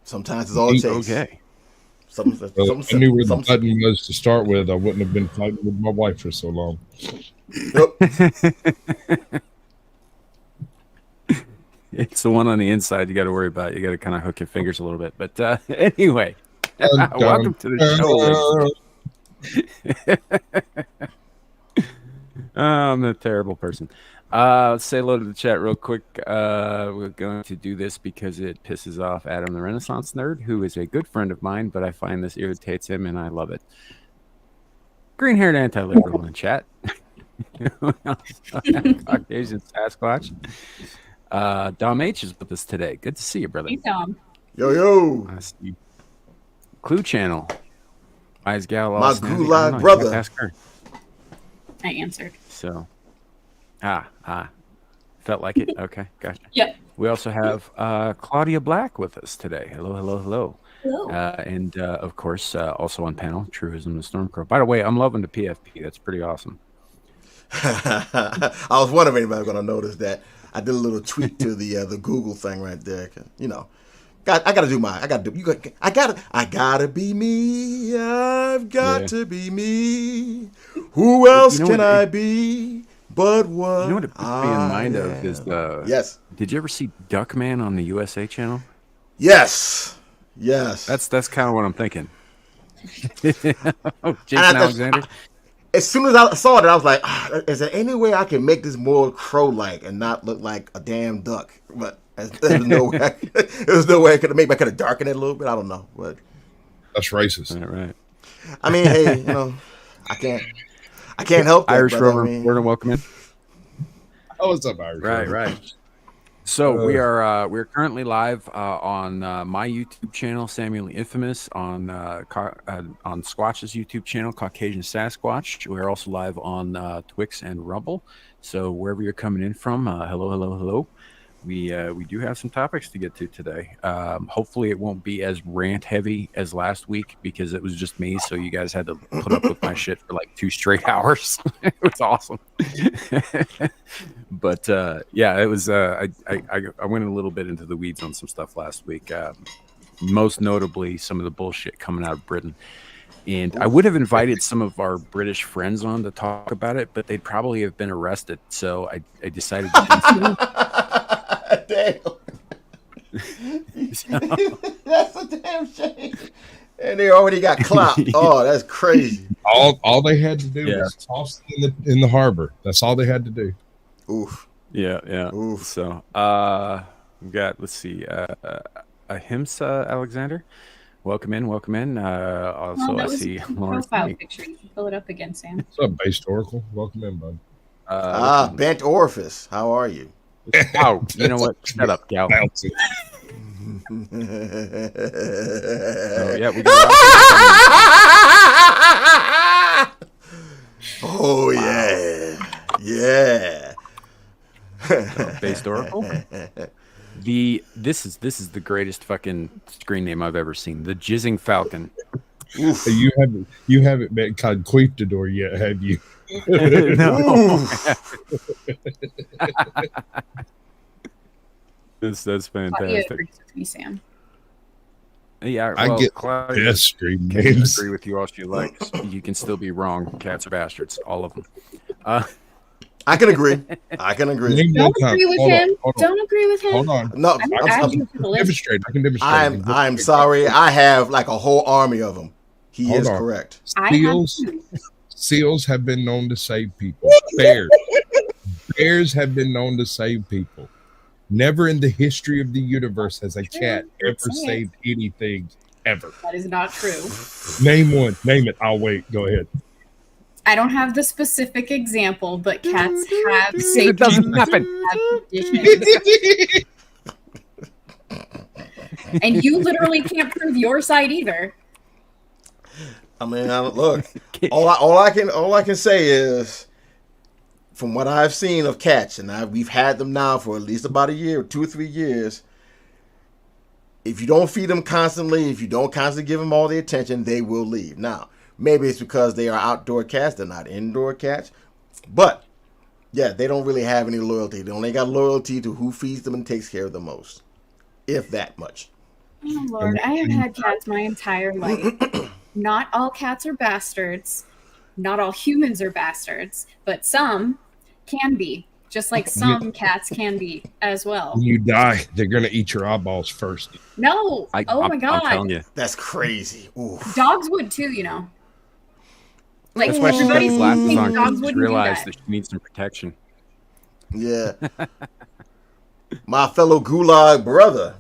Sometimes it's all it takes. Okay. I knew where the button was to start with. I wouldn't have been fighting with my wife for so long. It's the one on the inside you got to worry about. You got to kind of hook your fingers a little bit. But anyway, welcome to the show. I'm a terrible person. Let's say hello to the chat real quick. We're going to do this because it pisses off Adam the Renaissance Nerd, who is a good friend of mine, but I find this irritates him, and I love it. Green-haired anti-liberal in chat. Caucasian Sasquatch. Dom H is with us today. Good to see you, brother. Hey, Dom. Yo. I see you. Clue Channel. Eyes Gal. My gulag brother. Ask her. I answered. So, felt like it. Okay, gotcha. Yep. We also have Claudia Black with us today. Hello. Hello. And of course, also on panel, Truism the Stormcrow. By the way, I'm loving the PFP. That's pretty awesome. I was wondering if anybody was going to notice that. I did a little tweak to the Google thing right there. You know, I got to do my. I got to do. I got to be me. I've got to be me. Who else can I be? But what? You know what it puts me in mind of is yes. Did you ever see Duckman on the USA channel? Yes. That's kind of what I'm thinking. Jason Alexander. As soon as I saw it, I was like, is there any way I can make this more crow-like and not look like a damn duck? But there's no way. There's no way I could have darkened it a little bit. I don't know. But that's racist. Right. I mean, hey, I can't help that. Irish Rover, welcome in. Oh, what's up, Irish? Right. So we're currently live on my YouTube channel, Samuel the Infamous, on Squatch's YouTube channel, Caucasian Sasquatch. We're also live on Twix and Rumble. So wherever you're coming in from, hello. We do have some topics to get to today. Hopefully it won't be as rant heavy as last week because it was just me. So you guys had to put up with my shit for like 2 straight hours. It was awesome. But yeah, it was. I went a little bit into the weeds on some stuff last week. Most notably, some of the bullshit coming out of Britain. And I would have invited some of our British friends on to talk about it, but they'd probably have been arrested. So I decided to do so. Damn. That's a damn shame. And they already got clout. Oh, that's crazy. All they had to do was toss it in the harbor. That's all they had to do. Oof. Yeah. Oof. So we got, let's see, Ahimsa Alexander. Welcome in. Also, I see Lawrence. Profile picture. You can pull it up again, Sam. What's up, Based Oracle? Welcome in, bud. Bent Orifice. How are you? Oh, you know what? Shut up, gal. Oh, yeah, we got oh yeah. Based Oracle. This is the greatest fucking screen name I've ever seen. The Jizzing Falcon. Oof. You haven't met Conquistador yet, have you? No. That's fantastic. Agrees with me, Sam. Yeah, I get best screen names. Agree with you all she likes. You can still be wrong. Cats are bastards, all of them. I can agree. Don't agree with him. Don't agree with him. Hold on. No, I can demonstrate. I'm sorry. I have like a whole army of them. He is correct. Seals have been known to save people. Bears have been known to save people. Never in the history of the universe has a cat ever saved anything ever. That is not true. Name one. Name it. I'll wait. Go ahead. I don't have the specific example, but cats have saved. It doesn't happen. And you literally can't prove your side either. I mean, look. All I can say is, from what I've seen of cats, and we've had them now for at least about a year, 2 or 3 years. If you don't feed them constantly, if you don't constantly give them all the attention, they will leave. Now, maybe it's because they are outdoor cats, they're not indoor cats. But, yeah, they don't really have any loyalty. They only got loyalty to who feeds them and takes care of them most. if that much. Oh Lord, I have had cats my entire life. Not all cats are bastards. Not all humans are bastards, but some can be. Just like some cats can be as well. When you die, they're gonna eat your eyeballs first. No. Oh my God. I'm telling you. That's crazy. Oof. Dogs would too, you know. Like That's why she's got everybody glasses thinks on. dogs She's wouldn't do realized that. that she needs some protection. Yeah. My fellow gulag brother.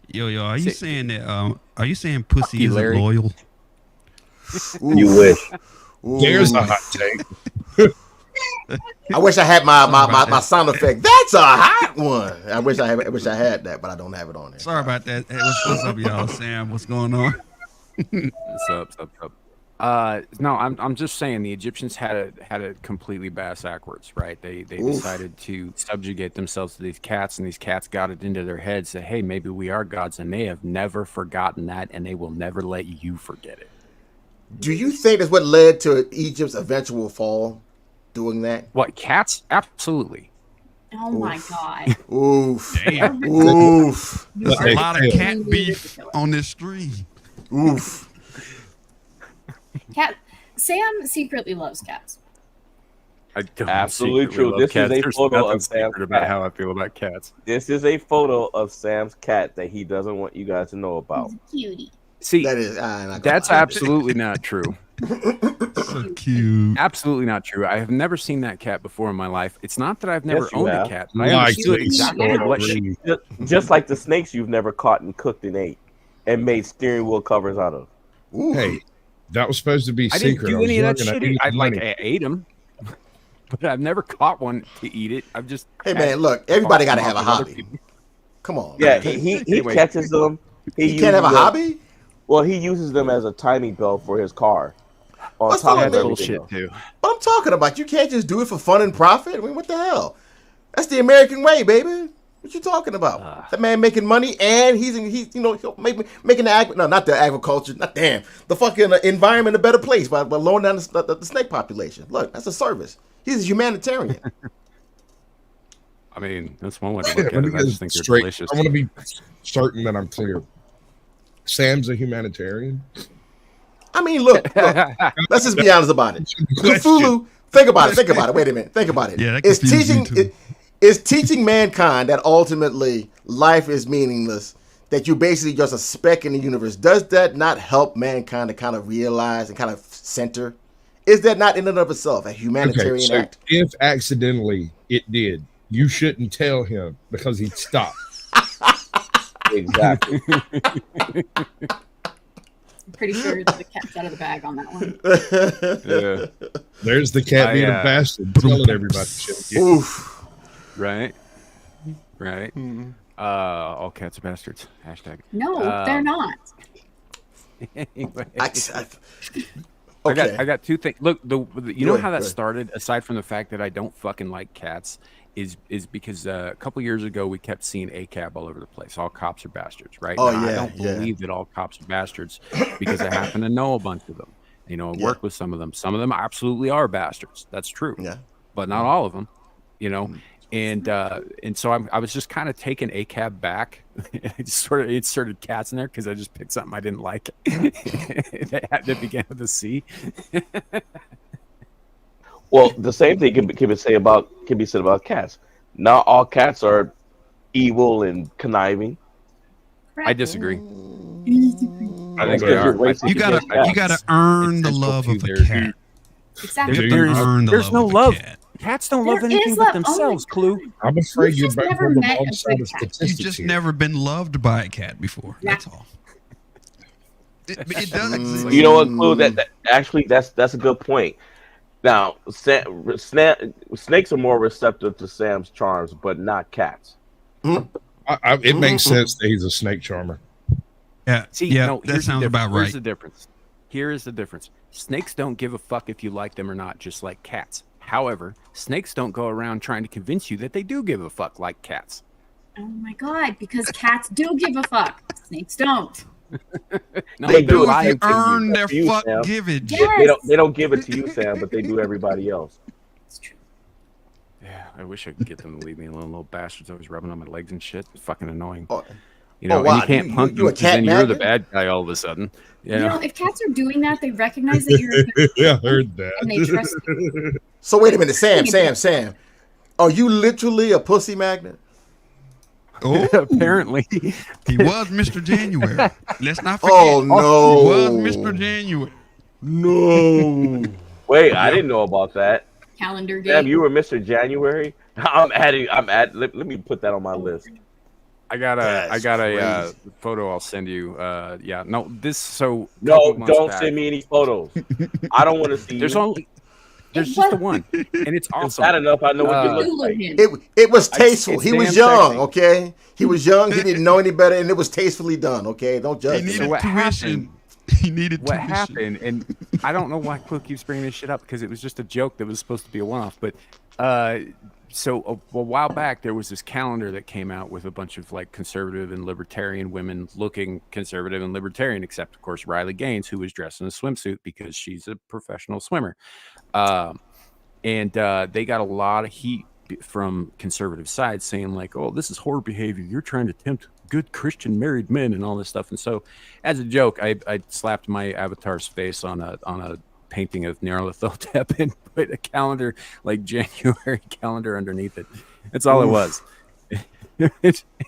Yo, are you saying that? Are you saying pussy you, isn't Larry. loyal? You wish. There's a hot take. I wish I had my about that. sound effect. That's a hot one. I wish I had that, but I don't have it on there. Sorry about that. Hey, what's up, y'all? Sam, what's going on? What's up? No, I'm just saying the Egyptians had it completely backwards, right? They decided to subjugate themselves to these cats, and these cats got it into their heads that, hey, maybe we are gods, and they have never forgotten that, and they will never let you forget it. Do you think that's what led to Egypt's eventual fall? Doing that? What, cats? Absolutely. Oh my God. Oof. Damn, Oof. You That's are a lot of Hey, cat really beef ridiculous. on this stream. Oof. Cat. Sam secretly loves cats. I don't Absolutely secretly true. love This is cats. a There's photo nothing of Sam's secret about cat. how I feel about cats. This is a photo of Sam's cat that he doesn't want you guys to know about. Cutie. See, That is. I'm not gonna that's lie. absolutely not true. So cute. Absolutely not true. I have never seen that cat before in my life. It's not that I've never Yes, you owned have. a cat. I Like understood to exactly Yeah. what she. Just like the snakes you've never caught and cooked and ate and made steering wheel covers out of. Ooh. Hey, that was supposed to be I didn't secret. do was any of that young and I shit. needed I like money. I ate them, but I've never caught one to eat it. I've just Hey had man, look. Everybody got to caught have a them off of other hobby. people. Come on. Yeah, man. he Anyway. catches them. He can't have a uses them- hobby. Well, he uses them as a timing belt for his car. On What's top wrong of That's with everything bullshit else. too. What I'm talking about? You can't just do it for fun and profit. I mean, what the hell? That's the American way, baby. What you talking about? That man making money and he's he'll making not the agriculture, not damn the fucking environment a better place by lowering down the snake population. Look, that's a service. He's a humanitarian. I mean, that's one way to Yeah, look let at me it. I get just think they're straight. delicious. I want to be certain that I'm clear. Sam's a humanitarian. I mean, look, let's just be honest about it. Question. Cthulhu, think about it. Wait a minute. Think about it. Yeah, that It's confused me teaching too. it's teaching mankind that ultimately life is meaningless, that you're basically just a speck in the universe. Does that not help mankind to kind of realize and kind of center? Is that not in and of itself a humanitarian Okay, so act? if accidentally it did, you shouldn't tell him because he'd stop. Exactly. I'm pretty sure the cat's out of the bag on that one. Yeah. There's the cat being a bastard, telling everybody shit. Oof. Right. Right. All cats are bastards. Hashtag. No, Um, they're not. Anyway. Okay. I got two things. Look, you know ahead, how that go ahead. started. Aside from the fact that I don't fucking like cats, is because a couple years ago we kept seeing ACAB all over the place. All cops are bastards, right? Oh, Now, I yeah, don't yeah. believe that all cops are bastards because I happen to know a bunch of them. You know, I Yeah. work with some of them. Some of them absolutely are bastards. That's true. Yeah. But not all of them. You know. And so I was just kind of taking ACAB back. I just sort of inserted cats in there because I just picked something I didn't like that began with a C. Well, the same thing can be said about cats. Not all cats are evil and conniving. I disagree. I That's think they because are. you're racist You gotta against cats. you gotta earn the It's love of essential a to cat. Exactly. You There's- have to earn the there's no of a love. cat. Cats don't There love anything is but love. Oh my themselves, Clue. I'm afraid You've you're just back never on the met wrong a side good of cat. statistics You've just here. never been loved by a cat before. Yeah. That's all. It does exist. You know what, Clue? That actually that's a good point. Now, snakes are more receptive to Sam's charms, but not cats. It makes sense that he's a snake charmer. Yeah, See, yeah, no, that here's the sounds difference. about right. Here's the difference. Here is the difference. Snakes don't give a fuck if you like them or not, just like cats. However, snakes don't go around trying to convince you that they do give a fuck like cats. Oh my God, because cats do give a fuck. Snakes don't. No, They they're do. If lying you to you. earn their You, fuck Sam. givage. Yes. They don't give it to you, Sam, but they do everybody else. It's true. Yeah, I wish I could get them to leave me alone. Little bastards always rubbing on my legs and shit. Fucking annoying. Oh, You know, wow. and you can't punk You a them because cat then you're the magnet? bad guy all of a sudden. You know, if cats are doing that, they recognize that you're Yeah, I heard that. and they trust you. So wait a minute, Sam. Are you literally a pussy magnet? Oh, apparently. he was Mr. January. Let's not forget. Oh no. He was Mr. January. No. Wait, I didn't know about that. Calendar Damn, game. you were Mr. January. Let me put that on my list. I got a That's crazy. photo I'll send you. Yeah, no, this so No, couple months don't back- send me any photos. I don't want to see you. There's just the one, and it's It's awesome. not enough. I know what you look Hulu like. him. It was tasteful. it's He was damn young, sexy. okay? He was young. He didn't know any better, and it was tastefully done, okay? Don't He judge me. needed what tuition. He needed What tuition. happened, and I don't know why Quill keeps bringing this shit up because it was just a joke that was supposed to be a one-off. But so a while back, there was this calendar that came out with a bunch of like conservative and libertarian women looking conservative and libertarian, except of course Riley Gaines, who was dressed in a swimsuit because she's a professional swimmer. And they got a lot of heat from conservative sides saying like, oh, this is horror behavior. You're trying to tempt good Christian married men and all this stuff. And so as a joke, I slapped my avatar's face on a painting of Nyarlathotep and put a calendar, like January calendar underneath it. That's all it was.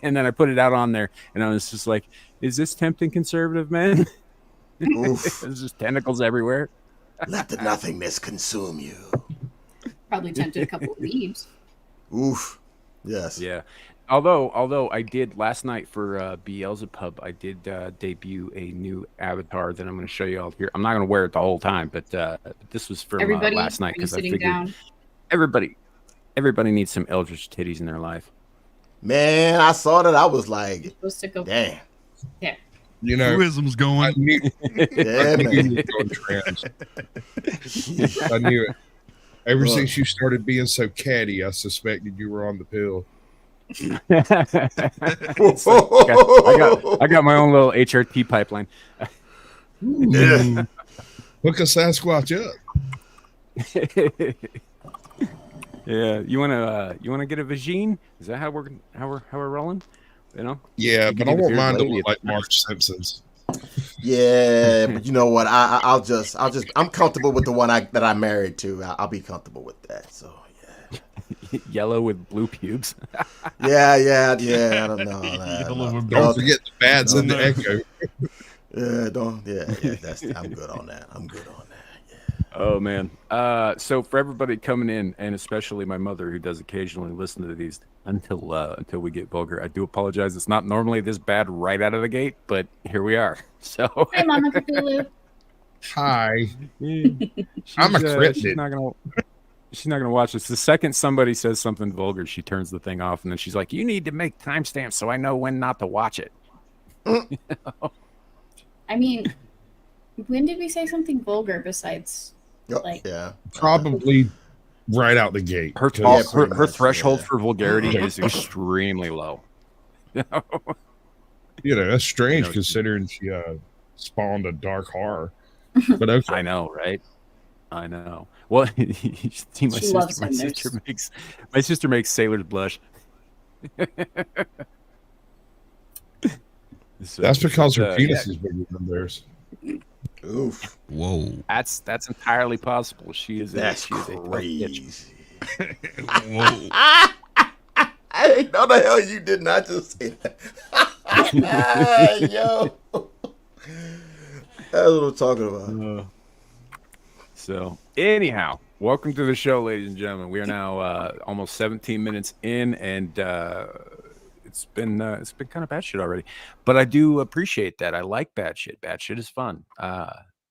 And then I put it out on there and I was just like, is this tempting conservative men? Oof. There's just tentacles everywhere. Let the nothingness consume you. Probably tempted a couple of leaves. Oof. Yes. Yeah. Although I did last night for Beelzebub, I did debut a new avatar that I'm going to show you all here. I'm not going to wear it the whole time, but this was from Everybody, last night are you because I sitting figured down? everybody needs some eldritch titties in their life. Man, I saw that. I was like, You're supposed to go. damn. You know, Tourism's I going. knew, Yeah, I knew you man. were going trans. I knew it. Ever Look. since you started being so catty, I suspected you were on the pill. I got my own little HRT pipeline. Yeah. Hook a Sasquatch up. Yeah, you wanna get a vagine? Is that how we're rolling? You know? Yeah, You can but I get a want beard mine to lady look at like the time. Marge Simpson's. Yeah, but you know what? I'll just I'm comfortable with the one that I married to. I'll be comfortable with that. So Yellow with blue pubes. yeah. I don't know. Yellow with Don't No, forget the bads in the echo. That's I'm good on that. I'm good on that. Oh man. So for everybody coming in, and especially my mother who does occasionally listen to these until we get vulgar, I do apologize. It's not normally this bad right out of the gate, but here we are. So Hi, Mama Cthulhu. Hi. she's, I'm a cryptid. She's not gonna watch this. The second somebody says something vulgar, she turns the thing off, and then she's like, "You need to make timestamps so I know when not to watch it." I mean, when did we say something vulgar besides? Yep, Like- yeah. Probably right out the gate. Her 'cause, Yeah, her, pretty her much, threshold yeah. for vulgarity is extremely low. You know, that's strange You know, considering she spawned a dark horror. But okay. I know, right? I know. Well, you should see She loves my him. sister makes sailors blush. So, That's because her yeah, penis is bigger than theirs. Oof. Whoa. that's entirely possible. She is. That's she is a tough bitch. crazy. Whoa. I didn't know the hell you did not just say that. Yo. That's what I'm talking about. So anyhow, welcome to the show, ladies and gentlemen. We are now almost 17 minutes in, and it's been kind of bad shit already, but I do appreciate that. I like bad shit. Bad shit is fun.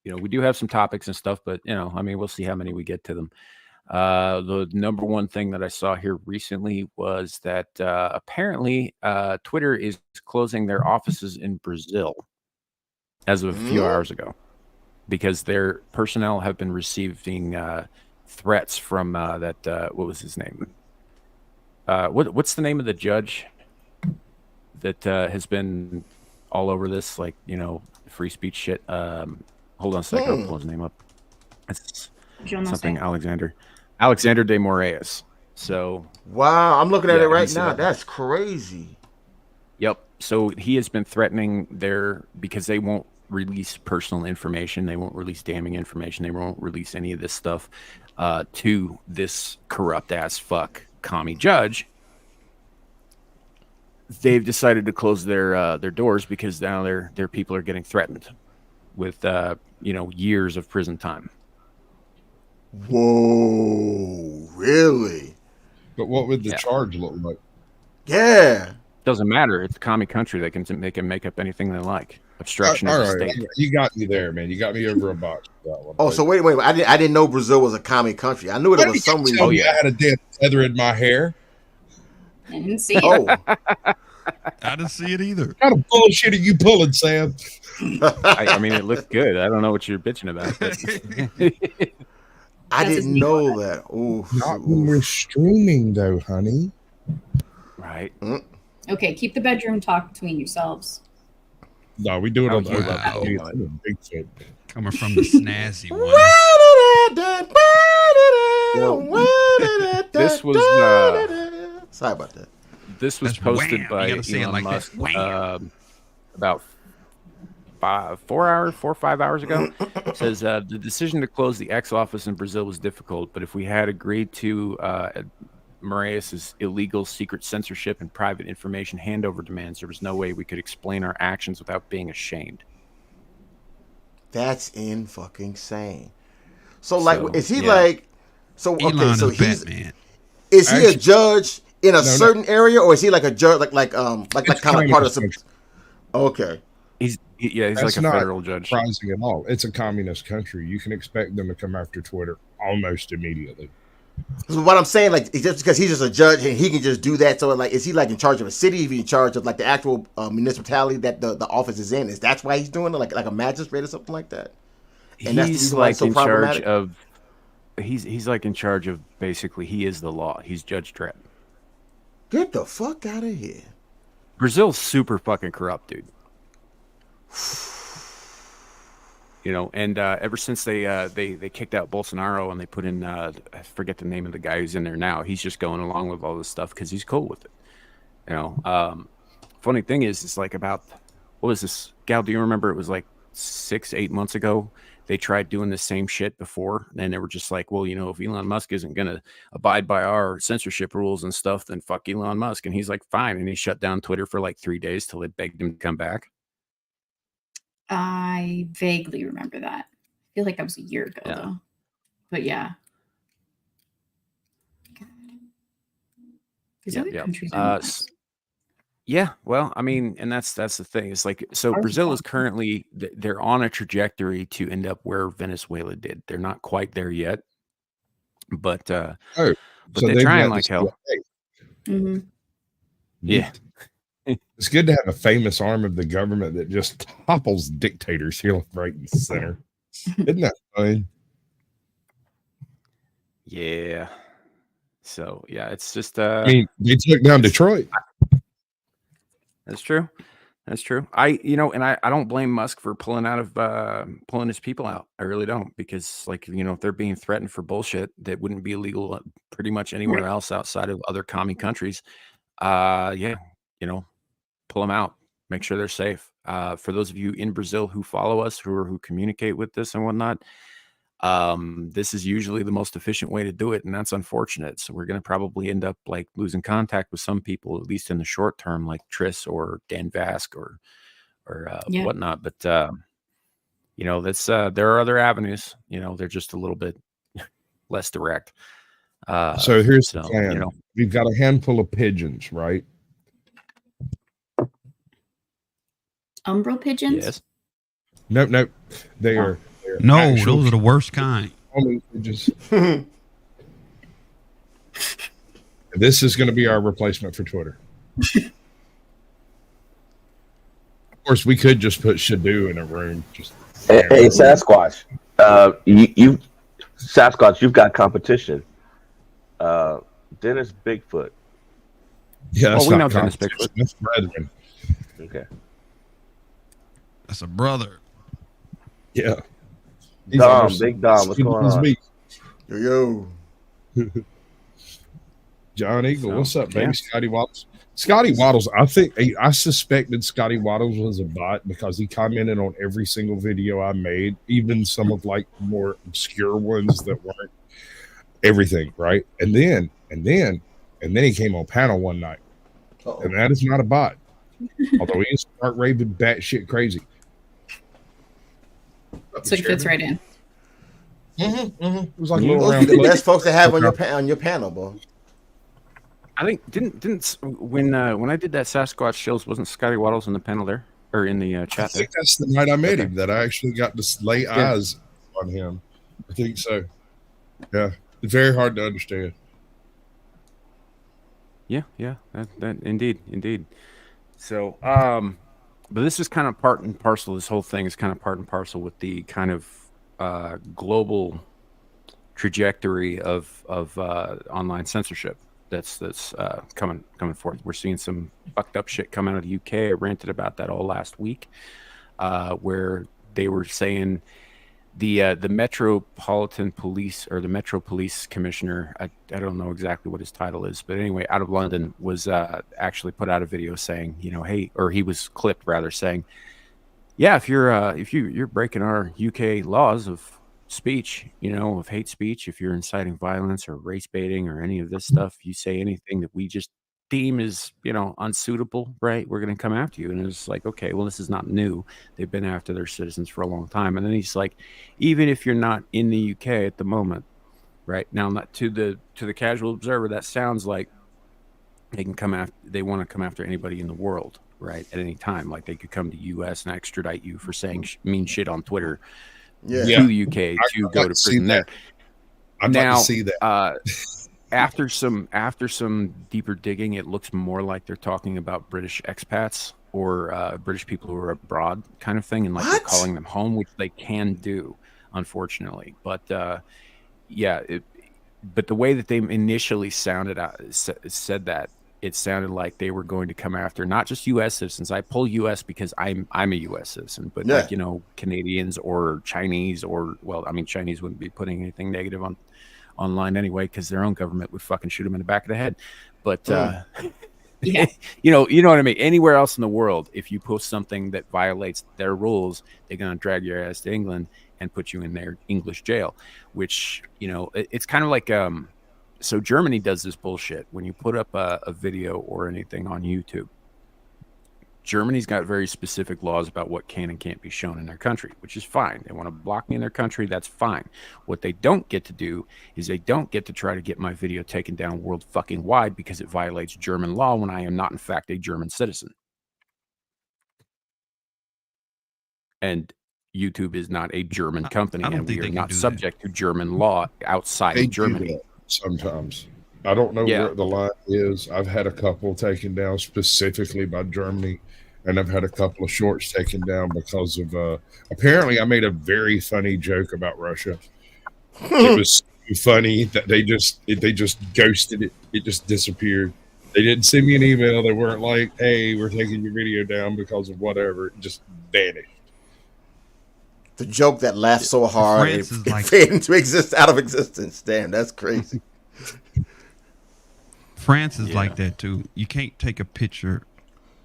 We do have some topics and stuff, but I mean, we'll see how many we get to them. The number one thing that I saw here recently was that apparently Twitter is closing their offices in Brazil as of a few hours ago, because their personnel have been receiving threats from what was his name? What's the name of the judge that has been all over this, like, free speech shit? Hold on a second, I'll pull his name up. It's Yo no something sé. Alexander de Moraes. So wow, I'm looking at Yeah, it right he's, now. That's crazy. yep. So he has been threatening because they won't release personal information. They won't release damning information. They won't release any of this stuff to this corrupt ass fuck commie judge. They've decided to close their doors because now their people are getting threatened with years of prison time. Whoa, really? But what would the Yeah. charge look like? Yeah. Doesn't matter. It's a commie country. They can make up anything they like. Obstruction All of the right, state. you got me there, man. You got me over a box with that one. Oh, so wait. I didn't know Brazil was a commie country. I knew there was some reason. Oh yeah, I had a damn feather in my hair. I didn't see it. Oh, I didn't see it either. What kind of bullshit are you pulling, Sam? I mean, it looked good. I don't know what you're bitching about. But I That's his didn't new know one. that. Oof, Not when we're streaming, though, honey. right. Okay, keep the bedroom talk between yourselves. No, we do it on the Wow. Bigfoot. Coming from the snazzy one. This was sorry about that. this was That's posted wham. by You gotta say it Elon like that. Musk Wham. about 4 or 5 hours ago. It says the decision to close the X office in Brazil was difficult, but if we had agreed to Moraes' illegal secret censorship and private information handover demands, there was no way we could explain our actions without being ashamed. That's in fucking sane. So like, is he yeah. like? So okay, Elon so is he's Batman. is he a Actually- judge in a No. certain area, or is he like a judge like kind of It's part of communist some? country. Okay, He's That's like a not federal judge. surprising at all. It's a communist country. You can expect them to come after Twitter almost immediately. so what I'm saying, like, is just because he's just a judge and he can just do that. So like, is he like in charge of a city? Is he in charge of like the actual municipality that the office is in? Is that's why he's doing it, like a magistrate or something like that? And that's the He's reason why like it's so in charge problematic? of. He's like in charge of basically. He is the law. He's Judge Dredd. Get the fuck out of here. Brazil's super fucking corrupt, dude. And ever since they kicked out Bolsonaro and they put in I forget the name of the guy who's in there now. He's just going along with all this stuff because he's cool with it. Funny thing is, it's like about what was this? Gal, do you remember? It was like 6-8 months ago. They tried doing the same shit before, and they were just like, well, if Elon Musk isn't gonna abide by our censorship rules and stuff, then fuck Elon Musk. And he's like, fine, and he shut down Twitter for like 3 days till they begged him to come back. I vaguely remember that. I feel like that was a year ago, Yeah. though. But yeah. Because other countries are nuts. Yeah, well, I mean, and that's the thing. It's like, so Ours is Brazil is awesome. currently they're on a trajectory to end up where Venezuela did. They're not quite there yet, but Oh, but so they're they've trying got like this- hell. Mhm. Yeah. It's good to have a famous arm of the government that just topples dictators here, right and center. Isn't that fun? Yeah. So yeah, it's just I mean, they took down Detroit. that's true. That's true. I don't blame Musk for pulling his people out. I really don't, because if they're being threatened for bullshit that wouldn't be illegal pretty much anywhere else outside of other commie countries. Pull them out, make sure they're safe. For those of you in Brazil who follow us, who communicate with this and whatnot, this is usually the most efficient way to do it, and that's unfortunate. So we're going to probably end up like losing contact with some people, at least in the short term, like Tris or Dan Vask or Yeah. whatnot. But that's there are other avenues. They're just a little bit less direct. So here's the so, plan. We've got a handful of pigeons, right? Umbral pigeons? yes. Nope. They are No, actual those are the worst kind. common pigeons. This is going to be our replacement for Twitter. Of course, we could just put Shadoo in a room. Hey, Sasquatch. Sasquatch, you've got competition. Dennis Bigfoot. Yeah, that's we know not Dennis competition. Bigfoot. That's brethren. Okay. That's a brother. Yeah. Dom, Big Dom, what's going on? Yo. John Eagle, So, what's up, baby? yeah. Scotty Waddles. Scotty Waddles, I suspected Scotty Waddles was a bot because he commented on every single video I made, even some of like more obscure ones that weren't everything, right? And then he came on panel one night. Uh-oh. And that is not a bot. Although he is start raving batshit crazy. So it fits right in. It was like a Those little are round the clip. best folks to have on your panel, bro. I think didn't when I did that Sasquatch shows, wasn't Scotty Waddles in the panel there or in the I chat there? think that's the night I met him that I actually got to lay eyes on him. I think so. Yeah. It's very hard to understand. Yeah, that indeed. So, but this is kind of part and parcel. This whole thing is kind of part and parcel with the kind of global trajectory of online censorship that's coming forth. We're seeing some fucked up shit come out of the UK. I ranted about that all last week, where they were saying the Metropolitan Police or the Metro Police Commissioner, I don't know exactly what his title is, but anyway, out of London was actually put out a video saying, hey, or he was clipped rather saying, yeah, if you're breaking our UK laws of speech, of hate speech, if you're inciting violence or race baiting or any of this stuff, you say anything that we just deem is unsuitable, right, we're going to come after you. And it's like, okay, well, this is not new. They've been after their citizens for a long time. And then he's like, even if you're not in the UK at the moment, right now, not to the casual observer, that sounds like they want to come after anybody in the world, right, at any time. Like they could come to US and extradite you for saying mean shit on Twitter to the UK to go to prison there. I'd like to see that. After some deeper digging, it looks more like they're talking about British expats or British people who are abroad kind of thing, and like they're calling them home, which they can do, unfortunately. But but the way that they initially said that, it sounded like they were going to come after not just U.S. citizens. I pull U.S. because I'm a U.S. citizen, but like Canadians or Chinese Chinese wouldn't be putting anything negative online anyway because their own government would fucking shoot them in the back of the head. But you know what I mean. Anywhere else in the world, if you post something that violates their rules, they're gonna drag your ass to England and put you in their English jail. Which it's kind of like so Germany does this bullshit when you put up a video or anything on YouTube. Germany's got very specific laws about what can and can't be shown in their country, which is fine. They want to block me in their country, that's fine. What they don't get to do is they don't get to try to get my video taken down world fucking wide because it violates German law when I am not in fact a German citizen. And YouTube is not a German company, and we are not subject to German law outside of Germany. Sometimes. I don't know where the line is. I've had a couple taken down specifically by Germany, and I've had a couple of shorts taken down because of apparently I made a very funny joke about Russia. It was so funny that they just ghosted it. It just disappeared. They didn't send me an email. They weren't like, hey, we're taking your video down because of whatever. It just vanished. The joke that laughed so hard it faded into out of existence. Damn, that's crazy. France is like that too. You can't take a picture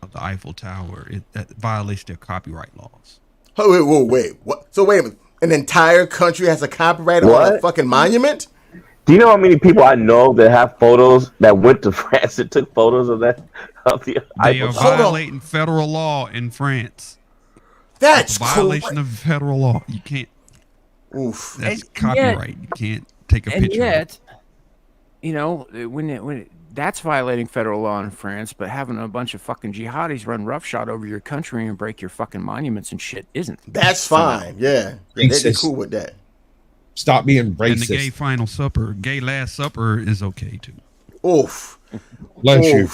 of the Eiffel Tower. That violates their copyright laws. Oh, wait. What? So wait a minute. An entire country has a copyright on a fucking monument? Do you know how many people I know that have photos that went to France and took photos of that? They are violating federal law in France. That's a violation of federal law. You can't. Oof. That's copyright. You can't take a picture. Yet, when that's violating federal law in France, but having a bunch of fucking jihadis run roughshod over your country and break your fucking monuments and shit isn't. That's fine. Yeah, they're cool with that. Stop being racist. And the gay final supper, gay last supper is okay too. Oof. Bless you.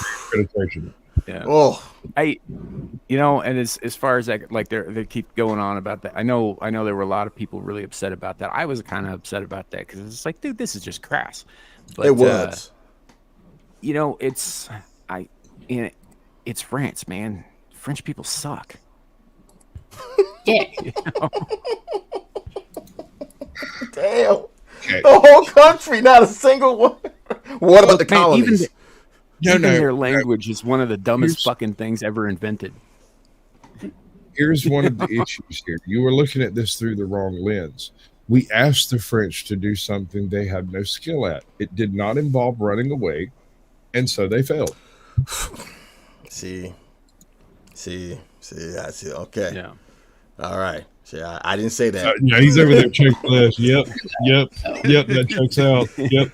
Yeah. Oh. And as far as that, like they keep going on about that. I know there were a lot of people really upset about that. I was kind of upset about that because it's like, dude, this is just crass. But, it was. It's France, man. French people suck. Yeah. Damn. Okay. The whole country, not a single one. What about the colonies? Speaking their language is one of the dumbest fucking things ever invented. Here's one of the issues here. You were looking at this through the wrong lens. We asked the French to do something they had no skill at. It did not involve running away, and so they failed. See, I see. Okay. Yeah. All right. See, I didn't say that. Yeah, he's over there checking list. Yep, that checks out. Yep.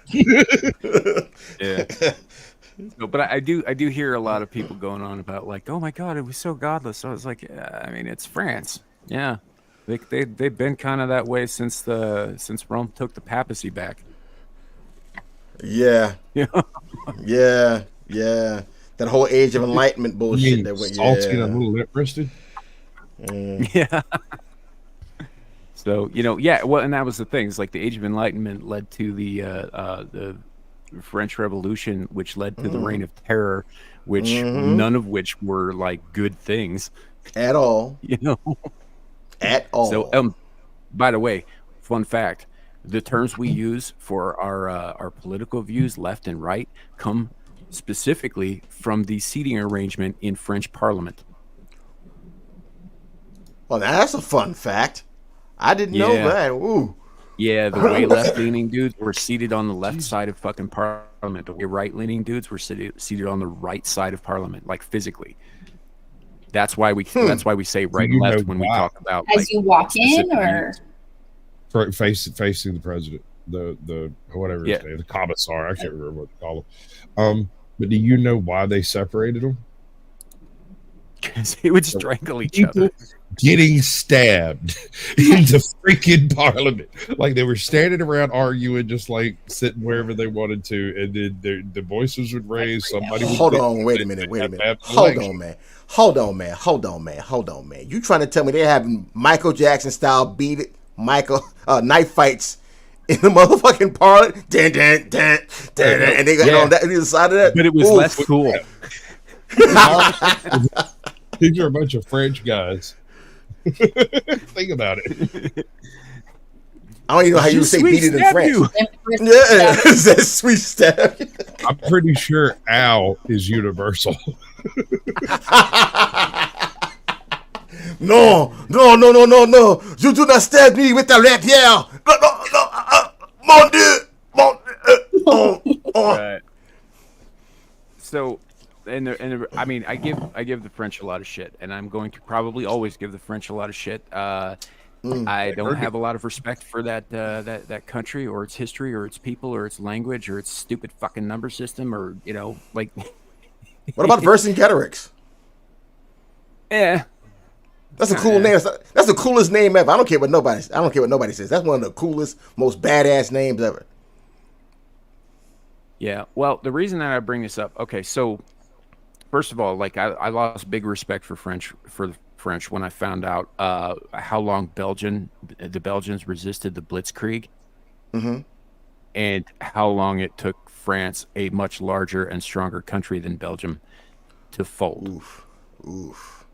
Yeah. No, but I do hear a lot of people going on about like, oh my God, it was so godless. So I was like, yeah, I mean, it's France. Yeah. They've been kind of that way since Rome took the papacy back. Yeah. Yeah. That whole Age of Enlightenment bullshit that went. Salty and a little lip-wristed. Yeah. So yeah. Well, and that was the thing. It's like the Age of Enlightenment led to the French Revolution, which led to the Reign of Terror, which none of which were like good things at all. At all. So, by the way, fun fact: the terms we use for our political views, left and right, come specifically from the seating arrangement in French Parliament. Well, that's a fun fact. I didn't know that. Ooh. Yeah, the way left-leaning dudes were seated on the left side of fucking Parliament. The way right-leaning dudes were seated on the right side of Parliament, like physically. That's why we say right and left when we talk about as you walk in, or facing the president, the whatever his name, the commissar. I can't remember what they call him. But do you know why they separated them? Because they would strangle each other. Getting stabbed in the freaking Parliament, like they were standing around arguing, just like sitting wherever they wanted to, and then the voices would raise. Somebody would hold on, wait a minute. Hold on, man. You trying to tell me they're having Michael Jackson style knife fights in the motherfucking Parliament? And they got on that either side of that. But it was less cool. These are a bunch of French guys. Think about it. I don't even know how you say beat it in French. Yeah, that's sweet stab. I'm pretty sure "ow" is universal. No. You do not stab me with the rapier. No. Mon Dieu. Right. So. I mean, I give the French a lot of shit, and I'm going to probably always give the French a lot of shit. I don't have a lot of respect for that country or its history or its people or its language or its stupid fucking number system or like. What about Vercingetorix? Yeah, that's a cool name. That's the coolest name ever. I don't care what nobody says. That's one of the coolest, most badass names ever. Yeah. Well, the reason that I bring this up, okay, so. First of all, like I lost big respect for the French when I found out how long the Belgians resisted the Blitzkrieg, and how long it took France, a much larger and stronger country than Belgium, to fold. Oof.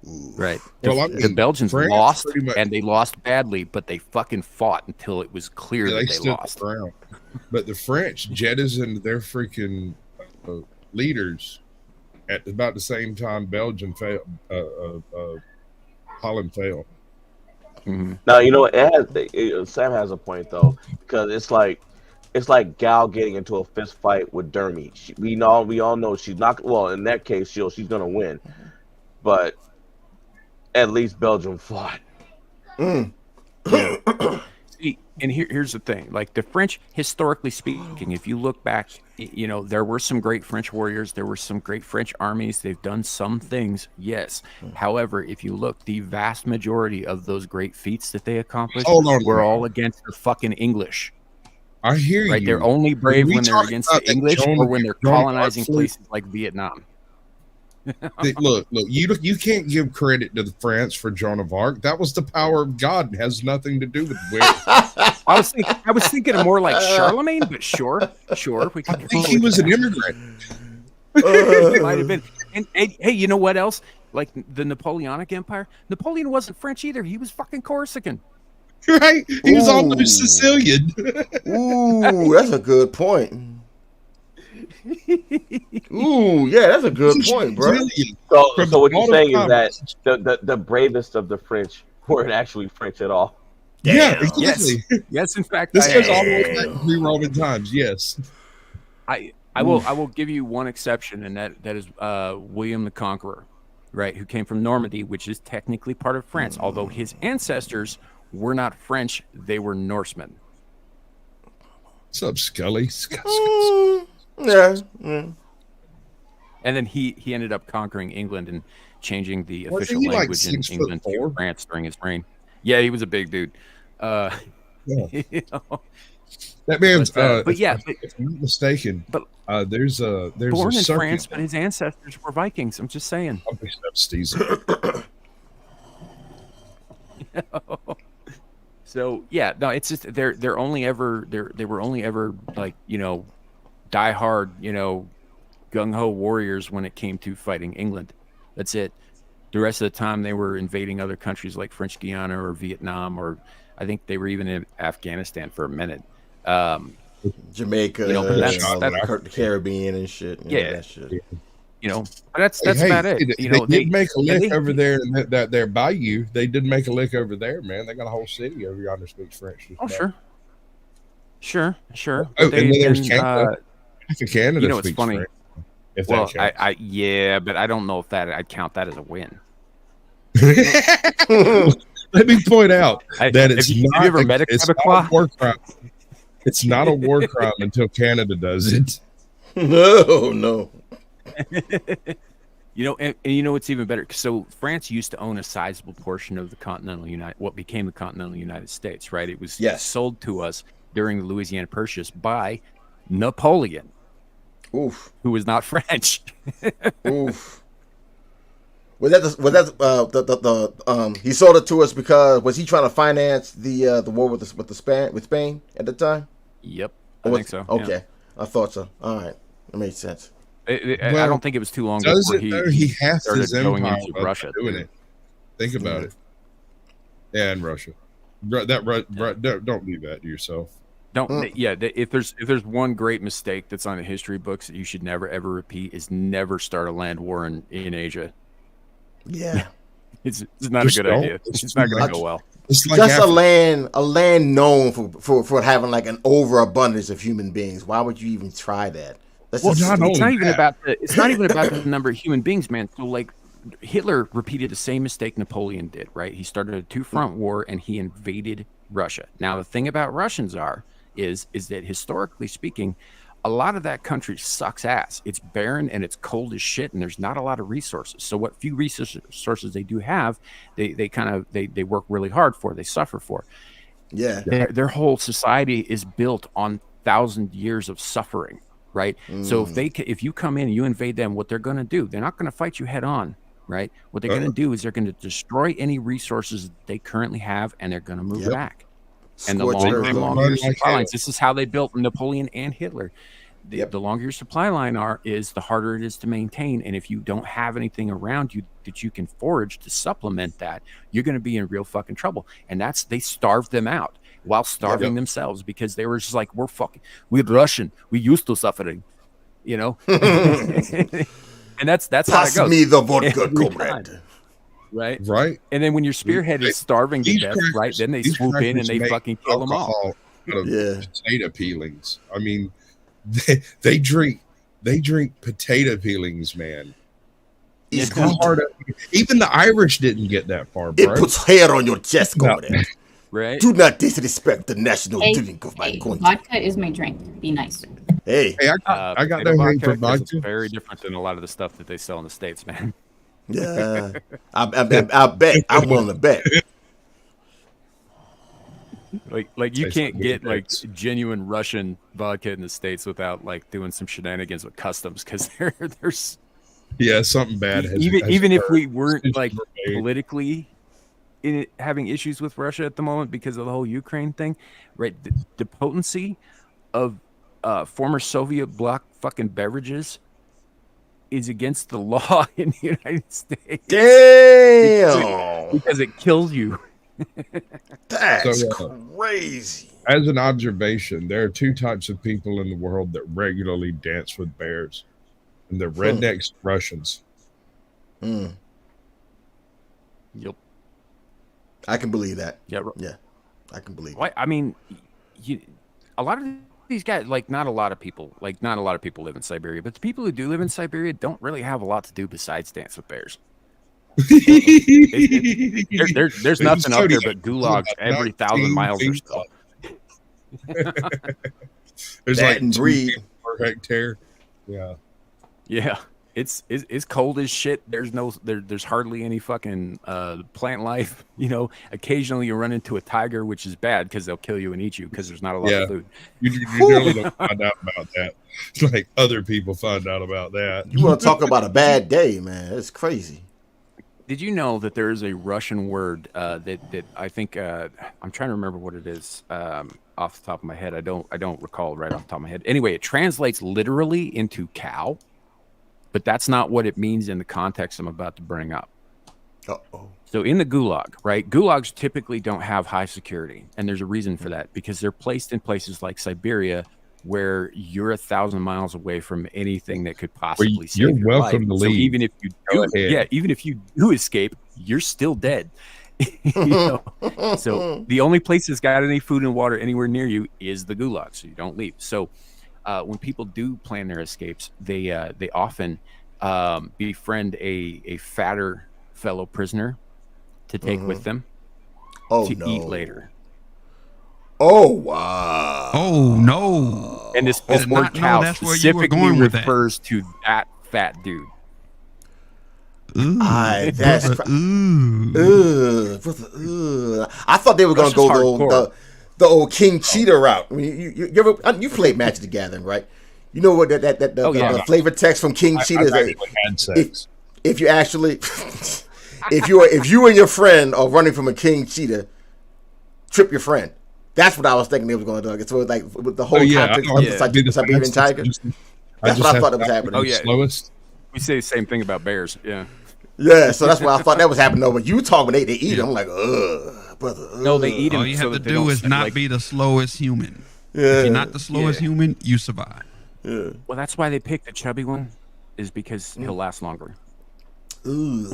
Right. Well, the Belgians lost, and they lost badly, but they fucking fought until it was clear that they lost. But the French jettisoned their freaking leaders at about the same time Belgium failed, Holland failed. Mm-hmm. Now Sam has a point though, because it's like Gal getting into a fist fight with Dermy. We all know she's not. Well, in that case, she's gonna win, but at least Belgium fought. See, and here's the thing: like the French, historically speaking, if you look back, there were some great French warriors, there were some great French armies. They've done some things, yes. However, if you look, the vast majority of those great feats that they accomplished were all against the fucking English. I hear you. They're only brave when they're against the English or when they're colonizing places like Vietnam. Look, you can't give credit to the France for Joan of Arc. That was the power of God. It has nothing to do with where. I was thinking of more like Charlemagne, but sure. We I think he was an immigrant. Might have been. And hey, you know what else? Like the Napoleonic Empire. Napoleon wasn't French either. He was fucking Corsican. Right? He was almost Sicilian. Ooh, that's a good point. Ooh, yeah, that's a good point, bro. So what you're saying is commerce. that the bravest of the French weren't actually French at all. Yeah, Damn. exactly. Yes, in fact, This I goes am. all the way back to pre-Roman times. Yes. I will give you one exception, and that is William the Conqueror, right? Who came from Normandy, which is technically part of France, although his ancestors were not French; they were Norsemen. What's up, Scully? Yeah. Mm. And then he ended up conquering England and changing the Wasn't official he like language in 6'4"? England to France during his reign. Yeah, he was a big dude. Yeah. You know, That man's. but yeah, if I'm not mistaken, but- there's a born in circuit. France, but his ancestors were Vikings. I'm just saying. I'll be Steve. So yeah, no, it's just they were only ever like, you know, diehard, you know, gung ho warriors when it came to fighting England. That's it. The rest of the time they were invading other countries like French Guiana or Vietnam, or I think they were even in Afghanistan for a minute. Jamaica, You know, but that's- the Caribbean and shit. Yeah. That shit. You know, but that's Hey, about it. They, You know, did make a lick they- over there in that their bayou. They did make a lick over there, man. They got a whole city over yonder speaks French. Oh, sure. Oh, But and then there's then, Canada. Half of Canada you know, it's speaks funny. French. If Well, that counts. yeah, but I don't know if that I'd count that as a win. Let me point out that Have it's you not. ever met a It's not Quebecois? a war crime. It's not a war crime until Canada does it. No. You know, and you know what's even better? So France used to own a sizable portion of the what became the continental United States, right? It was Yes. sold to us during the Louisiana Purchase by Napoleon, Oof. who was not French. Oof. He sold it to us because was he trying to finance the war with Spain at the time? Yep, Or I was- think so. Okay, yeah. I thought so. All right, that makes sense. I Well, don't think it was too long Does before it though? He has started his going empire into by Russia. doing too. it. Think about it. Yeah, and Russia. Don't do that to yourself. If there's one great mistake that's on the history books that you should never ever repeat is never start a land war in Asia. Yeah, It's not Just a good don't. idea. It's It's not going too to go well. It's like just Africa. a land known for having like an overabundance of human beings. Why would you even try that? That's Well, just not stupid. It's not only even that. about the number of human beings, man. So like Hitler repeated the same mistake Napoleon did, right? He started a two-front war and he invaded Russia. Now the thing about Russians is that historically speaking, a lot of that country sucks ass. It's barren and it's cold as shit, and there's not a lot of resources. So what few resources they do have, they work really hard for. They suffer for. Yeah, Their whole society is built on 1,000 years of suffering, right? So if you come in and you invade them, what they're going to do, they're not going to fight you head on, right? What they're going to do is they're going to destroy any resources they currently have, and they're going to move Yep. back. And the Scorched longer earth. and longer Run your like supply hell. lines, this is how they built Napoleon and Hitler. Yep. The longer your supply line is, the harder it is to maintain. And if you don't have anything around you that you can forage to supplement that, you're going to be in real fucking trouble. And they starved them out while starving themselves because they were just like, we're Russian. We used to suffering, you know? And that's how it pass goes. me the vodka, Every comrade. time. Right. Right? And then when your spearhead is starving to These death, crackers- right? Then they these swoop in and crackers they make fucking kill them all. alcohol out of Yeah. potato peelings. I mean, they drink potato peelings, man. It's How good. hard? Even the Irish didn't get that far, It bro. puts hair on your chest, No. comrade. Right. Do not disrespect the national Hey, drink of my Hey, country. vodka is my drink. Be nice. Hey, Hey, I got Potato no hate for vodka is vodka. very different than a lot of the stuff that they sell in the States, man. yeah, I bet. I'm willing to bet. Like you Tastes can't like get weed like mix. genuine Russian vodka in the States without like doing some shenanigans with customs because there's Yeah, something bad has even if occurred. we weren't Since like you were made. politically having issues with Russia at the moment because of the whole Ukraine thing, right? The potency of former Soviet bloc fucking beverages is against the law in the United States Damn, because it kills you. that's So, crazy. as an observation, there are two types of people in the world that regularly dance with bears, and they're rednecks and Russians. Mm. Yep. I can believe that. Yeah. Yeah, I can believe. Well, I mean, a lot of these guys, like not a lot of people live in Siberia, but the people who do live in Siberia don't really have a lot to do besides dance with bears. There's nothing up there but gulags every 1,000 miles or so. There's That like and 2 breed. people per hectare. Yeah. Yeah, it's cold as shit. There's hardly any fucking plant life. You know, occasionally you run into a tiger, which is bad because they'll kill you and eat you because there's not a lot of food. You generally don't find out about that. It's like other people find out about that. You want to talk about a bad day, man? It's crazy. Did you know that there is a Russian word that I think I'm trying to remember what it is off the top of my head. I don't recall right off the top of my head. Anyway, it translates literally into cow, but that's not what it means in the context I'm about to bring up. Uh-oh. So in the gulag, right? Gulags typically don't have high security, and there's a reason for that because they're placed in places like Siberia where you're 1,000 miles away from anything that could possibly save you're your welcome life. to So leave. even if you do, even if you do escape, you're still dead. You know? So the only place that's got any food and water anywhere near you is the gulag, so you don't leave. So when people do plan their escapes, they often befriend a fatter fellow prisoner to take with them to eat later. Oh wow! Oh no! And this did word not know cow that's where you were specifically going with that. refers to that fat dude. Ooh, That's brother, ooh. brother, I thought they were gonna Russia's go hardcore. the old King Cheetah route. I mean, you ever you played Magic the Gathering, right? You know what the flavor text from King Cheetah is. I've actually had sex. If you actually, if you and your friend are running from a King Cheetah, trip your friend. That's what I was thinking they was going to do. So it was like with the whole context of the Siberian tiger. That's what I thought that was happening. Oh, yeah. Slowest. We say the same thing about bears. Yeah. Yeah, so that's why I thought that was happening. When you talk when they eat, I'm like, ugh, brother. Ugh. No, they eat them. All you so have to that they do don't is not like, be the slowest human. Yeah. If you're not the slowest human, you survive. Yeah. Well, that's why they pick the chubby one, is because he'll last longer. Ooh.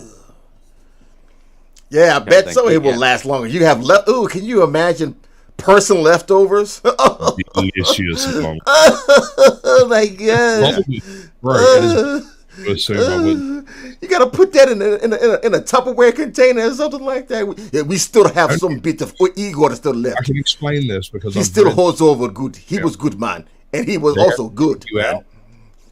Yeah, I bet so. It will last longer. You have Ooh, can you imagine person leftovers? Oh my god! Right. You gotta put that in a Tupperware container or something like that. We still have some bit of Igor that's still left. I can explain this because he still holds over good. He was good man, and he was also good.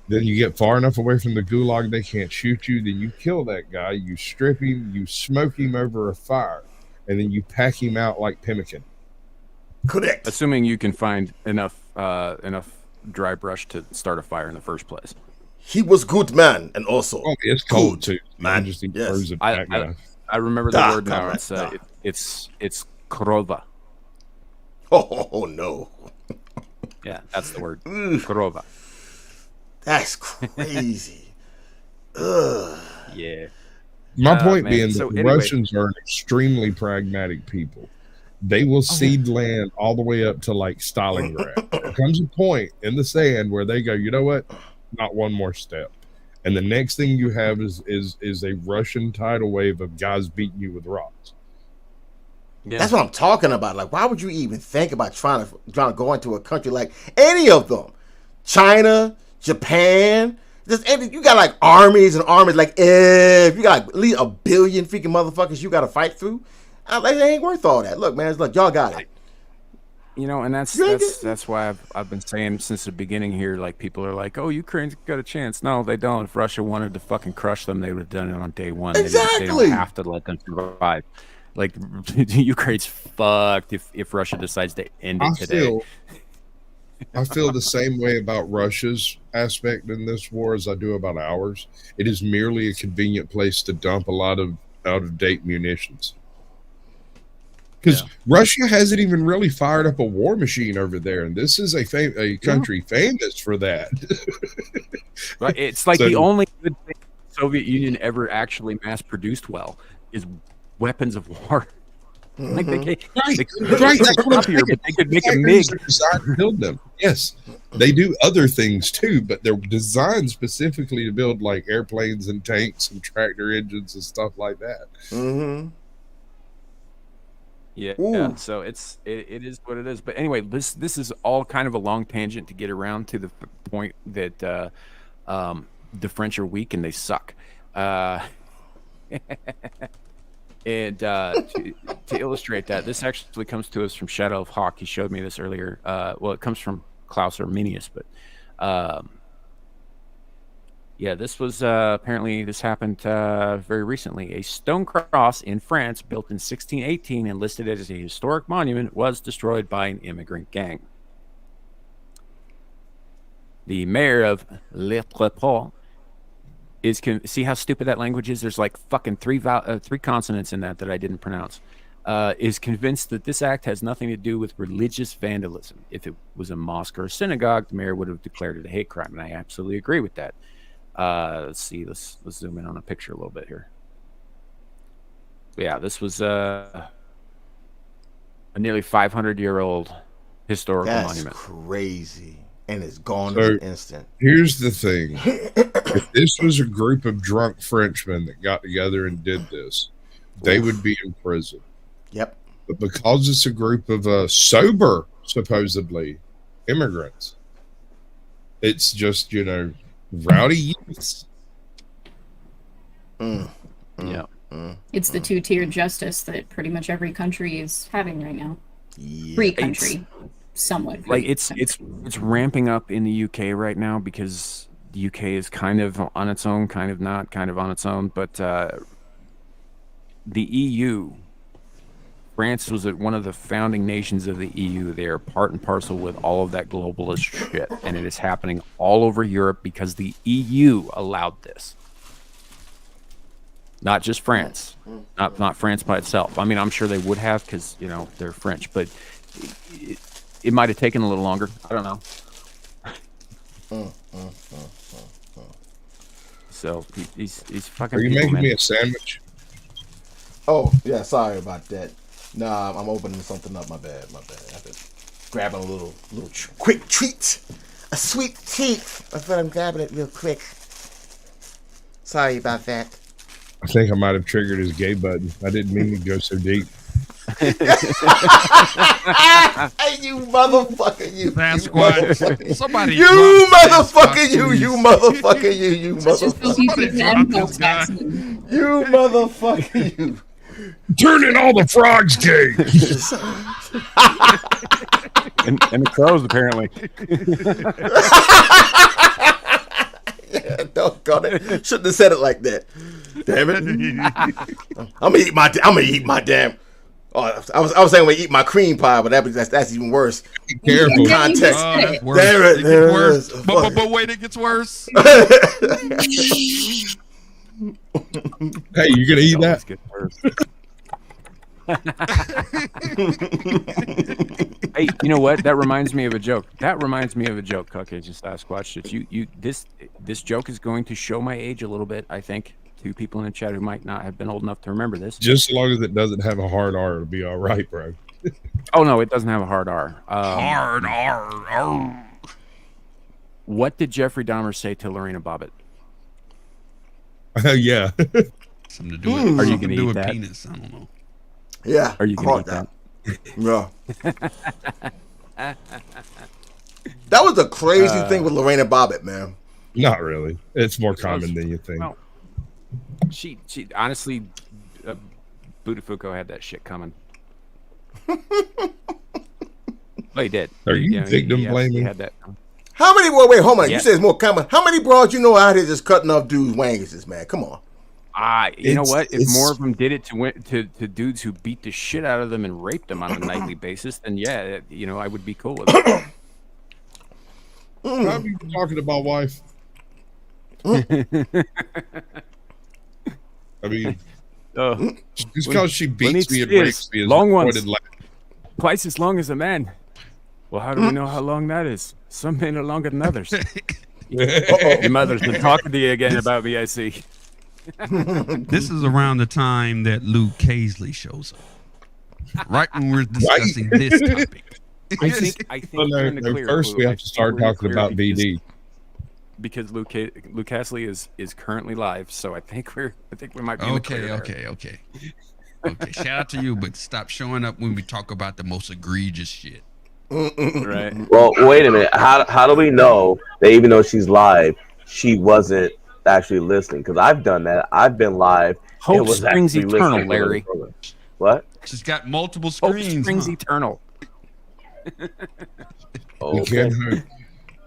Then you get far enough away from the gulag, they can't shoot you. Then you kill that guy. You strip him. You smoke him over a fire, and then you pack him out like pemmican. Correct. Assuming you can find enough dry brush to start a fire in the first place. He was good man, and also it's cold too, man. Just Yes. I remember the word now. It's krova. Oh no. Yeah, that's the word. Krova. That's crazy. Ugh. Yeah. My point man. being that So the anyway- Russians are an extremely pragmatic people. They will cede land all the way up to like Stalingrad. There comes a point in the sand where they go, you know what? Not one more step. And the next thing you have is a Russian tidal wave of guys beating you with rocks. Yeah. That's what I'm talking about. Like, why would you even think about trying to go into a country like any of them? China, Japan. You got like armies and armies. Like, if you got at least 1 billion freaking motherfuckers you got to fight through, like, it ain't worth all that. Look, man, look, y'all got it. You know, and that's why I've been saying since the beginning here, like, people are like, oh, Ukraine's got a chance. No, they don't. If Russia wanted to fucking crush them, they would have done it on day one. Exactly. They don't have to let them survive. Like, Ukraine's fucked if Russia decides to end it today. I feel the same way about Russia's aspect in this war as I do about ours. It is merely a convenient place to dump a lot of out-of-date munitions. Because Russia hasn't even really fired up a war machine over there, and this is a country famous for that. Right? It's like the only good thing the Soviet Union ever actually mass-produced well is weapons of war. Like they could Right, make that's what I'm copier, but they could make a Factories MiG. are designed to build them. Yes, they do other things too, but they're designed specifically to build like airplanes and tanks and tractor engines and stuff like that. Mm-hmm. Yeah, Ooh. so it is what it is. But anyway, this is all kind of a long tangent to get around to the point that the French are weak and they suck. And to illustrate that, this actually comes to us from Shadow of Hawk. He showed me this earlier. Well, it comes from Klaus Arminius, but yeah, this was apparently this happened very recently. A stone cross in France, built in 1618 and listed as a historic monument, was destroyed by an immigrant gang. The mayor of Le Tréport is see how stupid that language is. There's like fucking three consonants in that I didn't pronounce. Is convinced that this act has nothing to do with religious vandalism. If it was a mosque or a synagogue, the mayor would have declared it a hate crime, and I absolutely agree with that. Let's see. Let's zoom in on a picture a little bit here. But yeah, this was a nearly 500-year-old historical monument. Crazy, and it's gone So, in an instant. Here's the thing. If this was a group of drunk Frenchmen that got together and did this, they would be in prison. Yep. But because it's a group of sober, supposedly, immigrants, it's just, rowdy youths. Yeah. It's the two-tiered justice that pretty much every country is having right now. Yeah. Free country, somewhat. Free Like it's ramping up in the UK right now because the UK is kind of on its own, kind of not, kind of on its own. But the EU, France was one of the founding nations of the EU. They are part and parcel with all of that globalist shit, and it is happening all over Europe because the EU allowed this. Not just France, not France by itself. I mean, I'm sure they would have because they're French, but it might have taken a little longer. I don't know. So he's fucking. Are you making me a sandwich? Oh yeah, sorry about that. Nah, I'm opening something up. My bad. I've been grabbing a little quick treat, a sweet treat. I thought I'm grabbing it real quick. Sorry about that. I think I might have triggered his gay button. I didn't mean to go so deep. Hey, you motherfucker, you. Sasquatch. Somebody. You motherfucker, you motherfucker, you Let's just go motherfucker. keep the Mpox vaccine. You motherfucker, you. Turning all the frogs gay. and the crows apparently. Yeah, doggone it. Shouldn't have said it like that. Damn it. I'm gonna eat my damn. Oh, I was saying I'm gonna eat my cream pie, but that's even worse. Be careful. Yeah, you Context. just Oh, said that's it. worse. Damn it, It gets there it worse. is. But wait, it gets worse. Hey, you gonna eat that? Hey, you know what? That reminds me of a joke. Caucasian Sasquatch. That this joke is going to show my age a little bit. I think to people in the chat who might not have been old enough to remember this. Just as long as it doesn't have a hard R, it'll be all right, bro. Oh no, it doesn't have a hard R. Hard R. What did Jeffrey Dahmer say to Lorena Bobbitt? Yeah. Something to do with, Are you something gonna to do eat with that? penis. I don't know. Yeah. Are you gonna eat caught that? Yeah. That was a crazy thing with Lorena Bobbitt, man. Not really. It's more common than you think. Well, she honestly, Budafuko had that shit coming. Well, he did. Are you victim blaming? He had that. How many? Wait, hold on. Yeah. You said it's more common. How many broads you know out here just cutting off dudes' wanguses, man? Come on. You know It's- what? If it's- more of them did it to dudes who beat the shit out of them and raped them on a nightly basis, then yeah, I would be cool with it. How are you talking to my wife? I mean, just because she beats me and rapes me is long ones. avoided laugh. Twice as long as a man. Well, how do we know how long that is? Some men are longer than others. Your mother's been talking to you again about me, I see. This is around the time that Luke Casely shows up. right when we're discussing this topic. I think Well, you're in the clear. first, Blue. we I have to think start we're in the talking clear about VD. because Luke Astley is currently live, so I think we might be in the clear there. Okay. Shout out to you, but stop showing up when we talk about the most egregious shit. Right. Well, wait a minute. How do we know that even though she's live, she wasn't actually listening? Because I've done that. I've been live. Hope was springs actually eternal, listening to the Larry. program. What? She's got multiple Hope screens. springs huh? eternal. We Okay. can hope.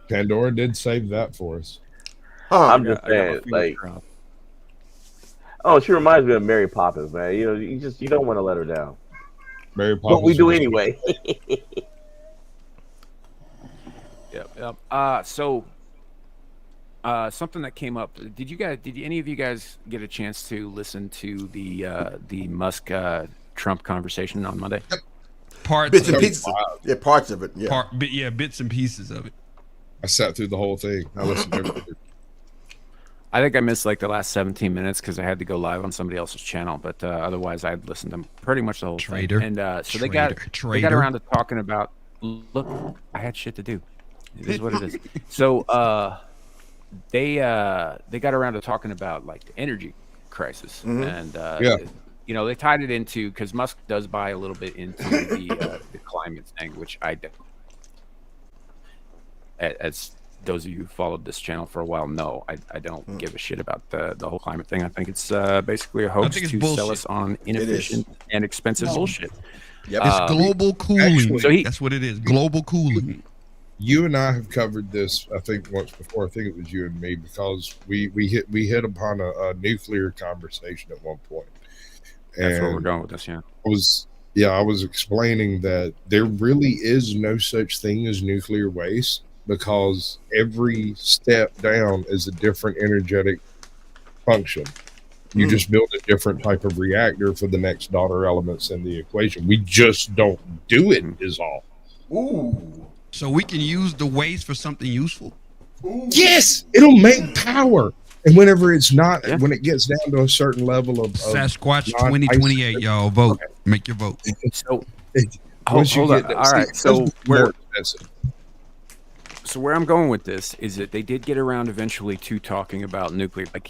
Pandora did save that for us. I'm I just got my saying, fingers like, crossed. oh, she reminds me of Mary Poppins, man. You know, you don't want to let her down. Mary Poppins. But we do was- anyway. Yep. So something that came up. Did any of you guys get a chance to listen to the Musk Trump conversation on Monday? Parts Bits of and it. pieces. Yeah, parts of it. Yeah. Bits and pieces of it. I sat through the whole thing. I listened to everything. I think I missed like the last 17 minutes because I had to go live on somebody else's channel, but otherwise I'd listened to pretty much the whole Traitor. thing. And so they Traitor. got around to talking about. Look, I had shit to do. It is what it is. So they got around to talking about like the energy crisis, and Yeah. you know, they tied it into because Musk does buy a little bit into the climate thing, which I did. As those of you who followed this channel for a while know, I don't give a shit about the whole climate thing. I think it's basically a hoax think it's to sell bullshit. us on inefficient and expensive bullshit. Yep. It's global cooling. actually- So That's what it is. Global cooling. You and I have covered this, I think, once before. I think it was you and me, because we hit upon a nuclear conversation at one point. That's where And we're going with this. Yeah. I was explaining that there really is no such thing as nuclear waste, because every step down is a different energetic function. You just build a different type of reactor for the next daughter elements in the equation. We just don't do it, is all. Ooh. So we can use the waste for something useful. Yes, it'll make power. And whenever it's not, Yeah. when it gets down to a certain level of Sasquatch non- 2028, y'all vote. Make your vote. So once you hold get on. that- All see, right. it's So more where expensive. where I'm going with this is that they did get around eventually to talking about nuclear. Like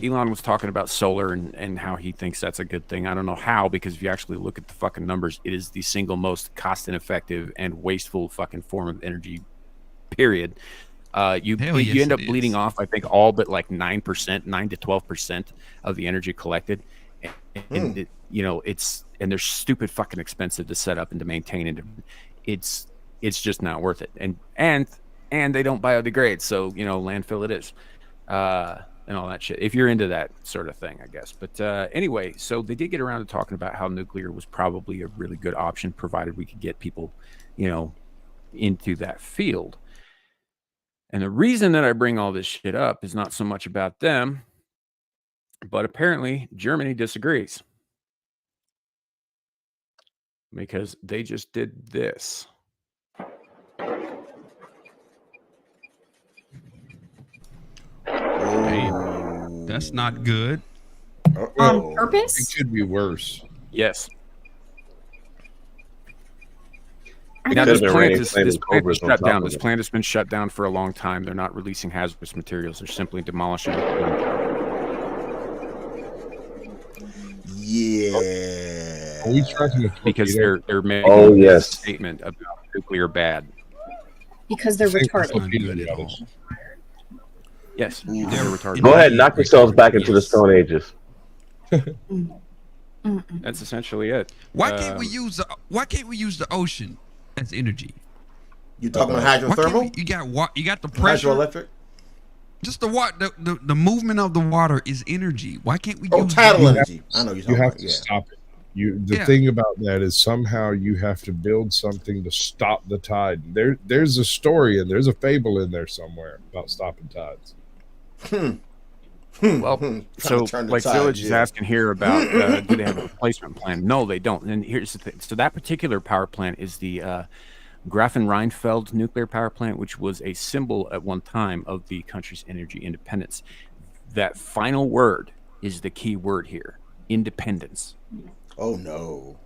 Elon was talking about solar and how he thinks that's a good thing. I don't know how, because if you actually look at the fucking numbers, it is the single most cost ineffective and wasteful fucking form of energy. Period. You Hell yes, end up it bleeding is. off, I think, all but like 9%, 9 to 12% of the energy collected. And it, you know, and they're stupid fucking expensive to set up and to maintain, and it's just not worth it. And they don't biodegrade, so you know, landfill it is, and all that shit. If you're into that sort of thing, I guess. But anyway, so they did get around to talking about how nuclear was probably a really good option, provided we could get people, you know, into that field. And the reason that I bring all this shit up is not so much about them, but apparently Germany disagrees, because they just did this. That's not good. On It purpose? could be worse. Yes. I Now Could've this been plant raining is flaming this plant cobras is on shut top down. of This it. plant has been shut down for a long time. They're not releasing hazardous materials. They're simply demolishing it. Yeah. Are we tracking the Because torpedo? they're making Oh, this yes. statement about nuclear bad. because they're I think retarded. Not good at that all. is. Yes, they're retarded. Go ahead, knock yourselves back into the Yes. Stone Ages. That's essentially it. Why can't we use the ocean as energy? You talking about Why can't hydrothermal? we, you got the pressure. Hydroelectric? Just the movement of the water is energy. Why can't we Oh, use tidal that? energy. I know you're You talking have about. to Yeah. stop it. The Yeah. thing about that is somehow you have to build something to stop the tide. There's a story and there's a fable in there somewhere about stopping tides. Well, Trying so to turn the like tide, Village is yeah. asking here about do they have a replacement plan? No, they don't. And here's the thing. So that particular power plant is the Grafenrheinfeld nuclear power plant, which was a symbol at one time of the country's energy independence. That final word is the key word here: independence. Oh no.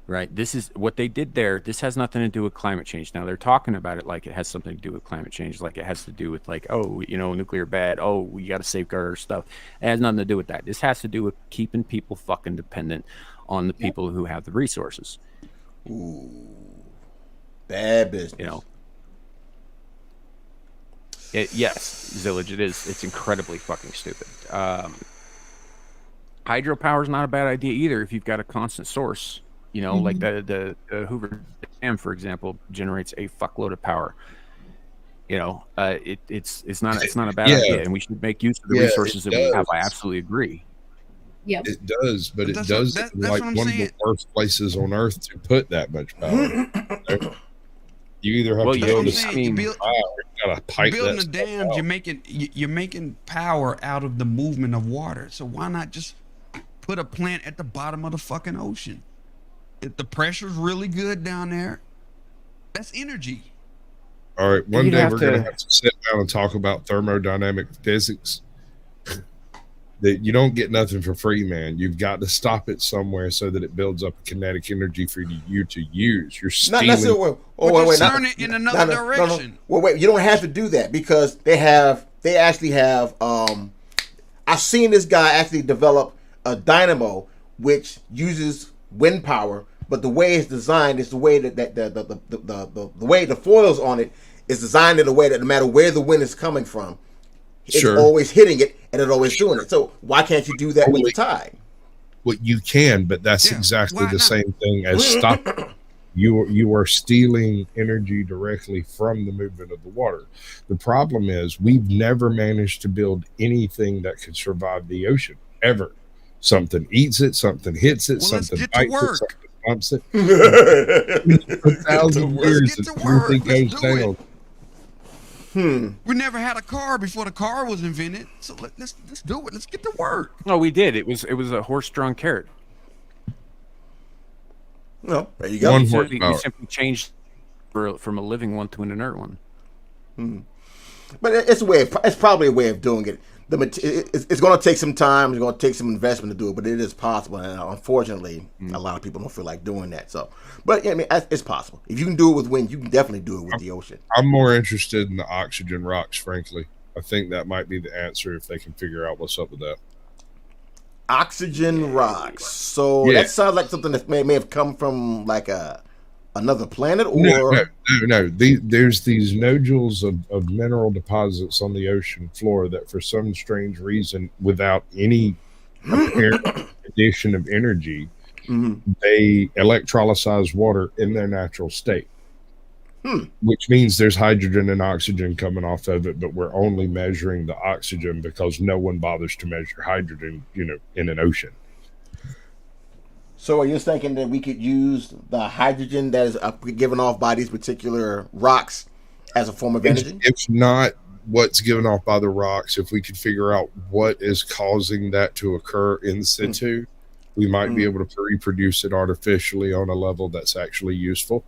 right? This is what they did there. This has nothing to do with climate change. Now they're talking about it like it has something to do with climate change, like it has to do with like, oh, you know, nuclear bad. Oh, we got to safeguard our stuff. It has nothing to do with that. This has to do with keeping people fucking dependent on the people who have the resources. Ooh, bad business. You know. Yes, Zillage, it is. It's incredibly fucking stupid. Hydropower is not a bad idea either if you've got a constant source. You know, like the Hoover Dam, for example, generates a fuckload of power. You know, it's not a bad idea, and we should make use of the resources that we have. I absolutely agree. Yep. It does, but That's it does that's like what I'm one saying. of the worst places on earth to put that much power. You either have to yeah, build a I steam mean, or you gotta pipe building that a stuff dam, out. you're making power out of the movement of water. So why not just put a plant at the bottom of the fucking ocean? If the pressure's really good down there, that's energy. All right, one You'd day have we're gonna to- have to sit down and talk about thermodynamic physics. That you don't get nothing for free, man. You've got to stop it somewhere so that it builds up kinetic energy for you to use. You're Not stealing. necessarily. Turn it in another direction. Well, wait, you don't have to do that because they actually have. I've seen this guy actually develop a dynamo which uses wind power, but the way it's designed is the way that the way the foils on it is designed in a way that no matter where the wind is coming from, it's Sure. always hitting it and it's always doing it. So why can't you do that with the tide? Well, you can, but that's Yeah, exactly why the not? same thing as stopping. You are stealing energy directly from the movement of the water. The problem is we've never managed to build anything that could survive the ocean ever. Something eats it, something hits it, Well, let's something get to bites it, work. something bumps it. For 1,000 years, Let's get to and work. everything Let's goes do it. down. We never had a car before the car was invented. So let's do it. Let's get to work. No, we did. It was a horse-drawn carrot. No, there you go. One We horsepower. simply changed from a living one to an inert one. But it's a way. It's probably a way of doing it. It's going to take some time. It's going to take some investment to do it, but it is possible. And unfortunately, a lot of people don't feel like doing that. So, but yeah, I mean, it's possible. If you can do it with wind, you can definitely do it with the ocean. I'm more interested in the oxygen rocks, frankly. I think that might be the answer if they can figure out what's up with that. Oxygen rocks. So Yeah. that sounds like something that may have come from like another planet, or No. There's these nodules of mineral deposits on the ocean floor that, for some strange reason, without any apparent addition of energy, they electrolyze water in their natural state. Which means there's hydrogen and oxygen coming off of it, but we're only measuring the oxygen because no one bothers to measure hydrogen, in an ocean. So are you thinking that we could use the hydrogen that is given off by these particular rocks as a form of energy? If not what's given off by the rocks, if we could figure out what is causing that to occur in situ, we might be able to reproduce it artificially on a level that's actually useful.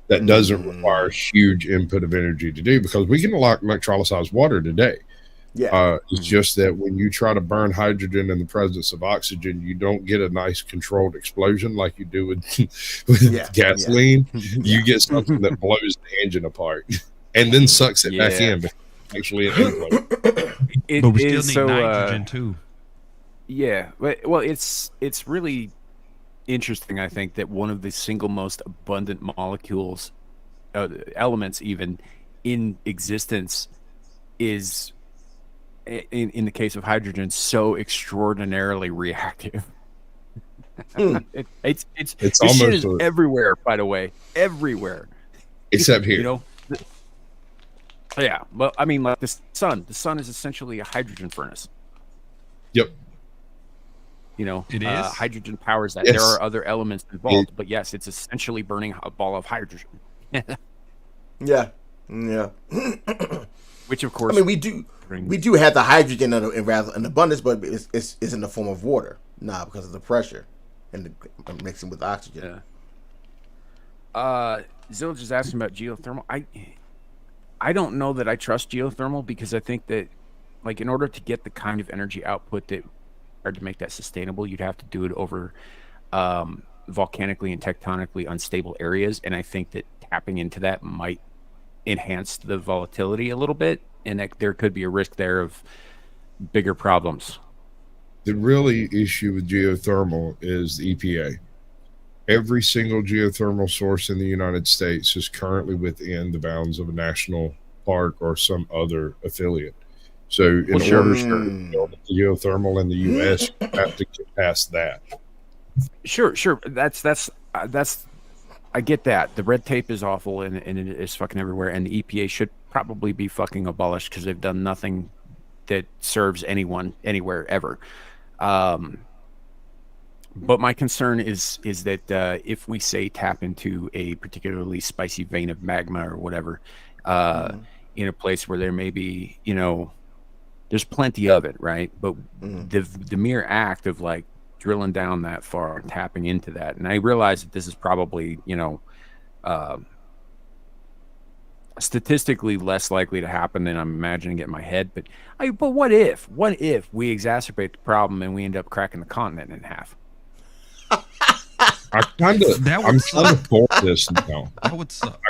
That doesn't require huge input of energy to do, because we can electrolyze water today. Yeah. It's just that when you try to burn hydrogen in the presence of oxygen, you don't get a nice controlled explosion like you do with gasoline. You get something that blows the engine apart and then sucks it back in. Actually, But we still need nitrogen too. Yeah, well, it's really interesting. I think that one of the single most abundant molecules, elements even in existence, is in the case of hydrogen so extraordinarily reactive. It's this almost shit is everywhere. By the way, everywhere except here. You know. Yeah, well, I mean, like the sun. The sun is essentially a hydrogen furnace. Yep. You know, It is? hydrogen powers that. Yes. There are other elements involved, but yes, it's essentially burning a ball of hydrogen. Yeah. Which, of course, I mean, we do have the hydrogen in abundance, but it's in the form of water now because of the pressure and the mixing with oxygen. Yeah. Zillage is asking about geothermal. I don't know that I trust geothermal, because I think that, like, in order to get the kind of energy output that, or to make that sustainable, you'd have to do it over volcanically and tectonically unstable areas, and I think that tapping into that might enhance the volatility a little bit, and that there could be a risk there of bigger problems. The really issue with geothermal is the EPA. Every single geothermal source in the United States is currently within the bounds of a national park or some other affiliate. So in order to build a geothermal in the U.S., you have to get past that. Sure. That's I get that. The red tape is awful and it is fucking everywhere. And the EPA should probably be fucking abolished because they've done nothing that serves anyone anywhere ever. But my concern is that if we say tap into a particularly spicy vein of magma or whatever, in a place where there may be, there's plenty of it, right? But the mere act of like drilling down that far and tapping into that, and I realize that this is probably, statistically less likely to happen than I'm imagining it in my head. But what if we exacerbate the problem and we end up cracking the continent in half? I'm kind of for this now. That would suck.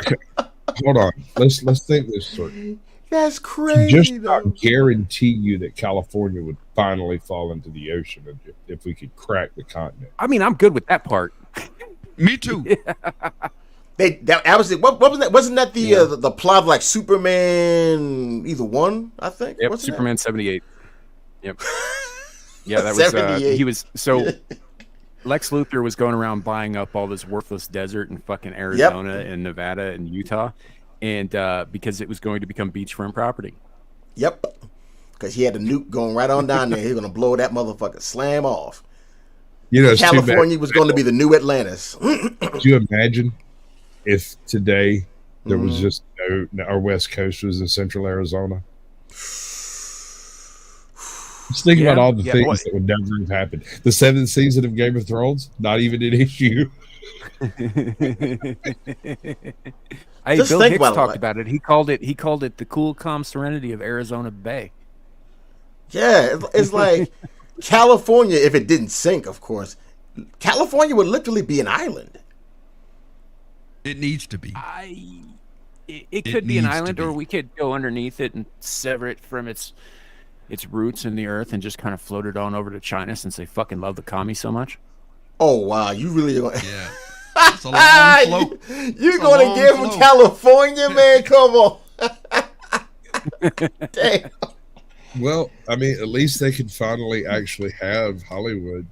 Hold on. Let's think this through. That's crazy. Just not guarantee you that California would finally fall into the ocean if we could crack the continent. I mean, I'm good with that part. Me too. What wasn't that? Wasn't that the plot of like Superman either one? I think. Yep, wasn't Superman 78. Yep. Yeah, that was 78. He was so. Lex Luthor was going around buying up all this worthless desert in fucking Arizona and Nevada and Utah, and because it was going to become beachfront property. Yep. Because he had a nuke going right on down there. He was going to blow that motherfucker slam off. California was going to be the new Atlantis. Could you imagine if today there was just our West Coast was in Central Arizona? Just think about all the things that would never have happened. The 7th season of Game of Thrones, not even an issue. Bill Hicks talked about it. He called it the cool, calm serenity of Arizona Bay. Yeah, it's like California, if it didn't sink, of course, California would literally be an island. It needs to be. It could be an island, or we could go underneath it and sever it from its roots in the earth and just kind of float it on over to China since they fucking love the commies so much. Oh wow, you really going? Yeah, it's a long float. You're going to give them California, man? Come on. Damn. Well, I mean, at least they could finally actually have Hollywood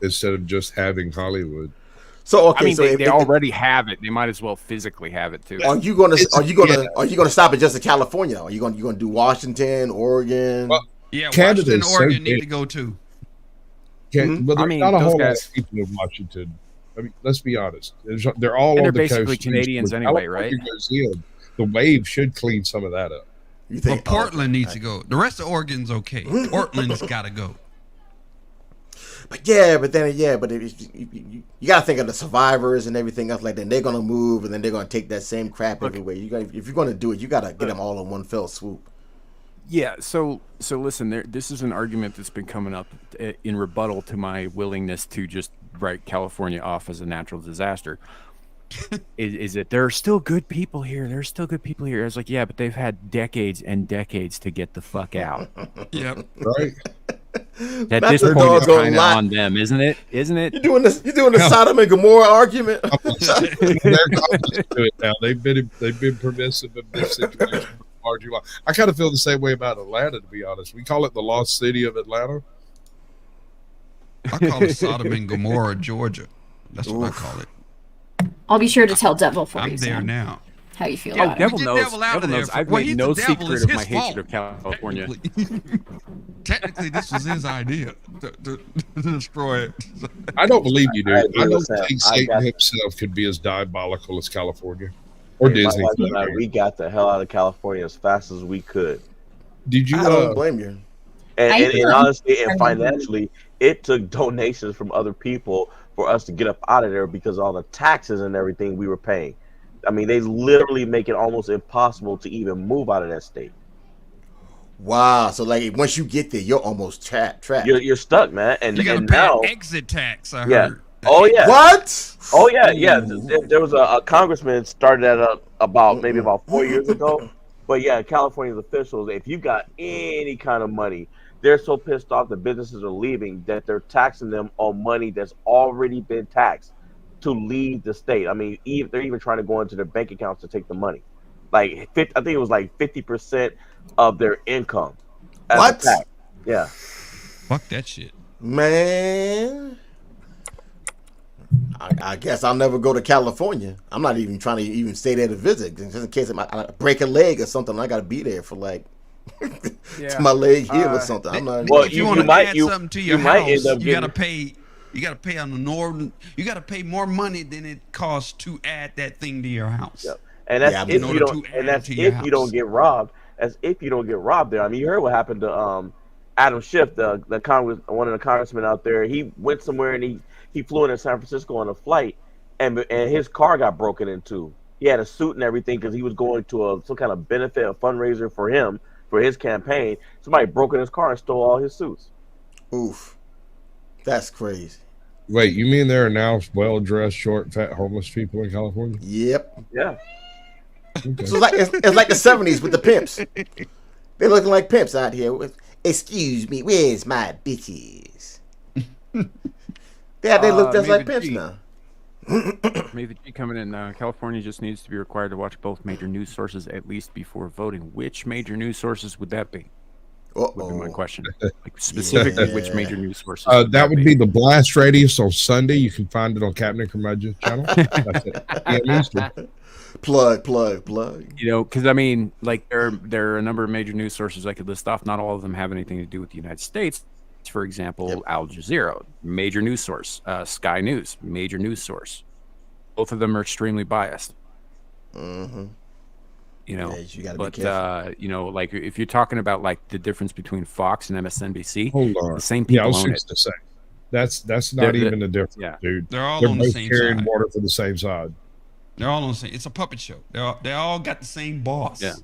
instead of just having Hollywood. So okay, they already have it. They might as well physically have it too. Are you gonna stop it just in California? Are you gonna do Washington, Oregon? Well, yeah, Canada Washington, Oregon need to go too. But there's not a whole lot of people in Washington. I mean, let's be honest. They're all on the coast. They're basically Canadians anyway, right? The wave should clean some of that up. But Portland needs to go. The rest of Oregon's okay. Portland's got to go. But you got to think of the survivors and everything else like that. And they're gonna move, and then they're gonna take that same crap everywhere. If you're gonna do it, you got to get them all in one fell swoop. Yeah. So listen, this is an argument that's been coming up in rebuttal to my willingness to just write California off as a natural disaster. is that there are still good people here? There's still good people here. I was like, yeah, but they've had decades and decades to get the fuck out. Yep. Right. At this point, it's kind of on them, isn't it? You're doing the Sodom and Gomorrah argument. They're to it now. They've been permissive of this situation for far too long. I kind of feel the same way about Atlanta, to be honest. We call it the lost city of Atlanta. I call it Sodom and Gomorrah, Georgia. That's what I call it. I'll be sure to tell Devil for you. I'm there now. How you feel Oh, about Devil it. knows. Devil knows. I've made no secret of my hatred of California. Technically, this was his idea to destroy it. I don't believe you, dude. I don't think Satan himself could be as diabolical as California or Disney. We got the hell out of California as fast as we could. Did you? I don't blame you. And honestly, and financially, it took donations from other people for us to get up out of there because of all the taxes and everything we were paying. I mean, they literally make it almost impossible to even move out of that state. Wow. So, like, once you get there, you're almost trapped. You're stuck, man. And you got to and pay now, exit tax, I heard. Oh yeah. What? Oh yeah, yeah. Ooh. There was a congressman started that up about maybe about 4 years ago. But yeah, California's officials, if you got any kind of money, they're so pissed off the businesses are leaving that they're taxing them on money that's already been taxed to leave the state. I mean, they're even trying to go into their bank accounts to take the money. Like I think it was like 50% of their income as a What? tax. Yeah. Fuck that shit. Man. I guess I'll never go to California. I'm not even trying to even stay there to visit, just in case I break a leg or something. I got to be there for like till my leg heal or something. I'm not. Well, If you you want to might- add you- something to you your might house, end up you gotta getting- pay. You gotta pay on the northern. You gotta pay more money than it costs to add that thing to your house. Yep. And that's Yeah, if in you order don't. to And add that's to your if you don't house. get robbed. That's if you don't get robbed there. I mean, you heard what happened to Adam Schiff, the one of the congressmen out there. He went somewhere and he flew into San Francisco on a flight, and his car got broken into. He had a suit and everything because he was going to some kind of benefit, a fundraiser for him for his campaign. Somebody broke in his car and stole all his suits. Oof. That's crazy. Wait, you mean there are now well-dressed, short, fat, homeless people in California? Yep. Yeah. Okay. So it's like the 70s with the pimps. They're looking like pimps out here. Excuse me, where's my bitches? Yeah, they look just like Maybe pimps G. now. Maybe the G coming in. California just needs to be required to watch both major news sources at least before voting. Which major news sources would that be? Would be my question. Like specifically, which Yeah. major news sources? That would be the Blast Radius on Sunday. You can find it on Captain Curmudgeon channel. That's it. Yeah, Eastern. Plug. You know, because I mean, like there are a number of major news sources I could list off. Not all of them have anything to do with the United States. For example, Yep. Al Jazeera, major news source. Sky News, major news source. Both of them are extremely biased. Mm-hmm. You know, Yeah, you gotta but be careful. you know, like if you're talking about like the difference between Fox and MSNBC, Hold on. the same Yeah, I people was own it. fixing to say. That's not They're- even a difference, yeah. dude. They're all They're on the both same carrying side. water for the same side. They're all on the same. It's a puppet show. They all got the same boss. Yeah.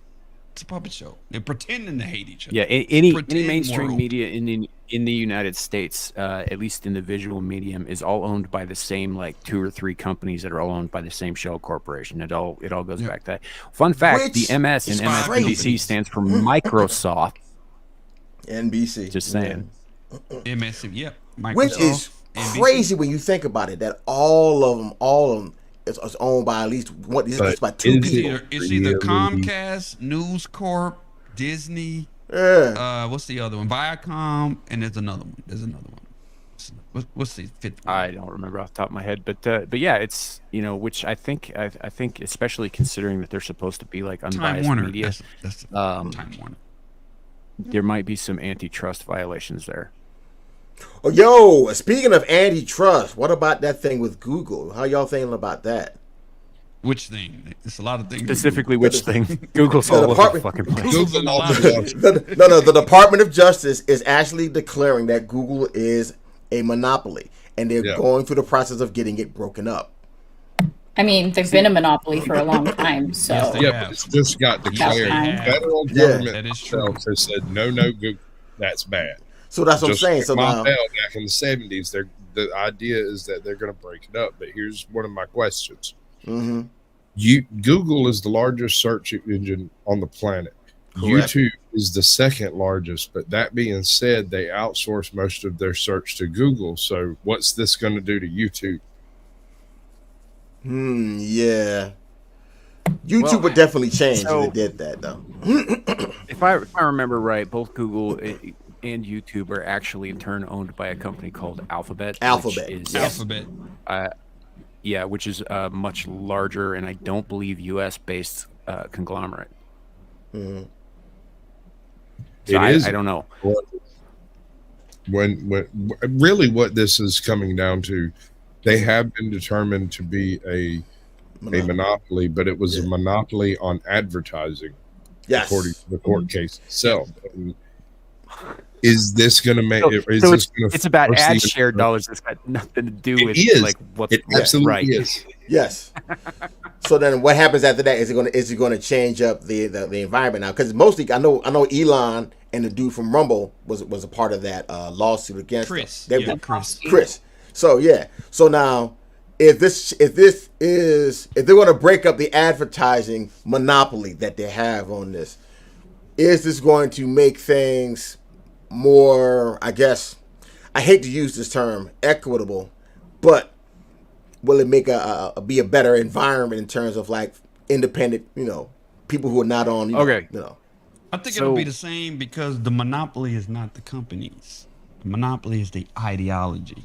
It's a puppet show. They're pretending to hate each other. Yeah, any Pretend mainstream world. media in the United States, at least in the visual medium, is all owned by the same like 2 or 3 companies that are all owned by the same shell corporation. It all goes Yeah. back to that. Fun fact: Which the MS in is MSNBC crazy. stands for Microsoft. NBC. Just saying. MSM. Yep. Microsoft, Which is NBC. crazy when you think about it. That all of them is owned by at least one. It's by 2 is It's people. either Yeah, Comcast, News Corp, Disney. Yeah. What's the other one? Viacom, and there's another one. What's the fifth one? I don't remember off the top of my head, but yeah, it's which I think especially considering that they're supposed to be like Time unbiased Warner. media, That's um, Time Warner. there might be some antitrust violations there. Oh, yo, speaking of antitrust, what about that thing with Google? How y'all feeling about that? Which thing? It's a lot of things. Specifically, which thing? Google's The all over the department- fucking place. Google's in a lot of The Department of Justice is actually declaring that Google is a monopoly, and they're Yeah. going through the process of getting it broken up. I mean, they've been a monopoly for a long time, so Yes, they Yeah, have. but it's just got declared. have. Federal Yeah. government That is true. itself has said no, Google. That's bad. So that's what Just I'm saying. like So now, Montel back in the 70s, the idea is that they're going to break it up. But here's one of my questions: mhm. Google is the largest search engine on the planet. Correct. YouTube is the second largest. But that being said, they outsource most of their search to Google. So what's this going to do to YouTube? Yeah. YouTube Well, would definitely change so- if they did that, though. If I remember right, both Google and YouTube are actually in turn owned by a company called Alphabet. Alphabet, which is, yes. Alphabet. yeah, which is a much larger and I don't believe U.S. based conglomerate. Mhm. So It is. I don't know. When really what this is coming down to, they have been determined to be a monopoly, but it was a Yeah. monopoly on advertising, Yes. according to the court case itself. And is this going to make? So, Is so this gonna it's about force ad the- share dollars. That's got nothing to do It with is. like what's It absolutely right. is. Yes. So then, what happens after that? Is it going to change up the environment now? Because mostly, I know Elon and the dude from Rumble was a part of that lawsuit against Chris. them. Yeah, Chris. Chris. So yeah. So now, if they're going to break up the advertising monopoly that they have on this, is this going to make things more? I guess I hate to use this term, equitable, but will it make be a better environment in terms of like independent, people who are not on? Okay. I think it'll be the same because the monopoly is not the companies. The monopoly is the ideology.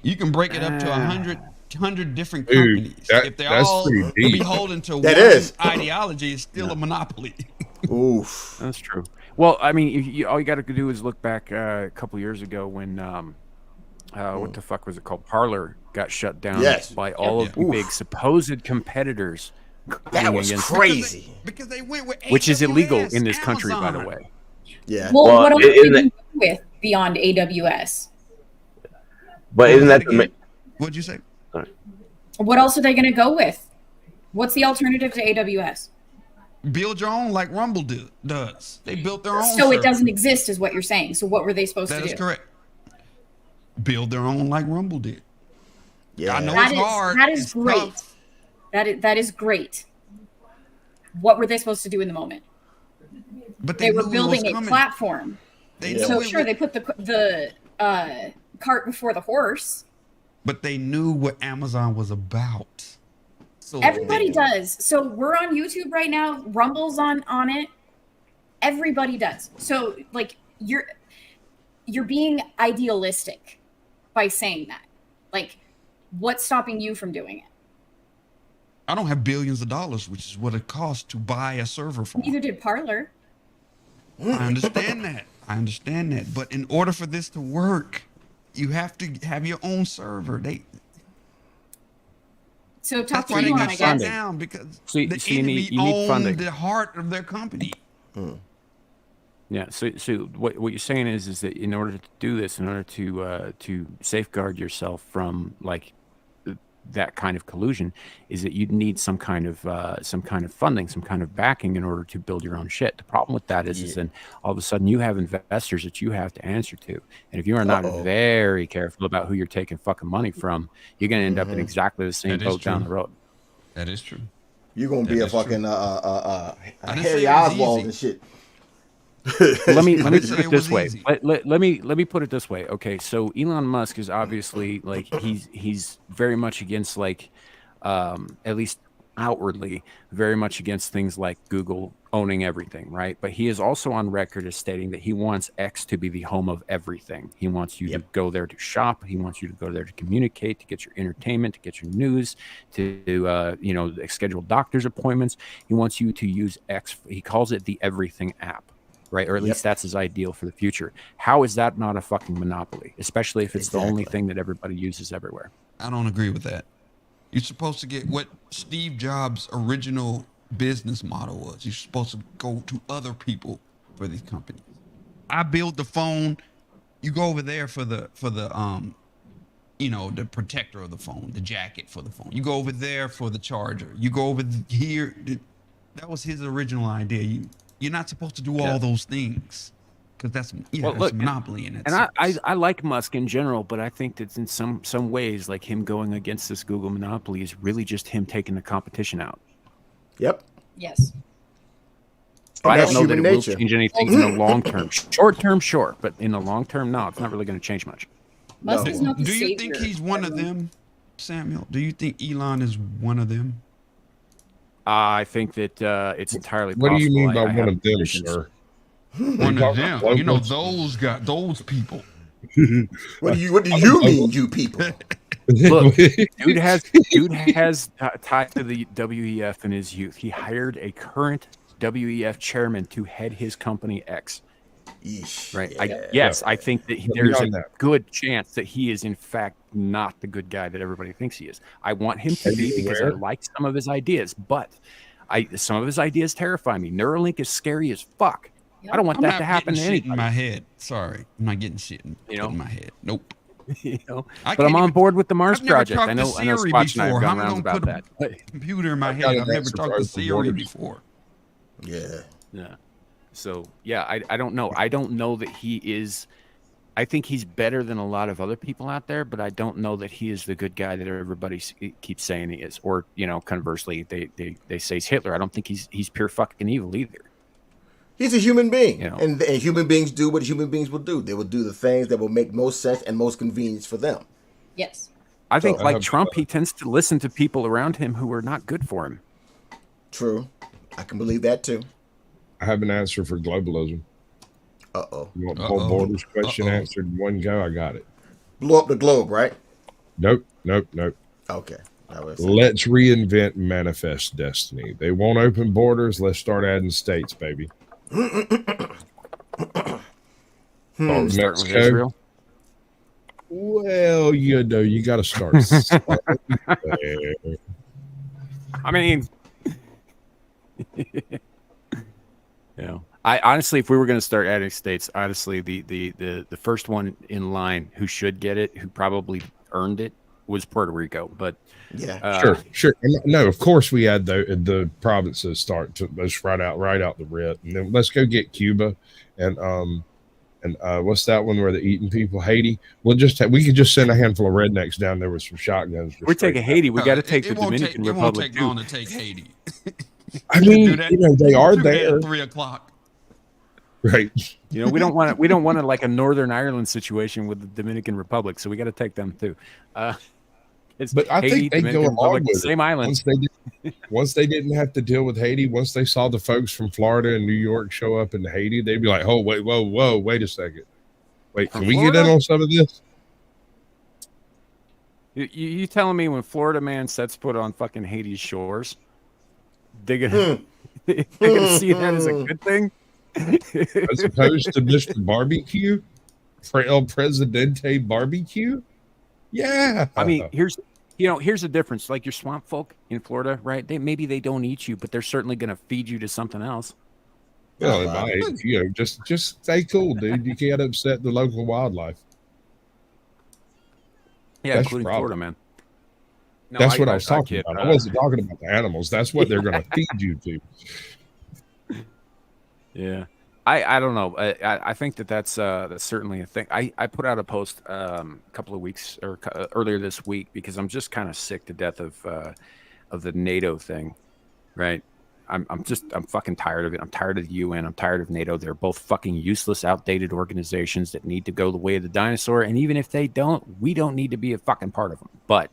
You can break it up to 100 different companies. If they're all beholden to one ideology, it's still a monopoly. Oof. That's true. Well, I mean, all you got to do is look back a couple years ago when what the fuck was it called? Parler got shut down by all of the big supposed competitors. That was crazy. Because they went with AWS, which is illegal in this country, by the way. Yeah. Well, what else did they go with beyond AWS? But isn't that what'd you say? Sorry. What else are they going to go with? What's the alternative to AWS? Build your own like Rumble does. They built their own. So server. it doesn't exist, is what you're saying. So what were they supposed to do? That is correct. Build their own like Rumble did. Yeah. I know it's hard. That is it's great. tough. That is great. What were they supposed to do in the moment? But they were building a platform. So sure, they put the cart before the horse. But they knew what Amazon was about. So everybody does. So we're on YouTube right now. Rumble's on it. Everybody does. So like you're being idealistic by saying that. Like, what's stopping you from doing it? I don't have billions of dollars, which is what it costs to buy a server farm. Neither did Parler. I understand that. But in order for this to work, you have to have your own server. So talk to Elon, I guess. Down because the enemy owned the heart of their company. Yeah. So what you're saying is that in order to do this, in order to safeguard yourself from like that kind of collusion, is that you'd need some kind of funding, some kind of backing in order to build your own shit. The problem with that is then all of a sudden you have investors that you have to answer to, and if you are not very careful about who you're taking fucking money from, you're going to end up in exactly the same boat down the road. That is true. You're going to be a fucking Harry Oswald and shit. let me put it this way. Let me put it this way. Okay, so Elon Musk is obviously like he's very much against like at least outwardly very much against things like Google owning everything, right? But he is also on record as stating that he wants X to be the home of everything. He wants you to go there to shop. He wants you to go there to communicate, to get your entertainment, to get your news, to schedule doctor's appointments. He wants you to use X. He calls it the everything app. Right, or at least that's his ideal for the future. How is that not a fucking monopoly, especially if it's the only thing that everybody uses everywhere? I don't agree with that. You're supposed to get what Steve Jobs' original business model was. You're supposed to go to other people for these companies. I build the phone. You go over there for the the protector of the phone, the jacket for the phone. You go over there for the charger. You go over here. That was his original idea. You're not supposed to do all those things because that's it's monopoly in it. And I like Musk in general, but I think that in some ways, like him going against this Google monopoly is really just him taking the competition out. Yep. Yes. So I don't know that it will change anything in the long term. Short term, sure, but in the long term, no, it's not really going to change much. Musk is not the Do you savior. think he's one of them, Samuel? Do you think Elon is one of them? I think that it's entirely possible. What do you mean by one of them, sir? One of them. Those people. What do you mean, you people? Look, dude has tied to the WEF in his youth. He hired a current WEF chairman to head his company X. Yeesh, right. I think that there's a good chance that he is in fact not the good guy that everybody thinks he is. I want him to be because I like some of his ideas, but some of his ideas terrify me. Neuralink is scary as fuck. I don't want that to happen to anybody. In my head. Sorry, I'm not getting shit in my head. Nope. But I'm on board with the Mars project. I know Squatch and I have gone around about that. Computer in my head. I've never talked to Siri before. Yeah. So yeah, I don't know. I don't know that he is. I think he's better than a lot of other people out there, but I don't know that he is the good guy that everybody keeps saying he is. Or, conversely, they say he's Hitler. I don't think he's pure fucking evil either. He's a human being, and human beings do what human beings will do. They will do the things that will make most sense and most convenience for them. Yes. I think, like Trump, he tends to listen to people around him who are not good for him. True. I can believe that, too. I have an answer for globalism. Uh-oh. You want the whole borders question answered in one go? I got it. Blow up the globe, right? Nope. Okay. Let's reinvent manifest destiny. They won't open borders. Let's start adding states, baby. Starting with Israel? Well, you got to start somewhere. I mean, I honestly, if we were going to start adding states, honestly, the first one in line who should get it, who probably earned it, was Puerto Rico. But yeah, sure. No, of course we had the provinces start to let's right out the rip, and then let's go get Cuba and what's that one where they're eating people? Haiti. We could just send a handful of rednecks down there with some shotguns. We're taking Haiti. We got to take the Dominican Republic. It won't take long to take Haiti. I mean, they are there. At 3:00. Right. We don't want like a Northern Ireland situation with the Dominican Republic, so we got to take them too. But I think they go along with the same island. Once they didn't have to deal with Haiti, once they saw the folks from Florida and New York show up in Haiti, they'd be like, "Oh, wait a second. Wait, can we get in on some of this?" You telling me when Florida man sets foot on fucking Haiti's shores, they're gonna see that as a good thing? As opposed to Mr. Barbecue, El Presidente Barbecue. Yeah, I mean, here's the difference. Like your swamp folk in Florida, right? Maybe they don't eat you, but they're certainly going to feed you to something else. Well, it might. Just stay cool, dude. You can't upset the local wildlife. Yeah, that's including Florida, man. No, that's what I was talking about. I wasn't talking about the animals. That's what they're going to feed you to. Yeah, I don't know. I think that's certainly a thing. I put out a post a couple of weeks or earlier this week because I'm just kind of sick to death of the NATO thing, right? I'm fucking tired of it. I'm tired of the UN. I'm tired of NATO. They're both fucking useless, outdated organizations that need to go the way of the dinosaur. And even if they don't, we don't need to be a fucking part of them. But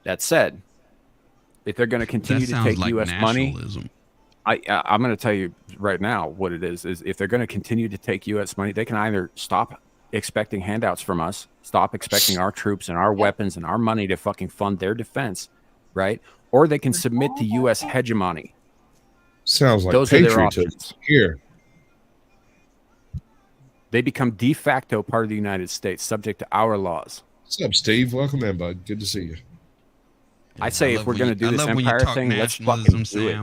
that said, if they're going to continue to take U.S. money, I'm going to tell you right now what it is if they're going to continue to take U.S. money, they can either stop expecting handouts from us, stop expecting our troops and our weapons and our money to fucking fund their defense, right? Or they can submit to U.S. hegemony. Sounds like those are their options. Here. They become de facto part of the United States, subject to our laws. What's up, Steve? Welcome in, bud. Good to see you. I say if we're going to do this empire thing, let's fucking do it.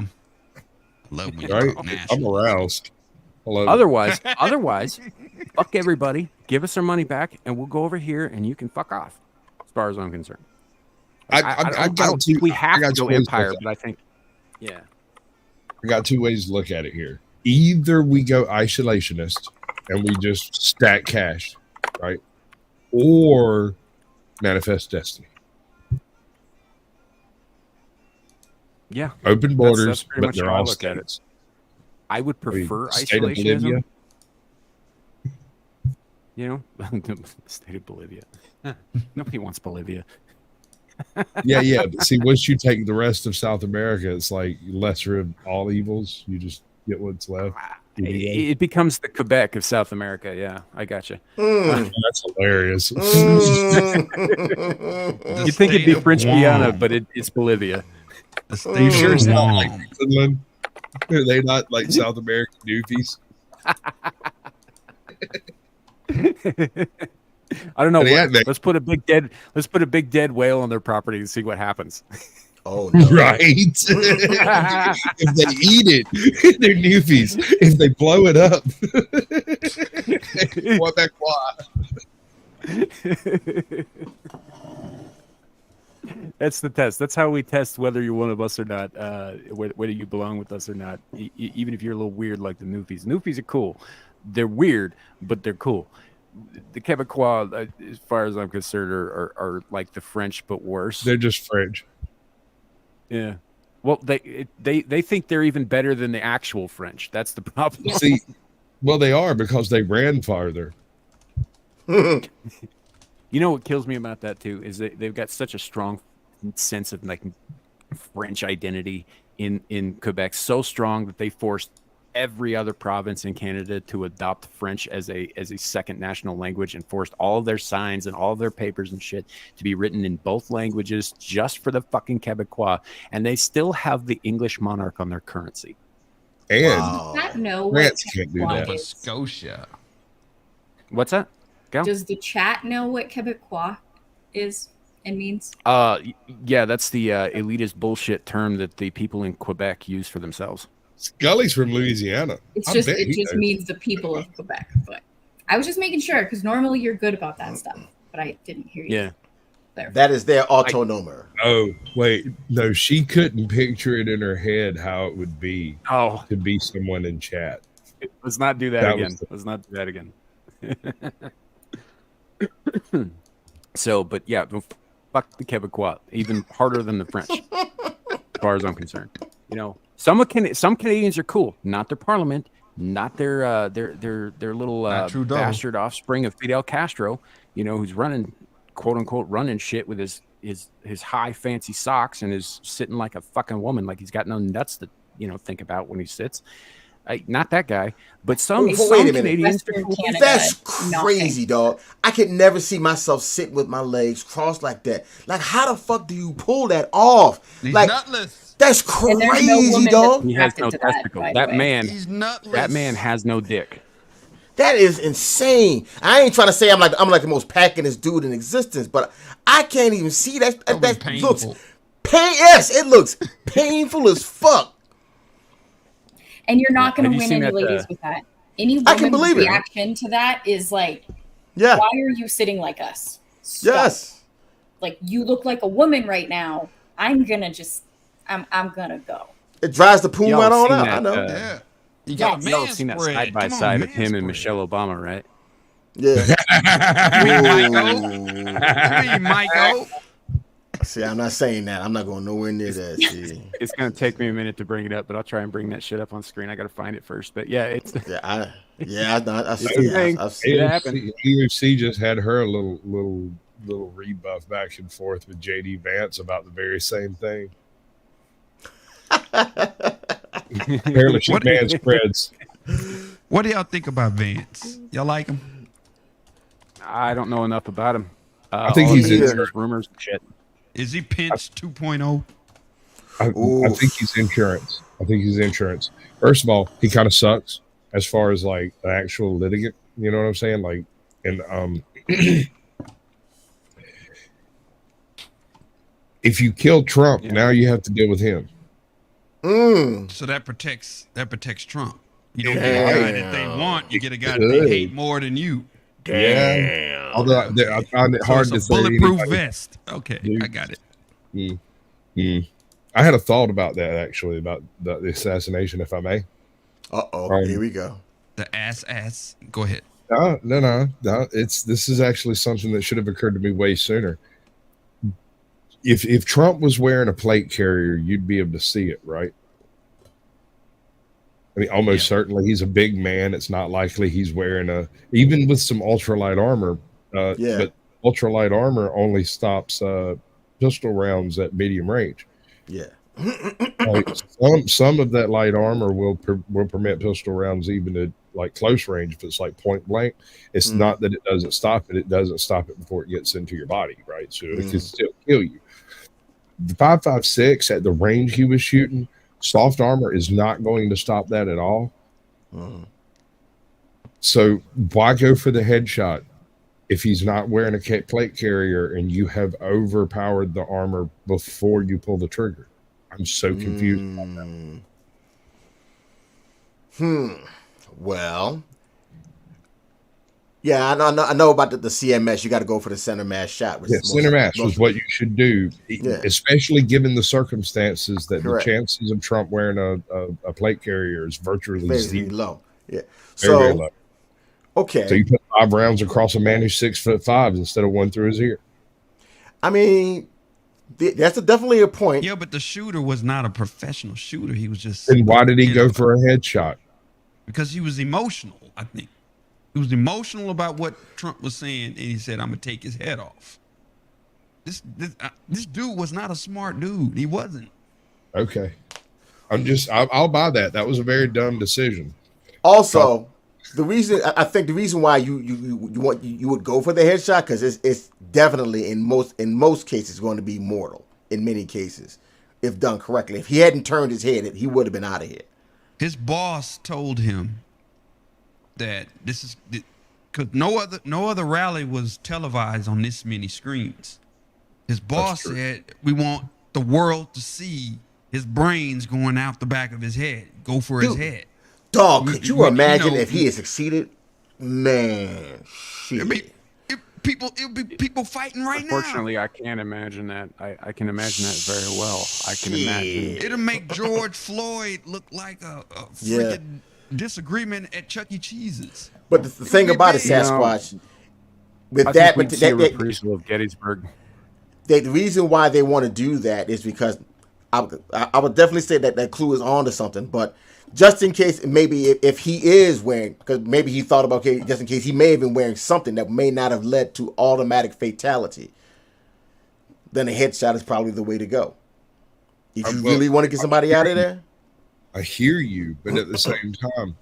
Love when you talk I'm aroused. Otherwise, fuck everybody. Give us our money back, and we'll go over here, and you can fuck off. As far as I'm concerned, I don't think we have to go empire, but I think, yeah. I got two ways to look at it here. Either we go isolationist and we just stack cash, right? Or manifest destiny. Yeah. Open borders, that's but they're all states. I would prefer isolationism. State of Bolivia. Nobody wants Bolivia. Yeah. But see, once you take the rest of South America, it's like lesser of all evils. You just get what's left. It becomes the Quebec of South America. Yeah, I gotcha. That's hilarious. You'd think it'd be French Guiana, but it's Bolivia. Are you sure it's not like Finland? Are they not like South American doofies? I don't know. Let's put a big dead whale on their property and see what happens. Oh, no. Right. If they eat it, they're newfies. If they blow it up, what that That's the test. That's how we test whether you're one of us or not, whether you belong with us or not, even if you're a little weird like the Newfies. Newfies are cool. They're weird, but they're cool. the Quebecois, as far as I'm concerned, are like the French but worse. They're just French. Yeah. Well, they think they're even better than the actual French. That's the problem. Yeah. See, well, they are because they ran farther. You know what kills me about that too is they've got such a strong sense of like French identity in Quebec, so strong that they forced every other province in Canada to adopt French as a second national language and forced all of their signs and all of their papers and shit to be written in both languages just for the fucking Quebecois. And they still have the English monarch on their currency. And Wow. Does that know France what can't do Quebecois that. Nova is? Scotia. What's that? Go. Does the chat know what Quebecois is and means? Yeah, that's the elitist bullshit term that the people in Quebec use for themselves. Scully's from Louisiana. It's I just bet it he just knows. means the people of Quebec. But I was just making sure because normally you're good about that stuff, but I didn't hear you. Yeah. There. That is their autonomer. Oh, wait. No, she couldn't picture it in her head how it would be Oh, to be someone in chat. let's not do that That again. was the- Let's not do that again. So, but yeah, fuck the Quebecois, even harder than the French, as far as I'm concerned. You know, some Canadians are cool, not their parliament, not their little Not Trudeau. bastard offspring of Fidel Castro. You know, who's running, quote unquote, running shit with his high fancy socks and is sitting like a fucking woman, like he's got no nuts to think about when he sits. Not that guy, but some Wait a minute. Canadians. Western Canada. That's not crazy, dog. I could never see myself sitting with my legs crossed like that. Like, how the fuck do you pull that off? He's Like, nutless. that's And there's no crazy, woman dog. He has Attracted no to that, testicle. by the That way. man, He's nutless. that man has no dick. That is insane. I ain't trying to say I'm like the most packingest dude in existence, but I can't even see that. That was That looks painful. Yes, it looks painful as fuck. And you're not going Have to you win seen any that, ladies with that. Any I can woman's believe it. reaction to that is like, Yeah. why are you sitting like us? Stop. Yes. Like you look like a woman right now. I'm gonna go. It dries the poom Y'all right on seen out. that, I know. Yeah. You got a Y'all man seen that spread. side by Come on, side of man him and spread. Michelle Obama, right? Yeah. Hey, Michael. See, I'm not saying that. I'm not going nowhere near that. See. It's gonna take me a minute to bring it up, but I'll try and bring that shit up on screen. I gotta find it first. But yeah, it's Yeah, I've a seen thing. it. I've seen It it. happened. UFC just had her a little rebuff back and forth with JD Vance about the very same thing. Apparently, she's What- man spreads. What do y'all think about Vance? Y'all like him? I don't know enough about him. I think all he's I hear in- is rumors and shit. Is he Pence 2.0? I Oof. think he's insurance. First of all, he kind of sucks as far as like an actual litigant. You know what I'm saying? Like, and if you kill Trump, Yeah. now you have to deal with him. So that protects Trump. You don't Damn. get a guy that they want. You get a guy that Good. they hate more than you. Yeah. Although I find it So hard to it's a say. bulletproof anybody- vest. Okay, I got it. I had a thought about that actually, about the assassination, if I may. Here we go. The ass. Go ahead. No. This is actually something that should have occurred to me way sooner. If Trump was wearing a plate carrier, you'd be able to see it, right? I mean, almost certainly he's a big man. It's not likely he's wearing even with some ultralight armor. Yeah. But ultralight armor only stops pistol rounds at medium range. Yeah. Like some of that light armor will permit pistol rounds even at like close range. If it's like point blank, it's not that it doesn't stop it. It doesn't stop it before it gets into your body, right? So it can still kill you. The 5.56 at the range he was shooting, soft armor is not going to stop that at all. So why go for the headshot if he's not wearing a plate carrier and you have overpowered the armor before you pull the trigger? I'm so confused. Well, yeah, I know about the CMS. You got to go for the center mass shot. Which Yeah, is center mass was what you should do, Yeah. especially given the circumstances that Correct. the chances of Trump wearing a plate carrier is virtually very zero. low. Yeah. Very, very So low. okay. So you put 5 rounds across a man who's 6'5" instead of one through his ear. I mean, that's definitely a point. Yeah, but the shooter was not a professional shooter. He was just. Then why did he go for a headshot? Because he was emotional, I think. He was emotional about what Trump was saying, and he said, I'm going to take his head off. This dude was not a smart dude. He wasn't. Okay. I'll buy that. That was a very dumb decision. Also, the reason why you would go for the headshot, because it's definitely in most cases going to be mortal. In many cases, if done correctly. If he hadn't turned his head, he would have been out of here. His boss told him that this is because no other rally was televised on this many screens. His boss said, "We want the world to see his brains going out the back of his head. Go for his head." Dog, could you imagine if he had succeeded? Man, shit. It'll be people fighting right now. Unfortunately, I can't imagine that. I can imagine that very well. I can imagine. It'll make George Floyd look like a freaking disagreement at Chuck E. Cheese's. But the thing about it, Sasquatch, a reprisal of Gettysburg. The reason why they want to do that is because I would definitely say that clue is on to something. But just in case, maybe if he is wearing, because maybe he thought about, okay, just in case he may have been wearing something that may not have led to automatic fatality, then a headshot is probably the way to go. If you really want to get somebody out of there. I hear you, but at the same time,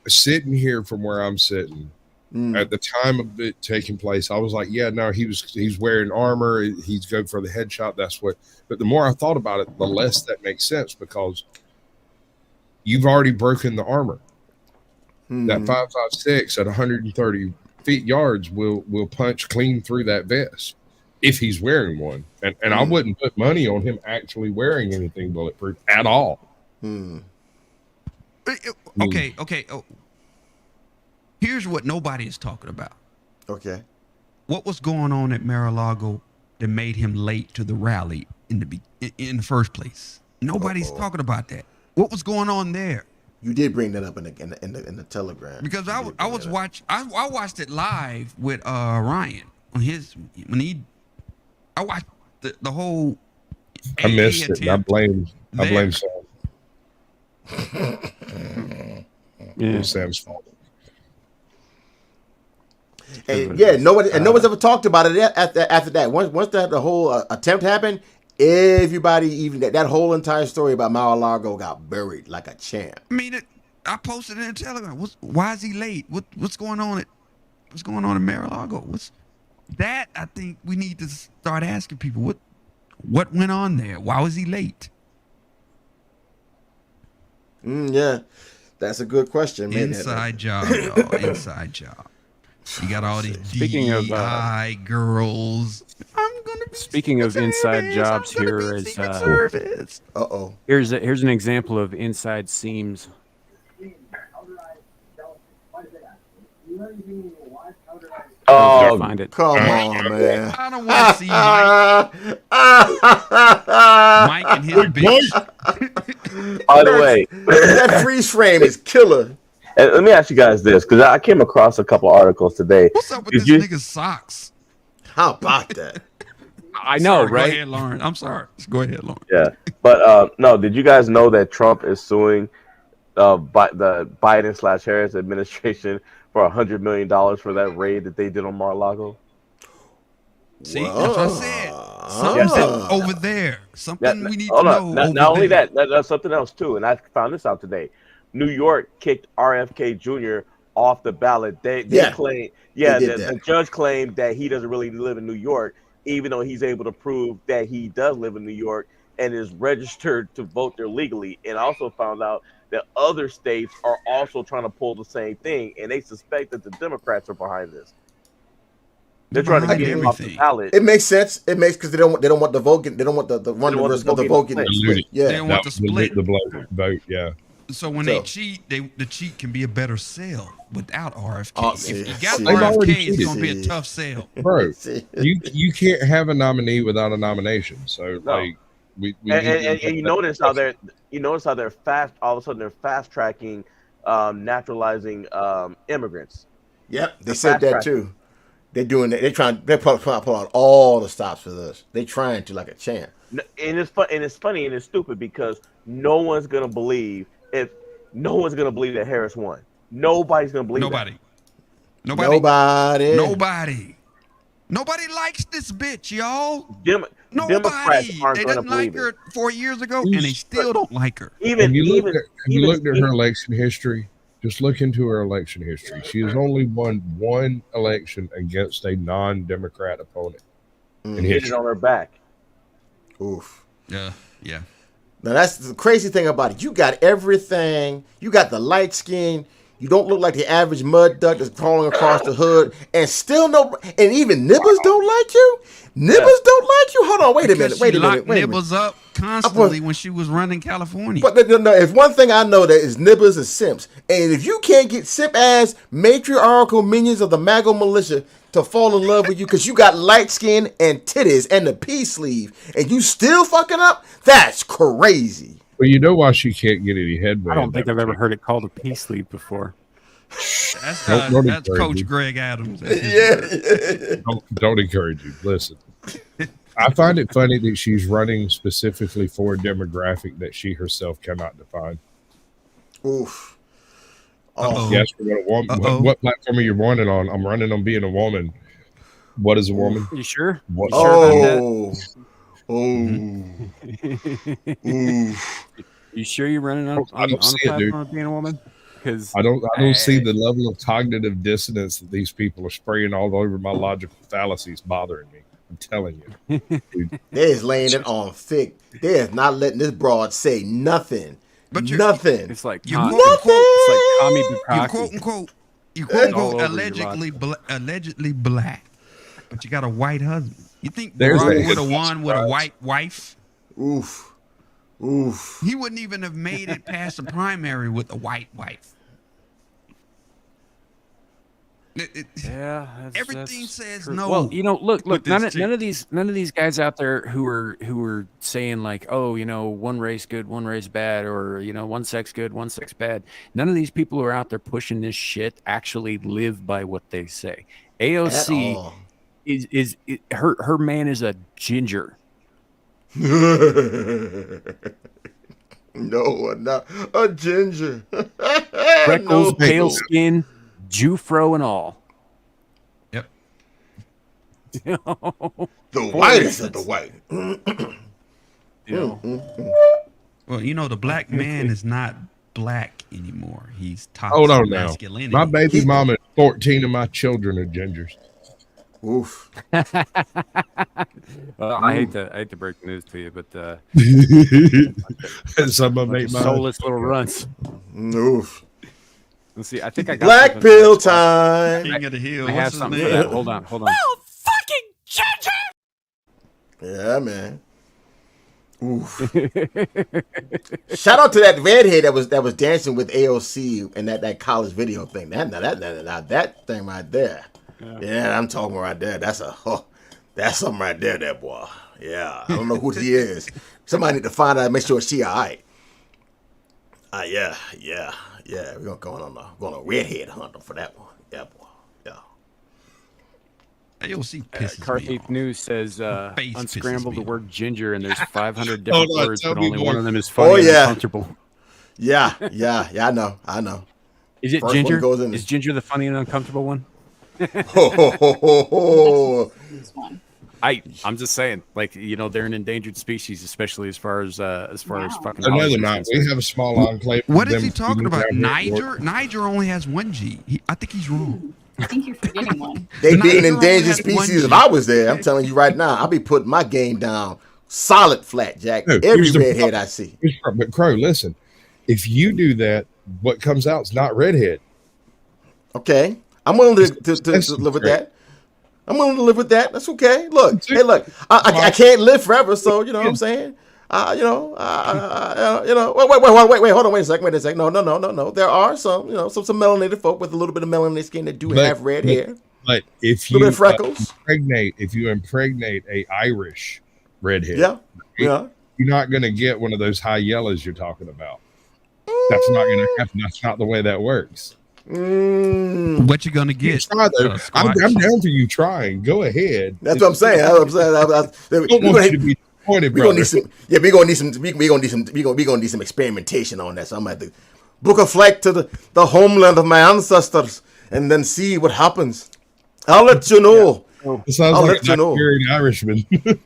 sitting here from where I'm sitting, at the time of it taking place, I was like, yeah, no, he's wearing armor. He's going for the headshot. That's what. But the more I thought about it, the less that makes sense, because you've already broken the armor. That 5.56 at 130 feet yards will punch clean through that vest if he's wearing one. And I wouldn't put money on him actually wearing anything bulletproof at all. Okay. Oh. Here's what nobody is talking about. Okay. What was going on at Mar-a-Lago that made him late to the rally in the first place? Nobody's talking about that. What was going on there? You did bring that up in the Telegram. Because I watched it live with Ryan on his I watched the whole. I missed it. I blame Sam. It's Sam's fault. And nobody's ever talked about it after that. Once the whole attempt happened, everybody, even that whole entire story about Mar-a-Lago, got buried like a champ. I mean, I posted it in Telegram. Why is he late? What's going on at Mar-a-Lago? I think we need to start asking people what went on there. Why was he late? Yeah, that's a good question, man. Inside job, y'all. Inside job. You got all these DEI girls. I'm gonna be Speaking of inside jobs, here is here's an example of inside seams. Oh, find it. Come on, man. I don't want to see Mike and his bitch. by the way, That freeze frame is killer. and let me ask you guys this, because I came across a couple articles today. What's up with Did this you- nigga's socks? How about that? I know, Sorry, right? Go ahead, Lauren. I'm sorry. Go ahead, Lauren. Yeah, but no, did you guys know that Trump is suing the Biden/Harris administration for $100 million for that raid that they did on Mar-a-Lago? See, that's what I said. Something over there. Something we need to Hold know. on. Not only that, that's something else too. And I found this out today. New York kicked RFK Jr. off the ballot. They claim, the judge claimed that he doesn't really live in New York, even though he's able to prove that he does live in New York and is registered to vote there legally. And also found out that other states are also trying to pull the same thing, and they suspect that the Democrats are behind this. They're trying to get him off the ballot. It makes sense. It makes, because they don't want the vote. They don't want the run the risk of the vote getting split. They Yeah. don't want to split. The vote, yeah. So when they cheat, the cheat can be a better sale without RFK. Oh, if see, you got see. They've already RFK, it's cheated. going to be a tough sale. Bro, you can't have a nominee without a nomination. So No. like we And you notice how they're all of a sudden they're fast tracking naturalizing immigrants. Yep, they said that too. They're doing that. They're pull out all the stops for this. They're trying to like a champ. And it's fun, and it's funny, and it's stupid because no one's gonna believe that Harris won. Nobody's gonna believe Nobody. Nobody likes this bitch, y'all. Democrats aren't They gonna didn't like believe her 4 years ago, and they still don't like her. Have you looked at her election history? Just look into her election history. She has only won one election against a non-Democrat opponent. And hit it on her back. Oof. Yeah. Now that's the crazy thing about it. You got everything. You got the light skin. You don't look like the average mud duck that's crawling across the hood, and still and even Nibbles don't like you. Nibbles don't like you. Hold on, wait a minute. Nibbles up constantly when she was running California. But no, if one thing I know that is Nibbles and Simps, and if you can't get simp ass matriarchal minions of the MAGA militia to fall in love with you because you got light skin and titties and the P sleeve, and you still fucking up, that's crazy. Well, you know why she can't get any headway. I don't think I've ever heard it called a peace league before. That's Don't Coach Greg Adams. Don't encourage you. Listen, I find it funny that she's running specifically for a demographic that she herself cannot define. Oof. Uh-oh. Yes, we're gonna what platform are you running on? I'm running on being a woman. What is a woman? You sure? What? You sure you're running on a platform of being a woman? Because I don't see the level of cognitive dissonance that these people are spraying all over my logical fallacies bothering me. I'm telling you. They is laying it on thick. They is not letting this broad say nothing. Nothing. It's like you nothing. quote, It's like Tommy you Bukaki. quote unquote allegedly black, but you got a white husband. You think Barack would have won with a white wife? Oof. He wouldn't even have made it past the primary with a white wife. Everything says true. no. Well, look. None of these guys out there who are saying like, oh, one race good, one race bad, or one sex good, one sex bad. None of these people who are out there pushing this shit actually live by what they say. AOC is her man is a ginger. No, not a ginger. Freckles, pale skin, Jufro and all. Yep. The whitest of the white. Well, the black man is not black anymore. He's toxic Hold on now. masculinity. My baby mama, 14 of my children are gingers. Oof. Well, I hate to break the news to you, but Some of them make my soulless little runts. Oof. Let's see. I think I got Black something pill for that. time. King of the Hill. I have What's his something name? for that. Hold on. Fucking ginger! Yeah, man. Oof. Shout out to that redhead that was dancing with AOC and that college video thing. That thing right there. Yeah, I'm talking right there. That's something right there, that boy. Yeah, I don't know who he is. Somebody need to find out and make sure she all right. Yeah. We're gonna go on a redhead hunt for that one. Yeah, boy. Yeah. AOC pisses me Carthy off. News says Face pisses unscramble me the off. word ginger, and there's 500 different Hold on, words, tell but me only more. one of them is funny and uncomfortable. Yeah. I know. Is it First one ginger? goes in. Is ginger the funny and uncomfortable one? This one. I'm just saying, like, they're an endangered species, especially as far as fucking. No, they're politics not. is We have a small enclave. What of is he them talking about? down here at work. Niger only has one G. I think he's wrong. I think you're forgetting one. They Not be an everyone endangered has species. one If I was there, I'm telling you right now, I'll be putting my game down solid flat, Jack. No, Every here's the redhead problem. I see. But Crow, listen. If you do that, what comes out is not redhead. Okay, I'm willing to live with that. I'm willing to live with that. That's okay. Look, I can't live forever, so you know what I'm saying. Wait, hold on, wait a second. No. There are some melanated folk with a little bit of melanated skin that do have red hair. But if A little you bit of freckles. impregnate a Irish redhead, Yeah. you're not going to get one of those high yellows you're talking about. That's not going to happen. That's not the way that works. What you gonna get? Try though. I'm Squatch? down for you trying. Go ahead. That's what I'm saying. I don't want you to be disappointed, We're gonna brother. need some. Yeah, we're gonna need some. We're gonna need some. We're gonna need some experimentation on that. So I'm gonna have to book a flight to the homeland of my ancestors and then see what happens. I'll let you know. It sounds I'll like let you know. a Nigerian Irishman.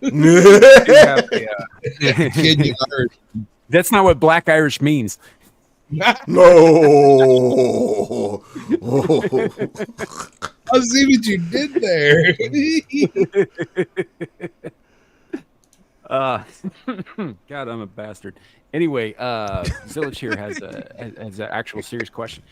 Kenyan Irish. That's not what Black Irish means. No. I see what you did there. God, I'm a bastard. Anyway, Zillage here has an actual serious question.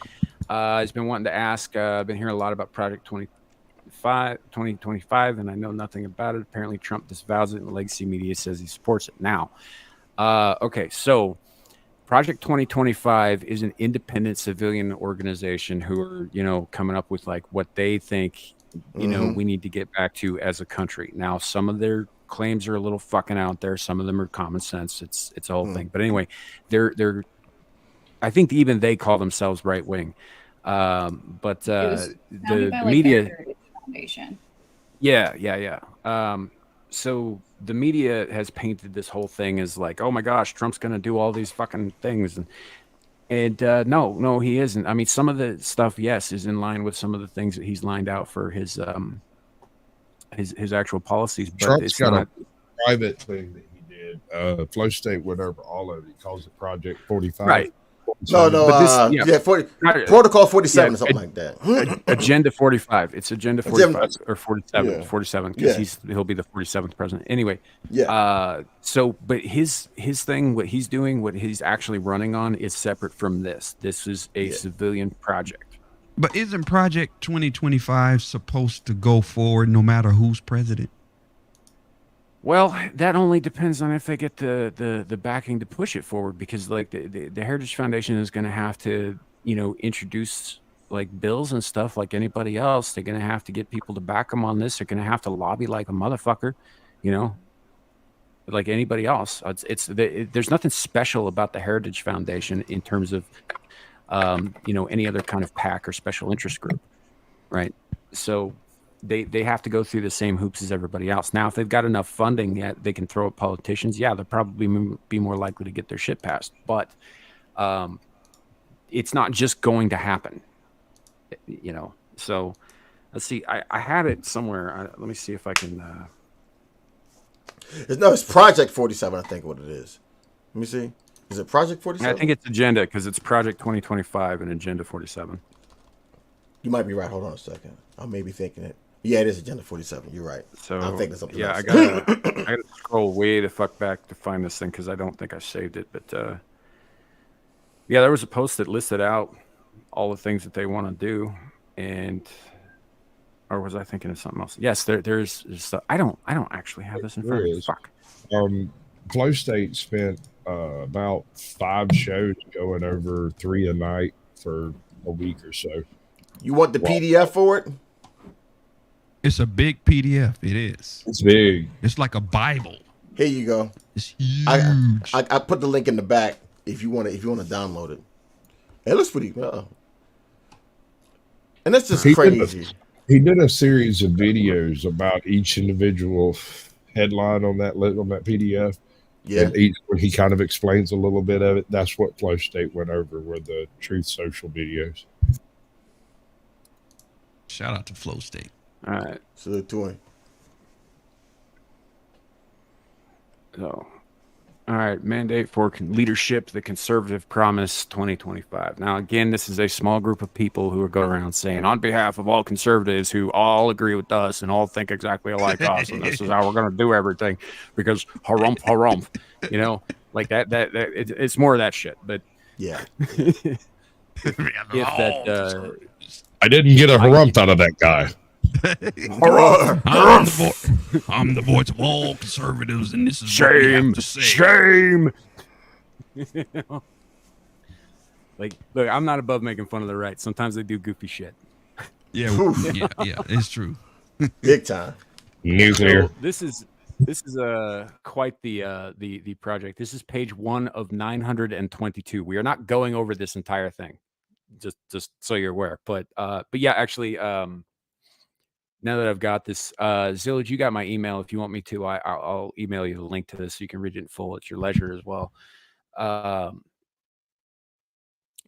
He's been wanting to ask. I've been hearing a lot about Project 2025, and I know nothing about it. Apparently, Trump disavows it, and the legacy media says he supports it. Now, okay, so Project 2025 is an independent civilian organization who are, coming up with like what they think, we need to get back to as a country. Now, some of their claims are a little fucking out there. Some of them are common sense. It's a whole thing. But anyway, they're I think even they call themselves right wing. But the media Foundation. Yeah. So the media has painted this whole thing as like, oh my gosh, Trump's going to do all these fucking things. And no, he isn't. I mean, some of the stuff, yes, is in line with some of the things that he's lined out for his actual policies. But Trump's it's got not a private thing that he did. Flow State, whatever, all of it. He calls it Project 45. Right. No, But this- 40, Protocol 47 or something like that. Agenda 45. It's Agenda 45 or 47. Yeah. 47 because Yeah. he'll be the 47th president. Anyway, Yeah. but his thing, what he's doing, what he's actually running on is separate from this. This is a civilian project. But isn't Project 2025 supposed to go forward no matter who's president? Well, that only depends on if they get the backing to push it forward, because like the Heritage Foundation is going to have to, introduce like bills and stuff like anybody else. They're going to have to get people to back them on this. They're going to have to lobby like a motherfucker, like anybody else. There's nothing special about the Heritage Foundation in terms of, any other kind of PAC or special interest group, right? So they have to go through the same hoops as everybody else. Now, if they've got enough funding that they can throw at politicians, they'll probably be more likely to get their shit passed. But it's not just going to happen, So let's see. I had it somewhere. Let me see if I can. It's Project 47, I think what it is. Let me see. Is it Project 47? I think it's Agenda, because it's Project 2025 and Agenda 47. You might be right. Hold on a second. I may be thinking it. Yeah, it is Agenda 47. You're right. So I'm thinking something yeah, else. I gotta scroll way the fuck back to find this thing, because I don't think I saved it. But yeah, there was a post that listed out all the things that they want to do, or was I thinking of something else? Yes, there's stuff. I don't actually have this in front of me. Fuck. Flow State spent about 5 shows going over 3 a night for a week or so. You want the PDF for it? It's a big PDF. It is. It's big. It's like a Bible. Here you go. It's huge. I put the link in the back if you want to download it. It looks pretty. And that's just crazy. He did a series of videos about each individual headline on that PDF. Yeah. And he kind of explains a little bit of it. That's what Flow State went over, were the Truth Social videos. Shout out to Flow State. All right. Salute to him. So, all right. Mandate for leadership, the Conservative Promise 2025. Now, again, this is a small group of people who are going around saying, on behalf of all conservatives who all agree with us and all think exactly like us, and this is how we're going to do everything, because harumph, like that. It's more of that shit. But yeah. I didn't get a harumph out of that guy. I'm the voice of all conservatives, and this is shame, what we have to say. Shame. Like, look, I'm not above making fun of the right. Sometimes they do goofy shit. Yeah, it's true. Big time. Nuclear. So this is quite the project. This is page 1 of 922. We are not going over this entire thing. just so you're aware. But yeah, actually, now that I've got this, Zillage, you got my email. If you want me to, I'll email you the link to this so you can read it in full at your leisure as well. But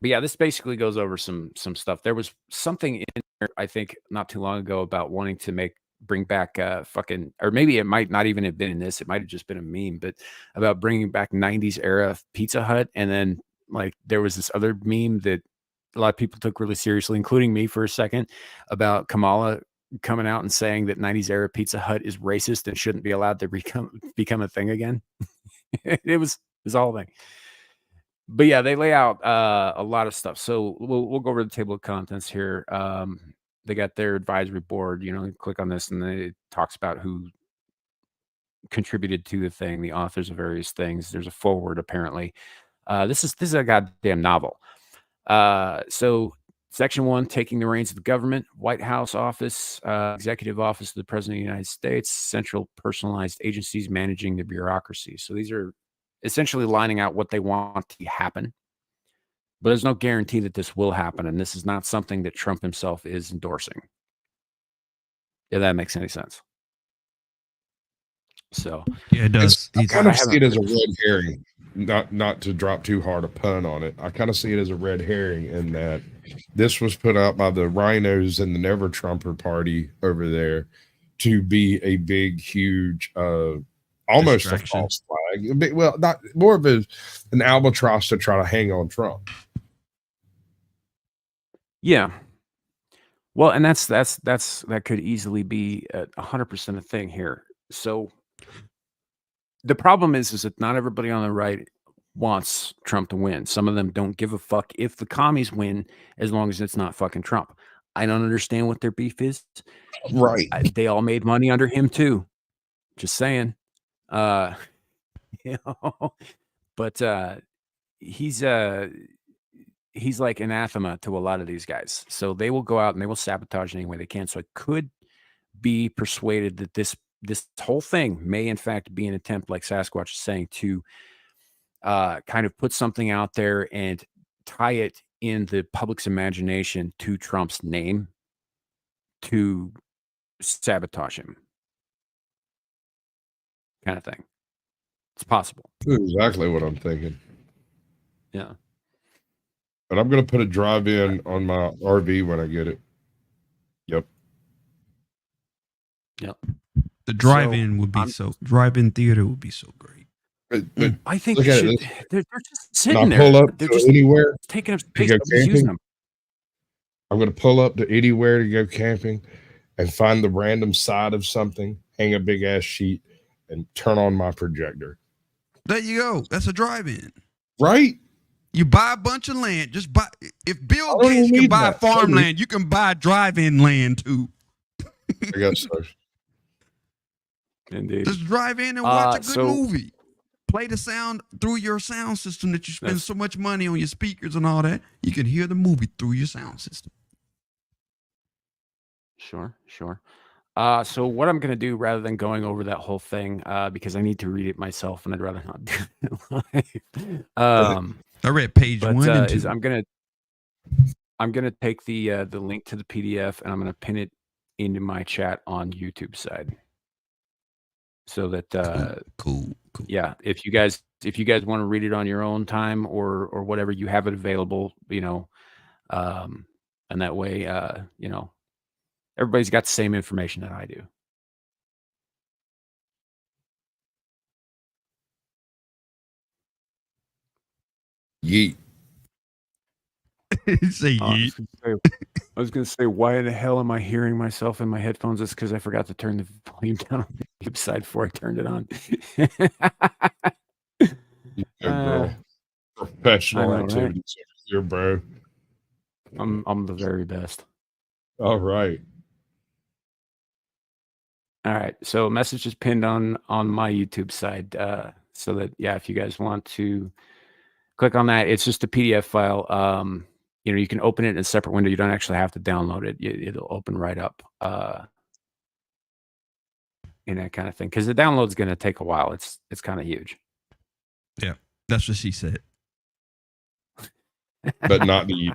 yeah, this basically goes over some stuff. There was something in there, I think, not too long ago about wanting to bring back fucking, or maybe it might not even have been in this. It might have just been a meme, but about bringing back 90s era Pizza Hut. And then like there was this other meme that a lot of people took really seriously, including me for a second, about Kamala coming out and saying that 90s era Pizza Hut is racist and shouldn't be allowed to become a thing again. it was all thing. But yeah, they lay out a lot of stuff. So we'll go over the table of contents here. They got their advisory board, you click on this and it talks about who contributed to the thing, the authors of various things. There's a foreword apparently. This is a goddamn novel. So Section 1, taking the reins of the government, White House office, executive office of the President of the United States, central personalized agencies managing the bureaucracy. So these are essentially lining out what they want to happen. But there's no guarantee that this will happen. And this is not something that Trump himself is endorsing. If that makes any sense. So yeah, it does. I kind of see it as a red herring. Not to drop too hard a pun on it. I kind of see it as a red herring in that this was put out by the rhinos and the Never Trumper party over there to be a big, huge, almost a false flag. Well, not more of an albatross to try to hang on Trump. Yeah. Well, and that could easily be 100% a thing here. So the problem is that not everybody on the right wants Trump to win. Some of them don't give a fuck if the commies win, as long as it's not fucking Trump. I don't understand what their beef is. Right. They all made money under him too. Just saying. But he's like anathema to a lot of these guys. So they will go out and they will sabotage any way they can. So I could be persuaded that this whole thing may in fact be an attempt, like Sasquatch is saying, to kind of put something out there and tie it in the public's imagination to Trump's name to sabotage him, kind of thing. It's possible. That's exactly what I'm thinking. Yeah. But I'm going to put a drive-in on my RV when I get it. Yep. The drive-in would be drive-in theater would be so great. But I think they're just there. sitting there. Pull up they're to just anywhere taking up to space. go Using camping. them. I'm going to pull up to anywhere to go camping and find the random side of something, hang a big-ass sheet, and turn on my projector. There you go. That's a drive-in. Right? You buy a bunch of land. Just buy. If Bill I don't Gates can need buy that. farmland, you can buy drive-in land too. I guess so. Indeed. Just drive in and watch a good so- movie. Play the sound through your sound system that you spend so much money on your speakers and all that. You can hear the movie through your sound system. Sure. So what I'm going to do, rather than going over that whole thing, because I need to read it myself and I'd rather not do it live. I read page But 1 and 2. I'm gonna take the link to the PDF and I'm gonna pin it into my chat on YouTube side, so that Cool. yeah, if you guys want to read it on your own time or whatever, you have it available, and that way, everybody's got the same information that I do. Yeet. Say yeet. I was going to say, why the hell am I hearing myself in my headphones? It's because I forgot to turn the volume down on the YouTube side before I turned it on. Bro. Professional I know, activities here, bro. I'm the very best. All right. All right. So a message is pinned on my YouTube side, so that, yeah, if you guys want to click on that, it's just a PDF file. You can open it in a separate window. You don't actually have to download it. It'll open right up, and that kind of thing. Because the download's going to take a while. It's kind of huge. Yeah, that's what she said. But not to you.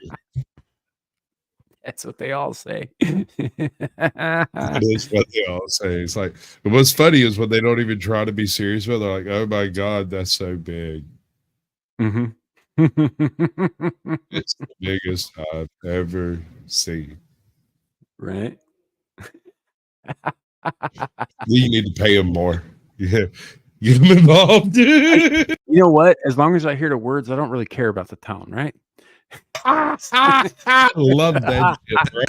That's what they all say. That is what they all say. It's like, what's funny is when they don't even try to be serious with it, they're like, oh my God, that's so big. Mm-hmm. It's the biggest I've ever seen. Right. You need to pay them more. Yeah. Get them involved. You know what? As long as I hear the words, I don't really care about the tone, right? Love that shit, bro.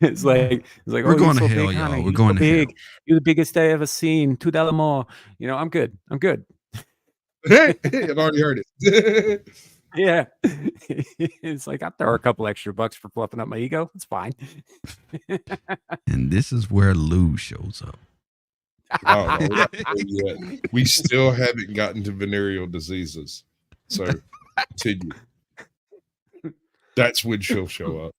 It's like We're going to hell, y'all. We're going to hell. You're the biggest I ever seen. $2 more. You know, I'm good. I'm good. I've already heard it. Yeah. It's like I'll throw a couple extra bucks for fluffing up my ego. It's fine. And this is where Lou shows up. Oh, no, yet. We still haven't gotten to venereal diseases. So continue. That's when she'll show up.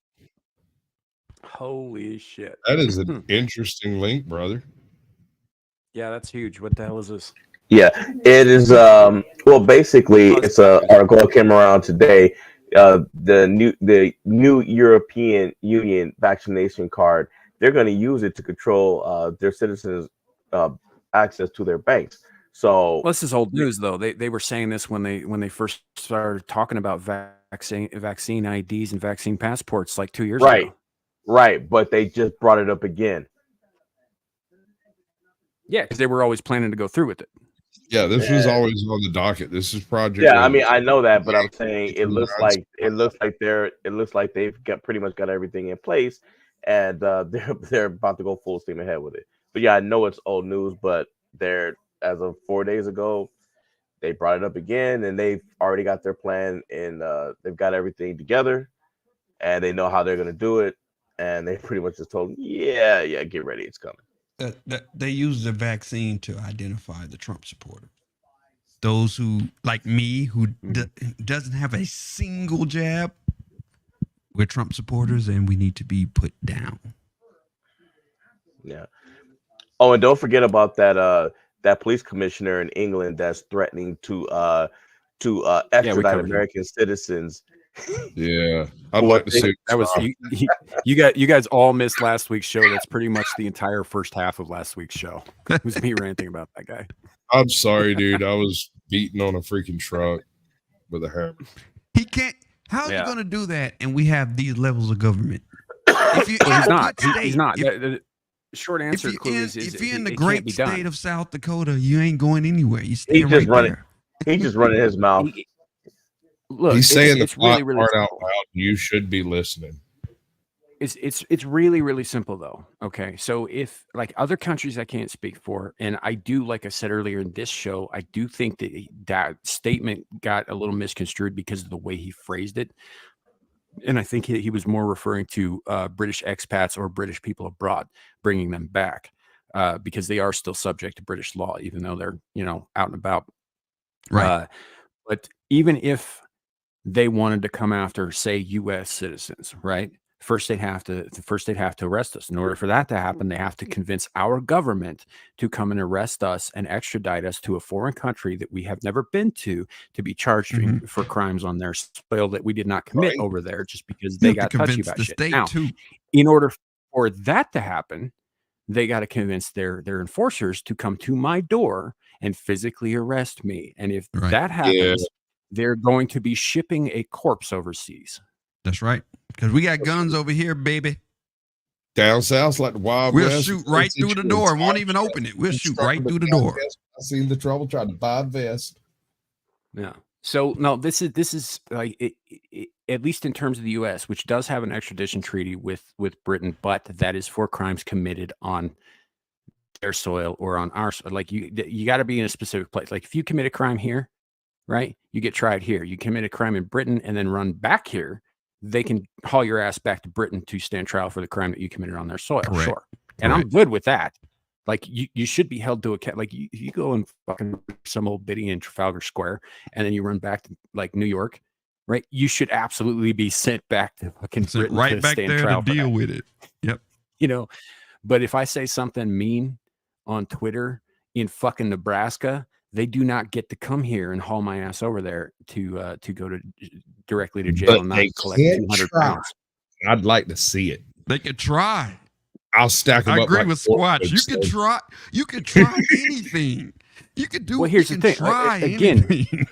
Holy shit. That is an interesting link, brother. Yeah, that's huge. What the hell is this? Yeah, it is. Well, basically, it's a article that came around today. The new European Union vaccination card. They're going to use it to control their citizens' access to their banks. So this is old news, though. They were saying this when they first started talking about vaccine IDs and vaccine passports like 2 years ago. Right, but they just brought it up again. Yeah, because they were always planning to go through with it. Yeah, this was always on the docket. This is Project. Yeah, I mean, I know that, but I'm saying it looks like they've pretty much got everything in place, and they're about to go full steam ahead with it. But yeah, I know it's old news, but they're, as of 4 days ago, they brought it up again, and they've already got their plan, and they've got everything together, and they know how they're going to do it, and they pretty much just told them, yeah, get ready, it's coming. They use the vaccine to identify the Trump supporter. Those who, like me, who doesn't have a single jab, we're Trump supporters, and we need to be put down. Yeah. Oh, and don't forget about that police commissioner in England that's threatening to extradite American citizens. Yeah, I'd like to see that was you guys all missed last week's show. That's pretty much the entire first half of last week's show. It was me ranting about that guy. I'm sorry, dude. I was beating on a freaking truck with a hammer. He can't. How's he going to do that? And we have these levels of government. He's not. He's not. The short answer is if you're in the great state of South Dakota, you ain't going anywhere. You stay right there. He's just running his mouth. Look, he's saying the really part out loud. You should be listening. It's really, really simple though. Okay, so if like other countries I can't speak for, and I do, like I said earlier in this show, I do think that statement got a little misconstrued because of the way he phrased it, and I think he was more referring to British expats or British people abroad, bringing them back because they are still subject to British law, even though they're out and about. Right. But even if they wanted to come after, say, U.S. citizens, right? First, they'd have to arrest us. In order for that to happen, they have to convince our government to come and arrest us and extradite us to a foreign country that we have never been to be charged for crimes on their soil that we did not commit over there, just because they got touchy about shit. Now, in order for that to happen, they got to convince their enforcers to come to my door and physically arrest me. And if that happens, they're going to be shipping a corpse overseas. That's right. Because we got guns over here, baby. Down south, like the Wild West. We'll shoot right through the door. Won't even open it. We'll shoot right through the door. I seen the trouble trying to buy a vest. Yeah. So no, this is like at least in terms of the U.S., which does have an extradition treaty with Britain, but that is for crimes committed on their soil or on our soil. Like you got to be in a specific place. Like if you commit a crime here, right, you get tried here. You commit a crime in Britain and then run back here, they can haul your ass back to Britain to stand trial for the crime that you committed on their soil. Correct. Sure. And I'm good with that. Like you should be held to account. Like you go and fucking some old biddy in Trafalgar Square and then you run back to like New York, right? You should absolutely be sent back to fucking Britain right to back stand there trial to deal with it. Yep. But if I say something mean on Twitter in fucking Nebraska, they do not get to come here and haul my ass over there to go to directly to jail But and they not collect can't 200 try. pounds. I'd like to see it. They could try. I'll stack them I up. agree like with Squatch. You could so. try. You could try anything. You could do. Well, here's you the can thing. Try Again, anything.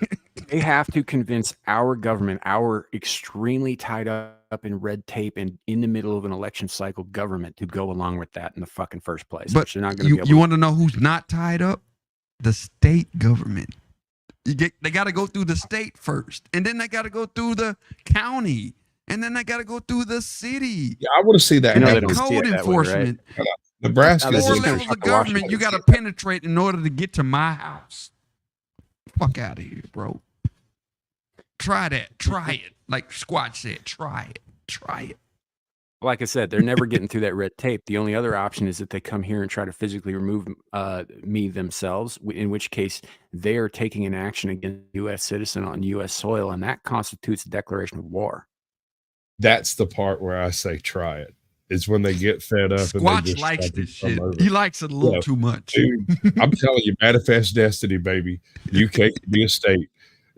they have to convince our government, our extremely tied up in red tape and in the middle of an election cycle government, to go along with that in the fucking first place. But which they're not going to be able you to. want to know who's not tied up? The state government. They got to go through the state first, and then they got to go through the county, and then they got to go through the city. Yeah, I want to see that. You know they And don't see code it that way, right? enforcement. Nebraska. This Four is levels of government you got to penetrate in order to get to my house. Fuck out of here, bro. Try that. Try it. Like Squatch said, try it. Try it. Like I said, they're never getting through that red tape. The only other option is that they come here and try to physically remove me themselves, in which case they are taking an action against a U.S. citizen on U.S. soil, and that constitutes a declaration of war. That's the part where I say try it. It's when they get fed up. and they Squatch just likes fucking this come shit. over. He likes it a little Yeah. too much. Dude, I'm telling you, manifest destiny, baby. UK could be a state.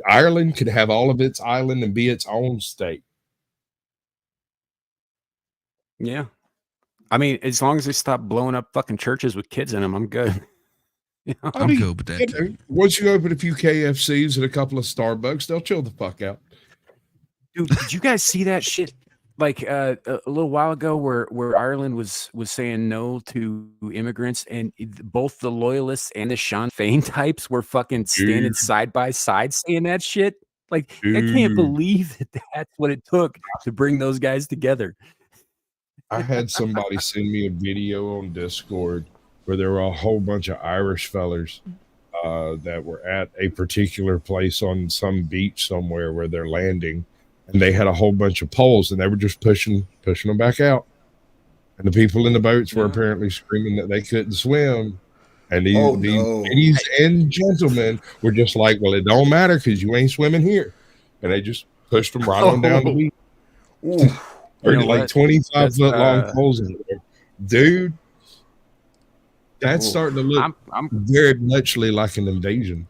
Ireland could have all of its island and be its own state. Yeah. I mean, as long as they stop blowing up fucking churches with kids in them, I'm good. You know? I'm good with that. You know, once you open a few KFCs and a couple of Starbucks, they'll chill the fuck out. Dude, did you guys see that shit? Like a little while ago, where Ireland was saying no to immigrants, and both the loyalists and the Sinn Féin types were fucking standing Dude. side by side saying that shit. Like, I Dude. can't believe that that's what it took to bring those guys together. I had somebody send me a video on Discord where there were a whole bunch of Irish fellers that were at a particular place on some beach somewhere where they're landing, and they had a whole bunch of poles, and they were just pushing them back out. And the people in the boats were apparently screaming that they couldn't swim. And these ladies and gentlemen were just like, well, it don't matter because you ain't swimming here. And they just pushed them right on down the beach. You know Like what? 25 foot long That's, poles in there. Dude, that's starting to look I'm very muchly like an invasion.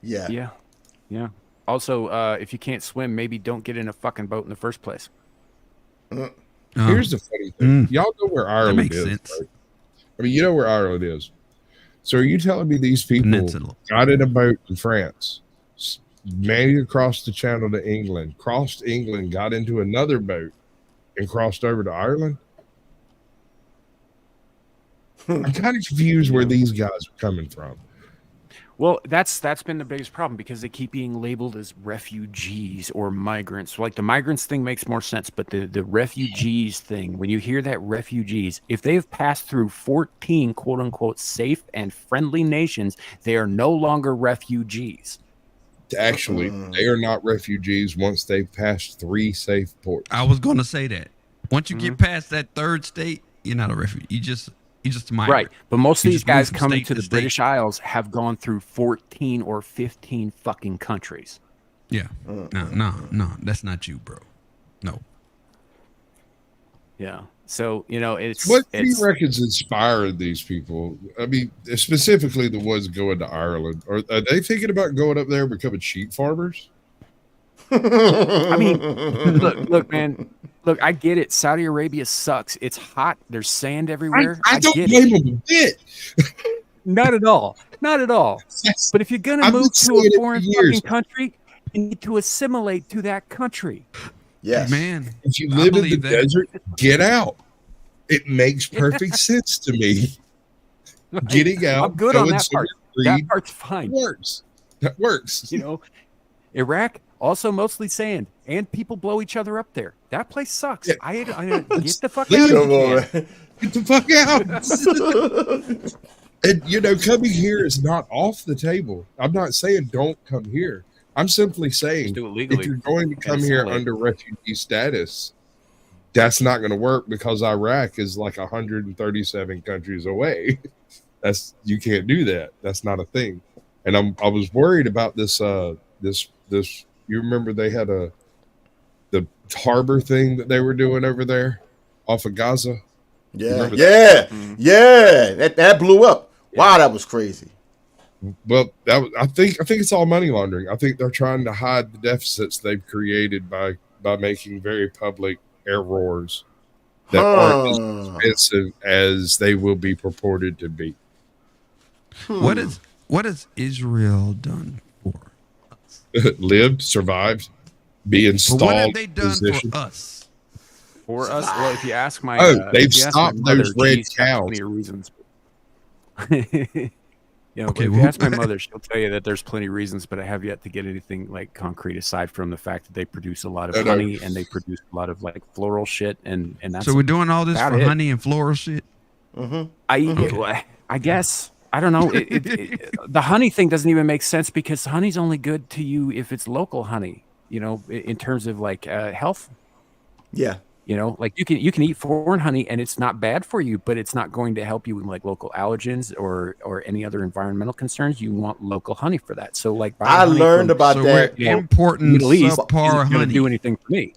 Yeah. Yeah. Also, if you can't swim, maybe don't get in a fucking boat in the first place. Here's the funny thing. Y'all know where Ireland makes is. sense. Right? I mean, you know where Ireland is. So are you telling me these people Peninsula. got in a boat in France, made it across the channel to England, crossed England, got into another boat, and crossed over to Ireland? I'm kind of confused where these guys are coming from. Well, that's been the biggest problem because they keep being labeled as refugees or migrants. Like the migrants thing makes more sense, but the refugees thing, when you hear that refugees, if they have passed through 14 quote unquote safe and friendly nations, they are no longer refugees. Actually, they are not refugees once they've passed 3 safe ports. I was going to say that. Once you get past that third state, you're not a refugee. You just a migrant. Right. But most of You these just move guys from coming state to to the state. British Isles have gone through 14 or 15 fucking countries. Yeah. No, that's not you, bro. No. Yeah. So, you know, it's What do you reckon's inspired these people? I mean, specifically the ones going to Ireland. Are they thinking about going up there and becoming sheep farmers? I mean, look, man. Look, I get it. Saudi Arabia sucks. It's hot. There's sand everywhere. I don't get blame it. them a bit. Not at all. Not at all. But if you're going to I've move been to saying it a for foreign years. fucking country, you need to assimilate to that country. Yes. Man. If you I live in the believe that. desert, get out. It makes perfect sense to me. Getting out, I'm good on going that part. somewhere free, That part's fine. works. That works. You know, Iraq, also mostly sand, and people blow each other up there. That place sucks. Yeah. I get the fuck Leave out of it here. Get the fuck out. And, you know, coming here is not off the table. I'm not saying don't come here. I'm simply saying Just do it legally. if you're going to come And here assimilate. under refugee status, that's not going to work because Iraq is like 137 countries away. You can't do that. That's not a thing. And I was worried about this. This you remember they had the harbor thing that they were doing over there off of Gaza. Yeah. Yeah. Yeah. That blew up. Wow, that was crazy. Well, I think it's all money laundering. I think they're trying to hide the deficits they've created by making very public errors that aren't as expensive as they will be purported to be. What has Israel done for us? Lived, survived, be installed. But what have they done positioned. for us? For us, well, if you ask my, they've if you ask my stopped mother, those red she's got cows. plenty of reasons. Okay, if well, you ask my mother, she'll tell you that there's plenty of reasons, but I have yet to get anything like concrete aside from the fact that they produce a lot of honey and they produce a lot of like floral shit, and that's So we're doing all this about for it. honey and floral shit. I guess I don't know. The honey thing doesn't even make sense because honey's only good to you if it's local honey. You know, in terms of like health. Yeah. You know, like you can eat foreign honey and it's not bad for you, but it's not going to help you with like local allergens or any other environmental concerns. You want local honey for that. So like I learned about So that. we're importing Middle East subpar isn't going to honey. do anything for me.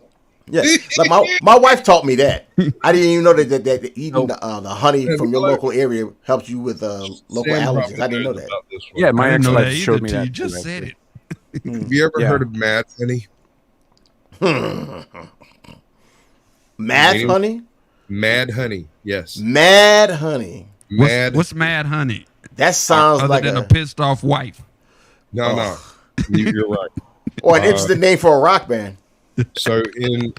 Yeah, like my wife taught me that. I didn't even know that eating the honey from your local area helps you with local Sam allergies. probably I didn't know knows that. about this one. Yeah, my I didn't know ex-wife that either showed me till that. you just too, said actually. it. Have you ever Yeah. heard of mad honey? Mad Any- honey? Mad honey, yes. Mad honey. Mad. What's mad honey? That sounds Other like than a a pissed off wife. No. You're right. or an interesting name for a rock band. So in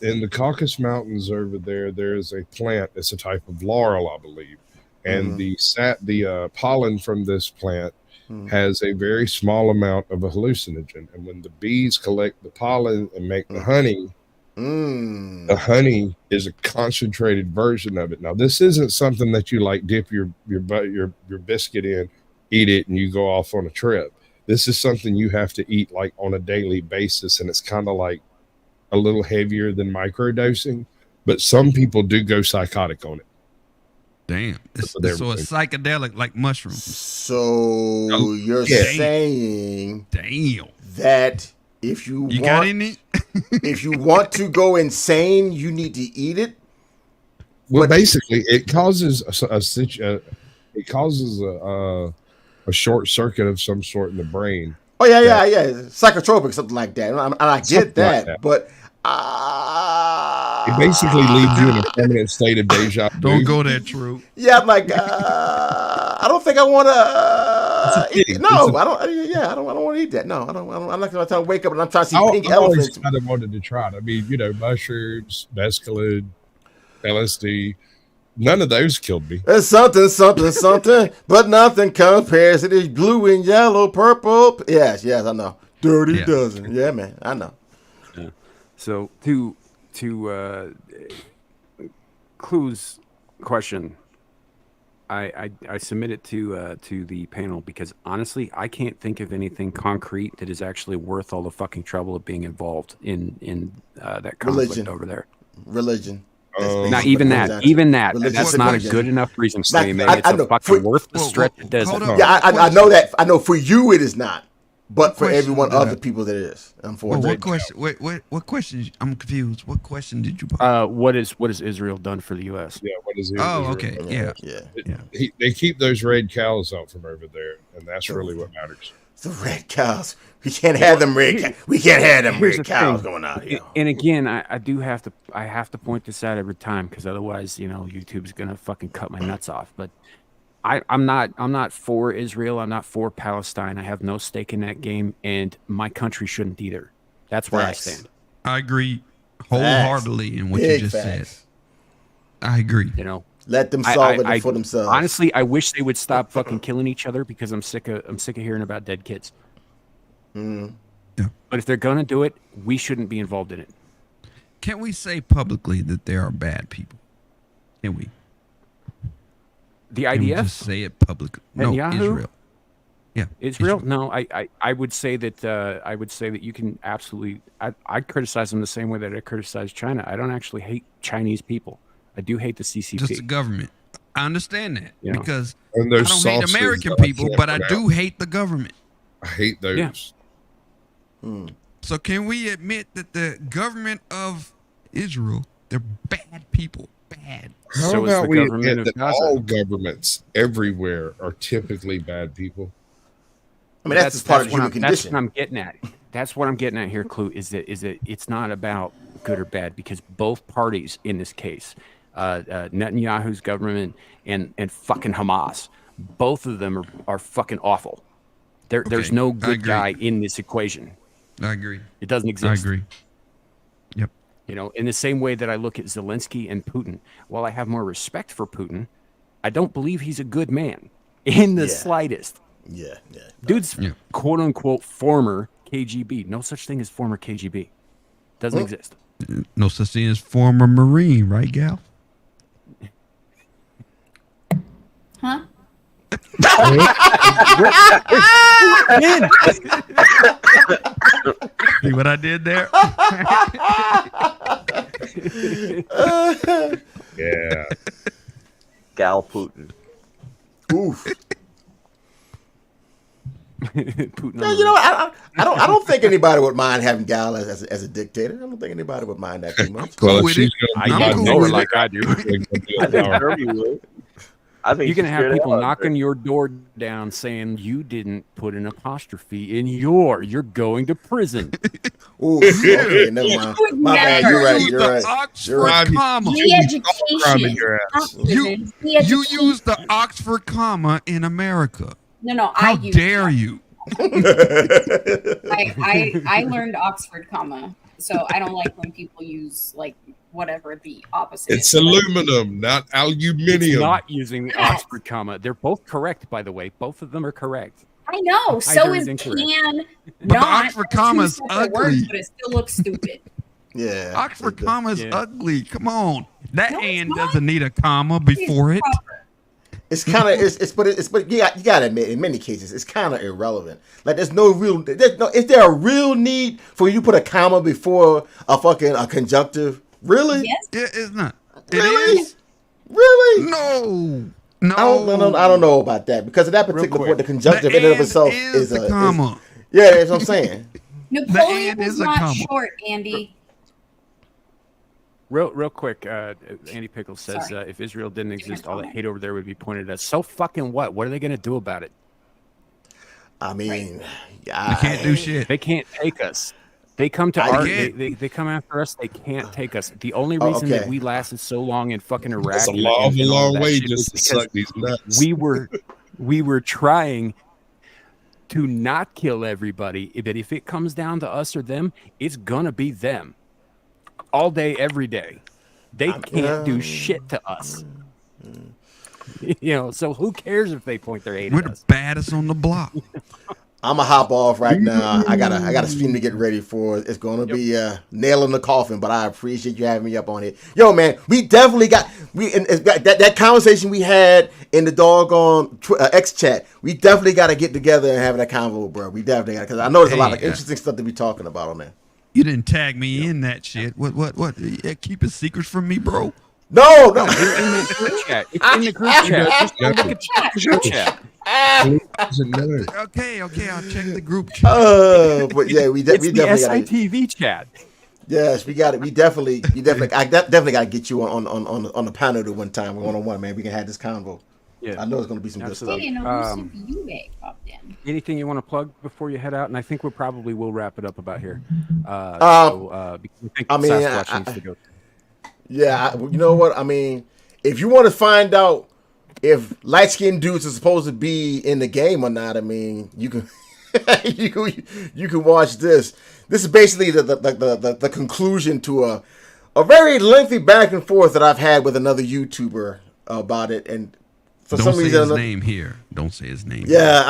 the Caucasus Mountains over there, there's a plant. It's a type of laurel, I believe, and the pollen from this plant has a very small amount of a hallucinogen. And when the bees collect the pollen and make the honey, the honey is a concentrated version of it. Now, this isn't something that you like dip your biscuit in, eat it, and you go off on a trip. This is something you have to eat like on a daily basis, and it's kind of like a little heavier than microdosing, but some people do go psychotic on it. Damn. So everything. it's psychedelic like mushrooms. So you're yeah. saying Damn. that if you got want, any? if you want to go insane, you need to eat it. Well, But- basically, it causes a short circuit of some sort in the brain. Oh yeah, psychotropic, something like that. And I get Something that, like that. but It basically leaves you in a permanent state of deja vu. Don't go there, True. yeah, I'm like, I don't think I want to eat it. No, I don't. Yeah, I don't want to eat that. No, I don't. I'm not going to wake up and I'm trying to see pink I always elephants. kind of wanted to try it. I mean, mushrooms, mescaline, LSD. None of those killed me. It's something, but nothing compares to this blue and yellow, purple. Yes, I know. Dirty Yeah. dozen. Yeah, man, I know. So to Clue's question, I submit it to the panel because honestly, I can't think of anything concrete that is actually worth all the fucking trouble of being involved in that conflict Religion. over there. Religion. That's Oh. basically Not what even it that. comes down to. Even that. Religion That's is not a religion. good enough reason for Not- me, man. I It's know. a fucking For- worthless Whoa, stretch. whoa, It doesn't. hold up. Yeah, I know that. I know for you it is not, but for Question, everyone uh, other people that it is. Well, Unfortunately. what question? Wait, what question? I'm confused. What question did you put? What has Israel done for the U.S.? Yeah, what is it? Oh, okay. Yeah. Yeah. They keep those red cows out from over there, and that's really what matters. The red cows. We can't have them red. We can't have them Here's red the cows thing. going out here. And again, I do have to. I have to point this out every time because otherwise, YouTube's gonna fucking cut my nuts off. But I'm not for Israel. I'm not for Palestine. I have no stake in that game, and my country shouldn't either. That's where Facts. I stand. I agree wholeheartedly in what Big you just facts. said. I agree. Let them solve it for themselves. Honestly, I wish they would stop fucking killing each other because I'm sick of hearing about dead kids. Mm. Yeah. But if they're gonna do it, we shouldn't be involved in it. Can we say publicly that there are bad people? Can we? The Can we IDF, just say it publicly? No, Netanyahu? Israel. Yeah, Israel? No, I would say that you can absolutely. I criticize them the same way that I criticize China. I don't actually hate Chinese people. I do hate the CCP. Just the government. I understand that Yeah. because And I those don't hate sauces American that I people, can't but I pronounce. do hate the government. I hate those. Yeah. So can we admit that the government of Israel, they're bad people? Bad. How So is about the we government admit of that Gaza. all governments everywhere are typically bad people? I mean, that's just part of the human That's condition. what I'm getting at. That's what I'm getting at here, Clue, is that it's not about good or bad, because both parties in this case, Netanyahu's government and fucking Hamas, both of them are fucking awful. There's no good guy in this equation. I agree. It doesn't exist. I agree. Yep. You know, in the same way that I look at Zelensky and Putin, while I have more respect for Putin, I don't believe he's a good man in the slightest. Yeah. Dude's quote unquote former KGB. No such thing as former KGB. Doesn't exist. No such thing as former Marine, right, Gal? Huh? See what I did there? Yeah. Gal Putin. Oof. Putin. No, you know, I don't think anybody would mind having Gal as a dictator. I don't think anybody would mind that too much. Cool with she's it. gonna I'm be cool my with neighbor. like I do. I think Germany would. I think You're gonna she's have scared people of knocking your door down saying you didn't put an apostrophe in you're going to prison. Ooh, okay, never mind. My bad. You're right. Use You're the right. Oxford You're right. comma. Crime in The your ass. education. You use the Oxford comma in America. No, How I use dare you? I learned Oxford comma, so I don't like when people use like whatever the opposite. It's is. aluminum, not It's aluminium. not using the Oxford comma. They're both correct, by the way. Both of them are correct. I know. Either So is is incorrect. can. But the not Oxford two comma is separate ugly. words, but it still looks stupid. Yeah. Oxford it does. comma is Yeah. ugly. Come on. That No, it's and not. doesn't need a comma before it. It's kind of but you got to admit, in many cases it's kind of irrelevant. Like is there a real need for you to put a comma before a conjunctive? Really? Yes. It's not. Really? It is. Really? No. I don't know about that because at that particular point the conjunctive in and of itself is the a comma. yeah, that's what I'm saying. Napoleon and was is a not comma. short, Andy. Real quick, Andy Pickles says Sorry. if Israel didn't exist, all the hate over there would be pointed at. So fucking what? What are they going to do about it? I mean, You can't do shit. They can't take us. They come to I our. get- They come after us. They can't take us. The only Oh, reason that okay. we lasted so long in fucking Iraq That's a and long, all long that way shit just to was because suck these nuts. we were trying to not kill everybody, but if it comes down to us or them, it's gonna be them all day, every day. They can't do shit to us. You know, so who cares if they point their hate We're at the us? baddest on the block. I'm gonna hop off right now. I got a stream to get ready for. It's gonna be nail in the coffin, but I appreciate you having me up on it. Yo, man, we definitely got that conversation we had in the doggone X chat. We definitely got to get together and have that convo, bro. We definitely got because I know there's a lot of interesting stuff to be talking about on there. You didn't tag me in that shit. What? Yeah, keep it secrets from me, bro. No. In the group chat. It's in the group chat. Just go look at the group chat. Okay, I'll check the group chat. But yeah, we It's definitely the got SITV chat. Yes, we got it. I definitely got to get you on the panel to one time, 1-on-1, man. We can have this convo. Yeah. I know it's going to be some Absolutely. good stuff. Hey, no, you popped in. Anything you want to plug before you head out? And I think we probably will wrap it up about here. Because I think I mean, Sasquatch needs to go. Yeah, you know what? I mean, if you want to find out if light-skinned dudes are supposed to be in the game or not, I mean, you can you can watch this. This is basically the conclusion to a very lengthy back and forth that I've had with another YouTuber about it, and for Don't some say reason, his name here. Don't say his name. yeah,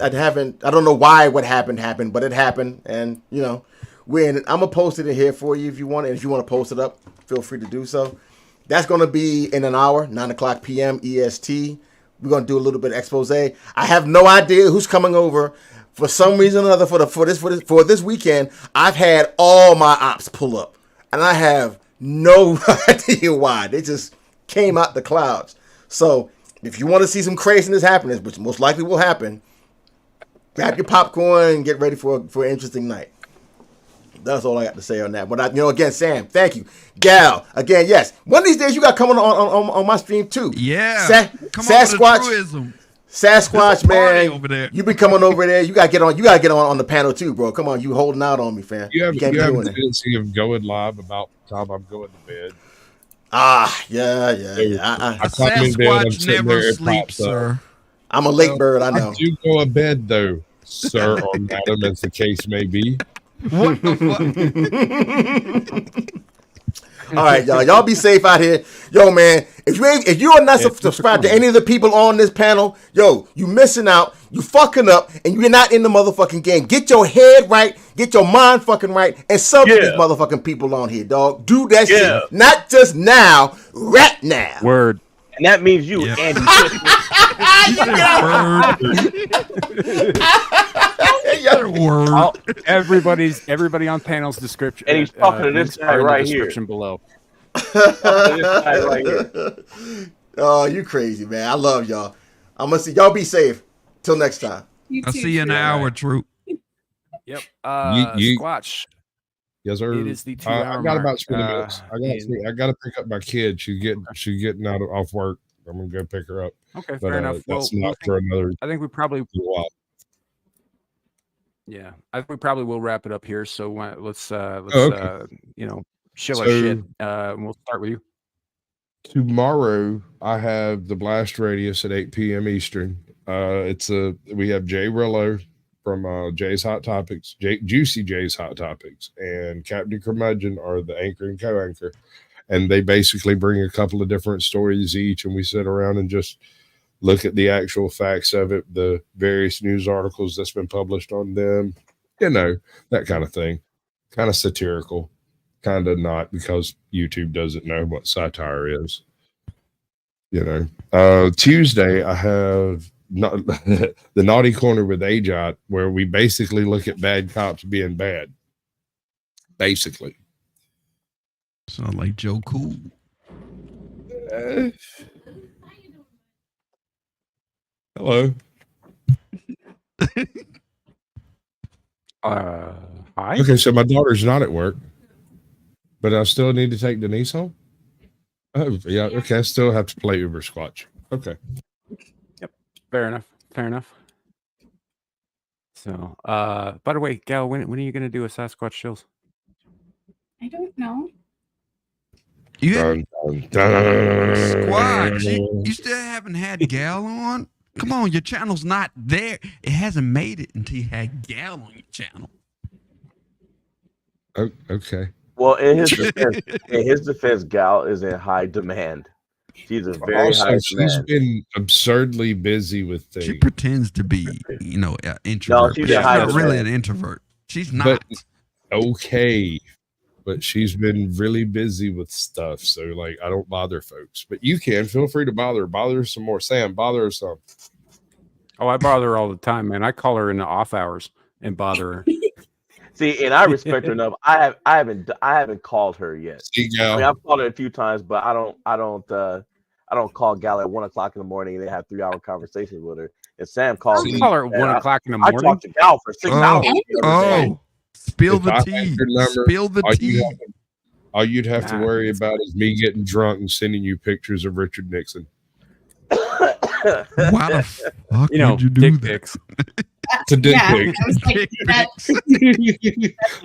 I haven't. I don't know why what happened, but it happened, and you know, I'm gonna post it in here for you if you want. And if you want to post it up, feel free to do so. That's gonna be in an hour, 9:00 p.m. EST. We're gonna do a little bit of expose. I have no idea who's coming over. For some reason or another, for this weekend, I've had all my ops pull up, and I have no idea why. They just came out the clouds. So if you want to see some craziness happening, which most likely will happen, grab your popcorn and get ready for an interesting night. That's all I got to say on that. But again, Sam, thank you. Gal, again, yes. One of these days you got coming on my stream too. Yeah. Come on with the Sasquatch. truism. Sasquatch, Party man, over there. you been coming over there. You gotta get on. You gotta get on the panel too, bro. Come on, you holding out on me, fam. You have, can't you be have doing the it. tendency of going live about the time I'm going to bed. Yeah. I come in bed, I'm Sasquatch sitting never there, it sleeps, pops up. sir. I'm a late bird. I know. I do go to bed though, sir or madam, as the case may be. What the fuck? All right, y'all. Y'all be safe out here. Yo, man, if you are not subscribed to any of the people on this panel, yo, you missing out. You fucking up, and you're not in the motherfucking game. Get your head right. Get your mind fucking right, and sub to these motherfucking people on here, dog. Do that shit. Not just now, right now. Word. And that means you, Yeah. Andy. Word. Everybody on panel's description. And he's talking to this links guy are in the right here. description below. Right here. Oh, you crazy, man. I love y'all. I'm gonna see y'all. Be safe. Till next time. I'll see you in an hour, Troop. Yep. Yeet. Squatch. Yes, sir. It is the 2 hour I got mark. about 20 minutes. I got to pick up my kid. She's getting off work. I'm gonna go pick her up. Okay, But fair enough. that's Well, not for another I think we probably while. Yeah, I think we probably will wrap it up here. So let's okay. Show our So- shit. We'll start with you. Tomorrow I have the Blast Radius at 8 p.m. Eastern. We have Jay Rillo from Jay's Hot Topics, Juicy Jay's Hot Topics, and Captain Curmudgeon are the anchor and co-anchor, and they basically bring a couple of different stories each, and we sit around and just look at the actual facts of it, the various news articles that's been published on them, that kind of thing. Kind of satirical, kind of not, because YouTube doesn't know what satire is. Tuesday I have the Naughty Corner with Ajot, where we basically look at bad cops being bad. Basically. Sound like Joe Cool. Hello. Hi. Okay, so my daughter's not at work, but I still need to take Denise home. Oh, yeah. Okay, I still have to play Uber Squatch. Okay. Fair enough. So, by the way, Gal, when are you going to do a Sasquatch chills? I don't know. You had Dun, dun, Squatch. You still haven't had Gal on? Come on, your channel's not there. It hasn't made it until you had Gal on your channel. Oh, okay. Well, in his defense, Gal is in high demand. She's a very Also, high she's demand. been absurdly busy with things. She pretends to be, an introvert. she's but a high not really demand. an introvert. She's not. Okay, but she's been really busy with stuff, so I don't bother folks. But you can feel free to bother her some more. Sam, bother her some. Oh, I bother her all the time, man. I call her in the off hours and bother her. See, and I respect her enough. I haven't called her yet. See, I Gal. mean, I've called her a few times, but I don't call Gal at 1 o'clock in the morning and then have 3-hour conversations with her. And Sam calls I me. call her at and 1 o'clock in the I morning. talk to Gal for 6 hours. Oh, spill If the I tea. had your number, Spill the tea. All you'd have to Nah. worry about is me getting drunk and sending you pictures of Richard Nixon. Why the fuck would you do dick that? pics. It's a dick Yeah, pic. I was like, Dick that,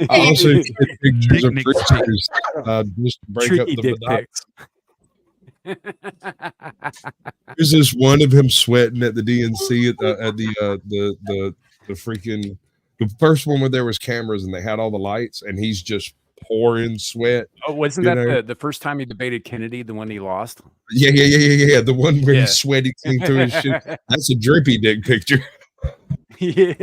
I also get pictures of Dick preachers just to break Tricky up the dick monotony. pics. There's this one of him sweating at the DNC at the freaking the first one where there was cameras and they had all the lights and he's just pouring sweat. Oh, wasn't You that know? the first time he debated Kennedy, the one he lost? Yeah. The one where Yeah. he's sweating through his shit. That's a drippy dick picture. Yeah.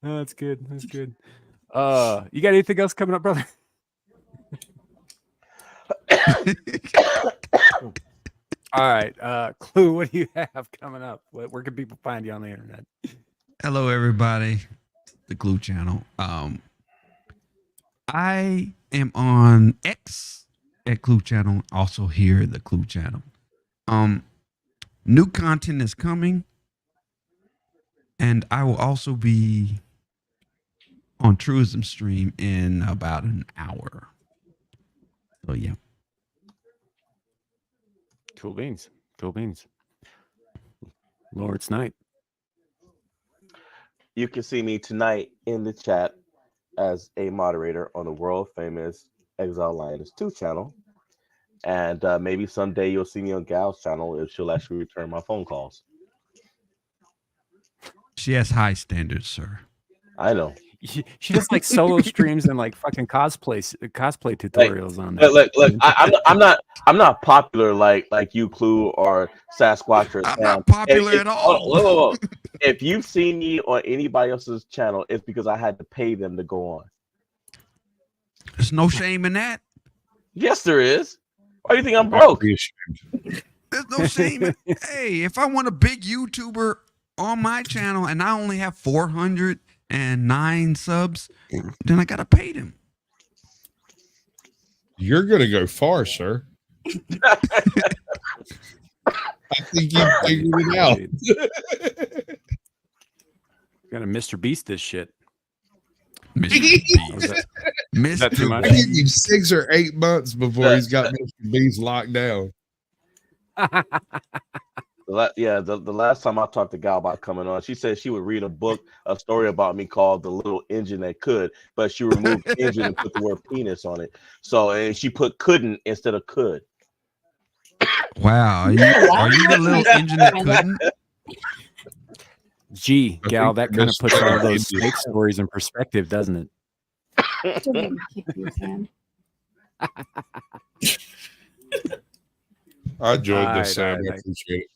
Oh, that's good. That's good. You got anything else coming up, brother? All right. Clue, what do you have coming up? Where can people find you on the internet? Hello, everybody. The Clue Channel. I am on X at Clue Channel, also here at the Clue Channel. New content is coming, and I will also be on Truism Stream in about an hour. So yeah. Cool beans. Cool beans. Lawrence Knight. You can see me tonight in the chat as a moderator on the world famous Exile Lioness 2 channel. And maybe someday you'll see me on Gal's channel if she'll actually return my phone calls. She has high standards, sir. I know. She does like solo streams and like fucking cosplay tutorials on there. Look, I'm not popular like you, Clue, or Sasquatch or I'm Sam. not popular at all. Whoa. If you've seen me on anybody else's channel, it's because I had to pay them to go on. There's no shame in that. Yes, there is. Why do you think I'm broke? There's no shame. Hey, if I want a big YouTuber on my channel and I only have 409 subs, then I gotta pay them. You're gonna go far, sir. I think you figured it out. Gotta Mr. Beast this shit. Mr. Beast. Is that too much? I give you 6 or 8 months before he's got Mr. Beast locked down. The last time I talked to Gal about coming on, she said she would read a story about me called The Little Engine That Could, but she removed engine and put the word penis on it. So, and she put couldn't instead of could. Wow. Are you the little engine that couldn't? Gee, Gal, that kind of puts all those Mr. snake stories in perspective, doesn't it? Don't even kick your hand. I enjoyed Alright, this, Sam. I alright. appreciate it.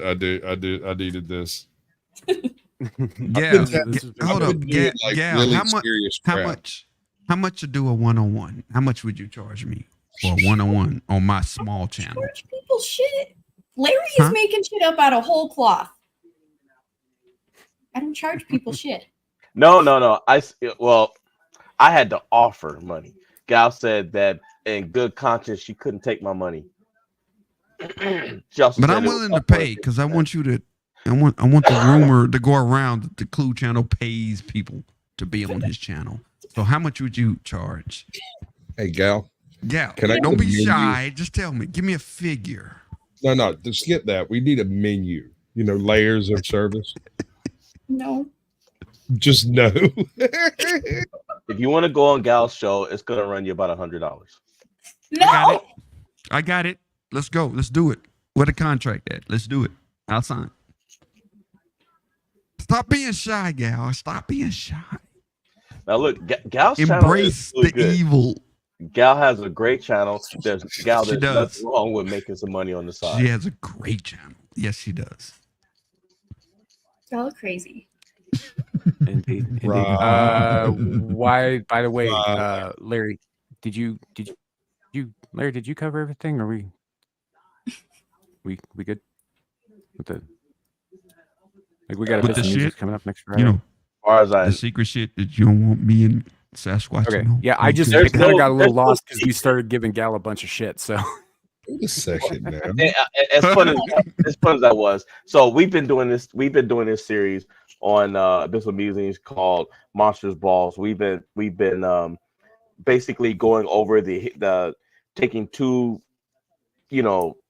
I do. I needed this. Yeah. Hold up. Gal, Gal, how much to do a one-on-one? How much would you charge me for a one-on-one on my small channel? Charge people shit. Larry is making shit up out of whole cloth. I don't charge people shit. No. I had to offer money. Gal said that in good conscience she couldn't take my money. But I'm willing to pay because I want you to. I want the rumor to go around that the Clue channel pays people to be on his channel. So how much would you charge? Hey, Gal. Yeah, Can I don't get a be menu? shy. Just tell me. Give me a figure. No, just skip that. We need a menu. Layers of service. No. Just no. If you want to go on Gal's show, it's gonna run you about $100. No. I got it. Let's go. Let's do it. Where the contract at? Let's do it. I'll sign. Stop being shy, Gal. Stop being shy. Now look, Gal's channel Embrace is really the good. evil. Gal has a great channel. There's She nothing does. wrong with making some money on the side. She has a great channel. Yes, she does. Y'all are crazy. Indeed. Right. Why? By the way, Right. Larry, did you cover everything? Or we good with the we got a With bit the of music shit? coming up next Friday? As far as I The secret shit that you don't want me and Sasquatch Okay, to know. yeah, I just There's kind of no- got a there's little no lost because we started giving Gal a bunch of shit. So Wait a second now. as fun as that was. So we've been doing this series on Abyssal Musings called Monsters Balls. We've been basically going over the taking two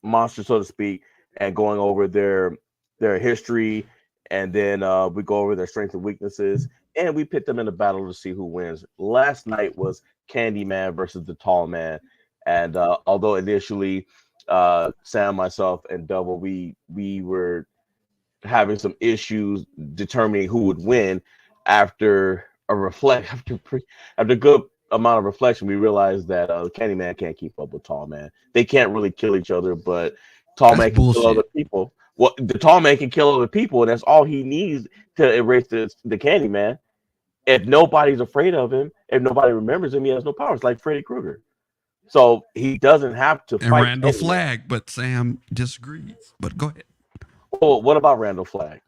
monsters, so to speak, and going over their history, and then we go over their strengths and weaknesses, and we pit them in a battle to see who wins. Last night was Candyman versus the Tall Man, and although initially Sam, myself, and Double, we were having some issues determining who would win, after a good amount of reflection, we realized that Candyman can't keep up with Tall Man. They can't really kill each other, but Tall That's Man can bullshit. kill other people. Well, the Tall Man can kill other people, and that's all he needs to erase the Candyman. If nobody's afraid of him, if nobody remembers him, he has no powers, like Freddy Krueger. So he doesn't have to And fight Randall Candyman. Flagg, but Sam disagrees. But go ahead. Oh, what about Randall Flagg?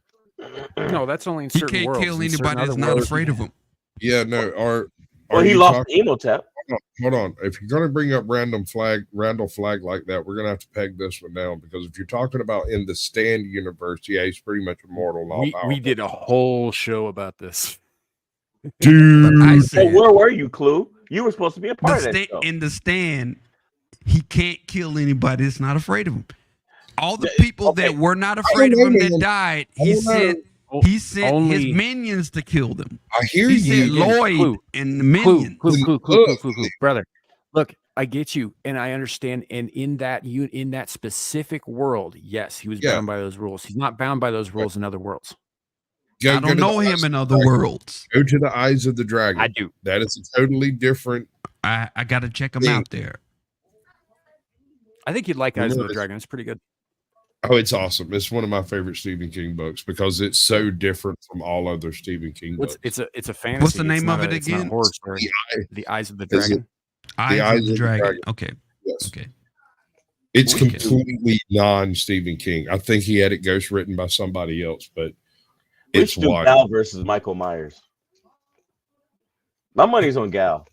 no, that's only in He certain can't worlds. kill In certain anybody that's other not worlds, afraid of him. Yeah, no. Well, he lost the Emotep. Hold on. If you're going to bring up Randall Flagg like that, we're going to have to peg this one down, because if you're talking about in the Stand universe, yeah, he's pretty much immortal. we did a whole show about this. Dude. But I Well, said where were you, Clue? You were supposed to be a part of that show. in the stand, he can't kill anybody that's not afraid of him. All the people that were not afraid of him that died, he sent his minions to kill them. I hear He you. said Lloyd and the minions. Clue, brother. Look, I get you, and I understand. And in that specific world, yes, he was bound by those rules. He's not bound by those rules in other worlds. I don't know him in other worlds. Go to the Eyes of the Dragon. I do. That is a totally different. I got to check him out there. I think you'd like Eyes of the Dragon. It's pretty good. Oh, it's awesome. It's one of my favorite Stephen King books because it's so different from all other Stephen King books. It's a fantasy. What's the name of it again? Horror story. The Eyes of the Dragon. Eyes of the Dragon. Okay. Yes. Okay. It's completely non-Stephen King. I think he had it ghost written by somebody else, but it's wild. Gal versus Michael Myers. My money's on Gal.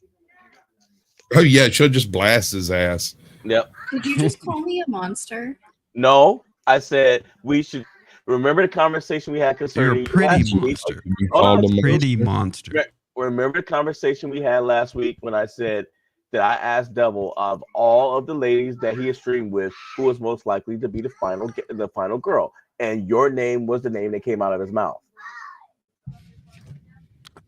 Oh yeah, she'll just blast his ass. Yep. Did you just call me a monster? No, I said we should remember the conversation we had concerning. You're a pretty monster. Pretty monster. Remember the conversation we had last week when I said that I asked Devil of all of the ladies that he has streamed with, who was most likely to be the final girl, and your name was the name that came out of his mouth.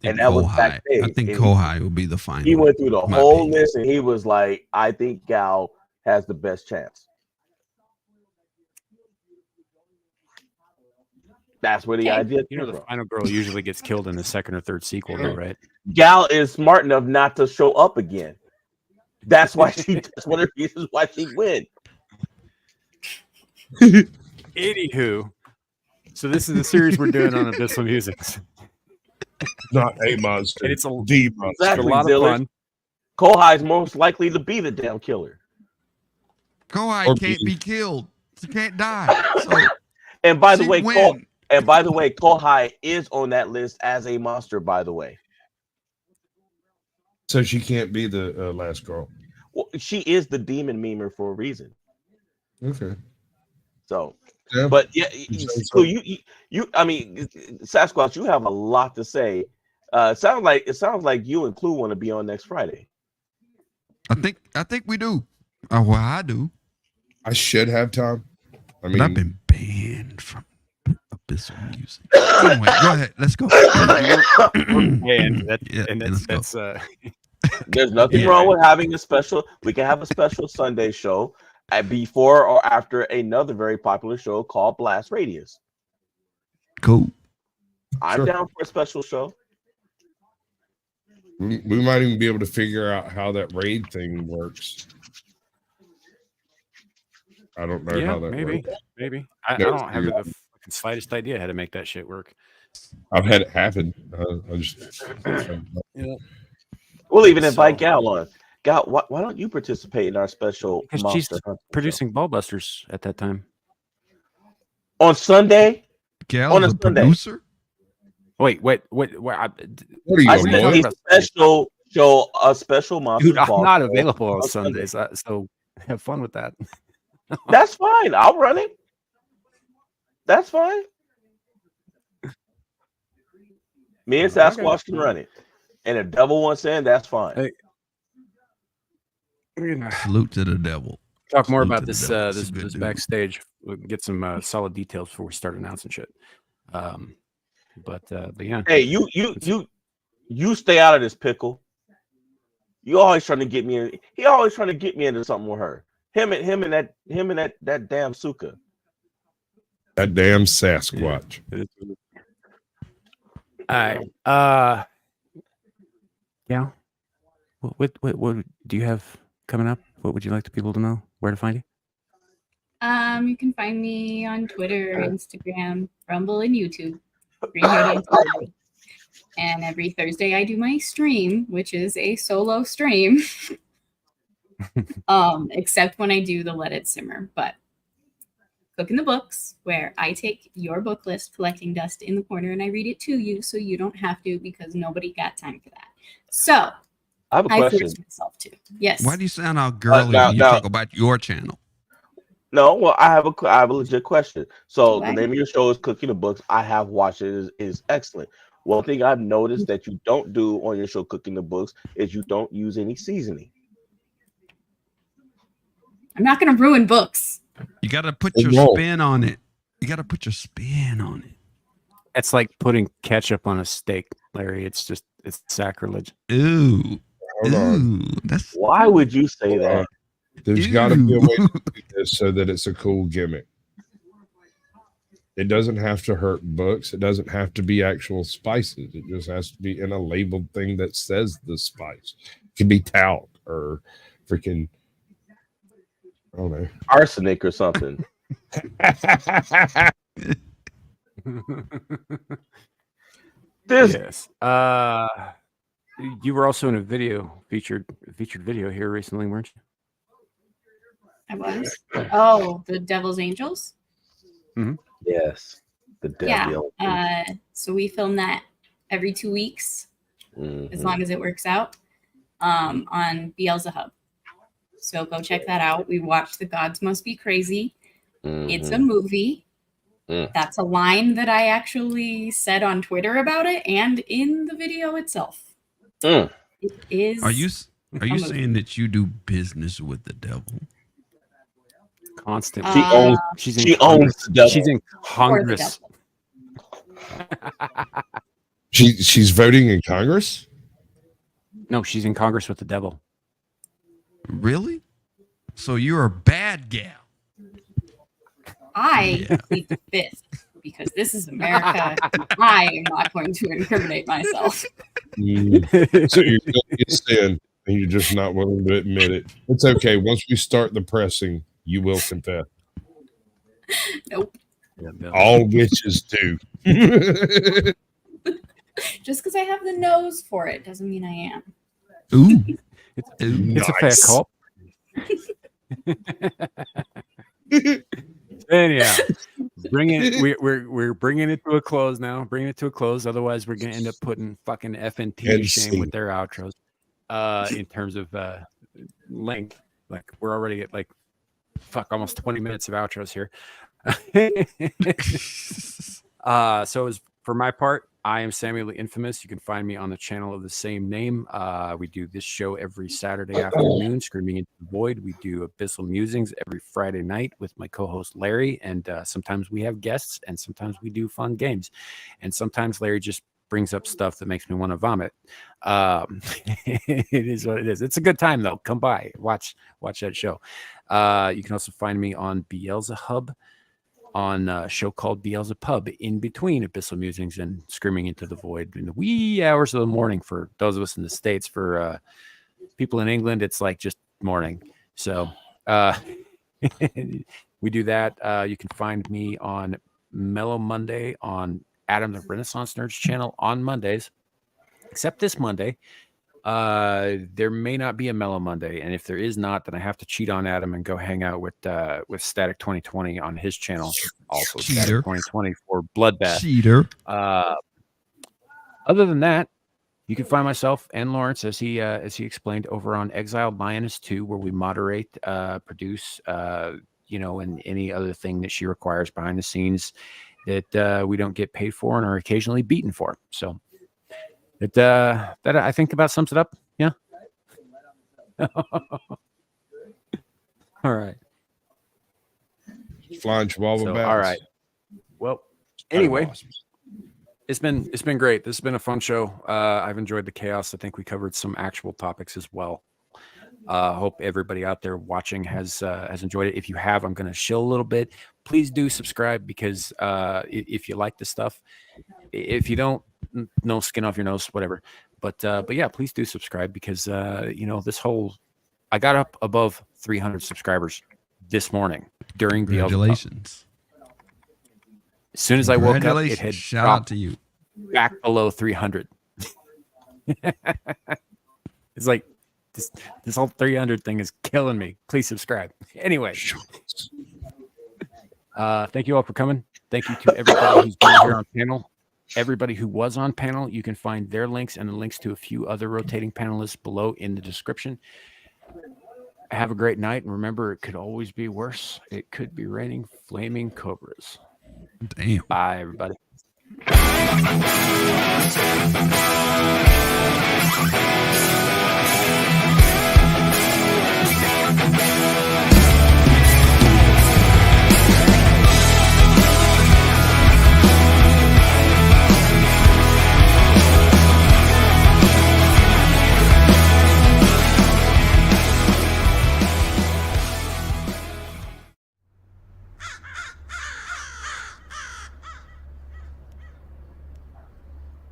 And that was backstage. I think Kohai will be the final. He went through the whole list, and he was like, "I think Gal has the best chance." That's where the idea. The final girl usually gets killed in the second or third sequel, though, right? Gal is smart enough not to show up again. That's why that's one of the reasons why she wins. Anywho, so this is the series we're doing on Abyssal Musings. Not a monster. And it's the monster. Exactly, a lot of fun. Kohai is most likely to be the damn killer. Kohai can't be killed. She can't die. So and by the way, Kohai is on that list as a monster, by the way. So she can't be the last girl. Well, she is the demon memer for a reason. Okay. So, yeah. But yeah, so you, I mean, Sasquatch, you have a lot to say. It sounds like you and Clue want to be on next Friday. I think we do. Well, I do. I should have time. I mean, but I've been banned from Abyssal Music. Anyway, go ahead. Let's go. There's nothing wrong with having a special. We can have a special Sunday show before or after another very popular show called Blast Radius. Cool. I'm down for a special show. We might even be able to figure out how that raid thing works. I don't know how that works. Maybe. I don't have the slightest idea how to make that shit work. I've had it happen. We'll even invite Gal on. Gal, why don't you participate in our special? Because she's producing Ballbusters at that time. On Sunday? Gal on a producer? Wait. What are you, I said a special show, a special monster. Dude, I'm not available on Sundays, so have fun with that. That's fine. I'll run it. That's fine. Me and Sasquatch can run it. And if Devil wants in, that's fine. Hey. Salute to the Devil. Talk more about this backstage. We'll get some solid details before we start announcing shit. But yeah. Hey, you stay out of this, Pickle. You always trying to get me in. He always trying to get me into something with her. Him and that damn Suka. That damn Sasquatch. All right. Yeah. What do you have coming up? What would you like the people to know? Where to find you? You can find me on Twitter, Instagram, Rumble, and YouTube. And every Thursday I do my stream, which is a solo stream. Except when I do the Let It Simmer. But Cooking the Books, where I take your book list, collecting dust in the corner, and I read it to you so you don't have to, because nobody got time for that. So I have a question. forced myself to. Yes. Why do you sound all girly when you talk about your channel? No, well, I have a legit question. So the name of your show is Cooking the Books. I have watched it. Is excellent. One thing I've noticed that you don't do on your show Cooking the Books is you don't use any seasoning. I'm not going to ruin books. You got to put It your won't. spin on it. You got to put your spin on it. It's like putting ketchup on a steak, Larry. It's sacrilege. Ooh. Hold on. Ooh. That's Why would you say Hold that? on. There's got to be a Ew. way to do this so that it's a cool gimmick. It doesn't have to hurt books. It doesn't have to be actual spices. It just has to be in a labeled thing that says the spice. It could be talc or freaking, I don't know. Arsenic or something. This Yes. You were also in a featured video here recently, weren't you? I was. Oh, the Devil's Angels. yes, the devil. Yeah. So we film that every 2 weeks, as long as it works out, on Beelzehub. So go check that out. We watched The Gods Must Be Crazy. It's a movie. That's a line that I actually said on Twitter about it and in the video itself. It is. Are you saying that you do business with the devil? Constant. She owns the devil. She's in or the Congress. devil? She's voting in Congress? No, she's in Congress with the devil. Really? So you're a bad gal. I plead the fifth because this is America. I am not going to incriminate myself. So you're guilty of sin and you're just not willing to admit it. It's okay. Once we start the pressing, you will confess. Nope. All witches do. Just because I have the nose for it doesn't mean I am. Ooh. It's a fair Nice. call. Anyhow, we're bringing it to a close now. Bringing it to a close. Otherwise, we're gonna end up putting fucking FNT to And shame C. with their outros. In terms of length, like we're already at almost 20 minutes of outros here. So as for my part, I am Samuel the Infamous. You can find me on the channel of the same name. We do this show every Saturday afternoon, Screaming into the Void. We do Abyssal Musings every Friday night with my co-host Larry, and sometimes we have guests, and sometimes we do fun games, and sometimes Larry just brings up stuff that makes me want to vomit. It is what it is. It's a good time though. Come by, watch that show. You can also find me on Beelzehub, on a show called Beelzepub, in between Abyssal Musings and Screaming into the Void in the wee hours of the morning for those of us in the States. For people in England, it's like just morning. So we do that. You can find me on Mellow Monday on Adam the Renaissance Nerds channel on Mondays, except this Monday. There may not be a Mellow Monday, and if there is not, then I have to cheat on Adam and go hang out with Static 2020 on his channel, also Cheater. Static 2020 for Bloodbath. Cheater. Other than that, you can find myself and Lawrence, as he explained, over on Exiled Lioness 2, where we moderate, produce, and any other thing that she requires behind the scenes that we don't get paid for and are occasionally beaten for. So that I think about sums it up. Yeah. All right. Flying Chihuahua So, bats. all right. Well, anyway, it's been great. This has been a fun show. I've enjoyed the chaos. I think we covered some actual topics as well. Hope everybody out there watching has enjoyed it. If you have, I'm going to shill a little bit. Please do subscribe, because if you like the stuff, if you don't, no skin off your nose, whatever. But yeah, please do subscribe, because I got up above 300 subscribers this morning during the Congratulations. As soon as I woke up, it had Shout out dropped to you. back below 300. It's like this whole 300 thing is killing me. Please subscribe. Anyway, thank you all for coming. Thank you to everybody who's been here on panel. Everybody who was on panel, you can find their links and the links to a few other rotating panelists below in the description. Have a great night, and remember, it could always be worse. It could be raining flaming cobras. Damn. Bye, everybody.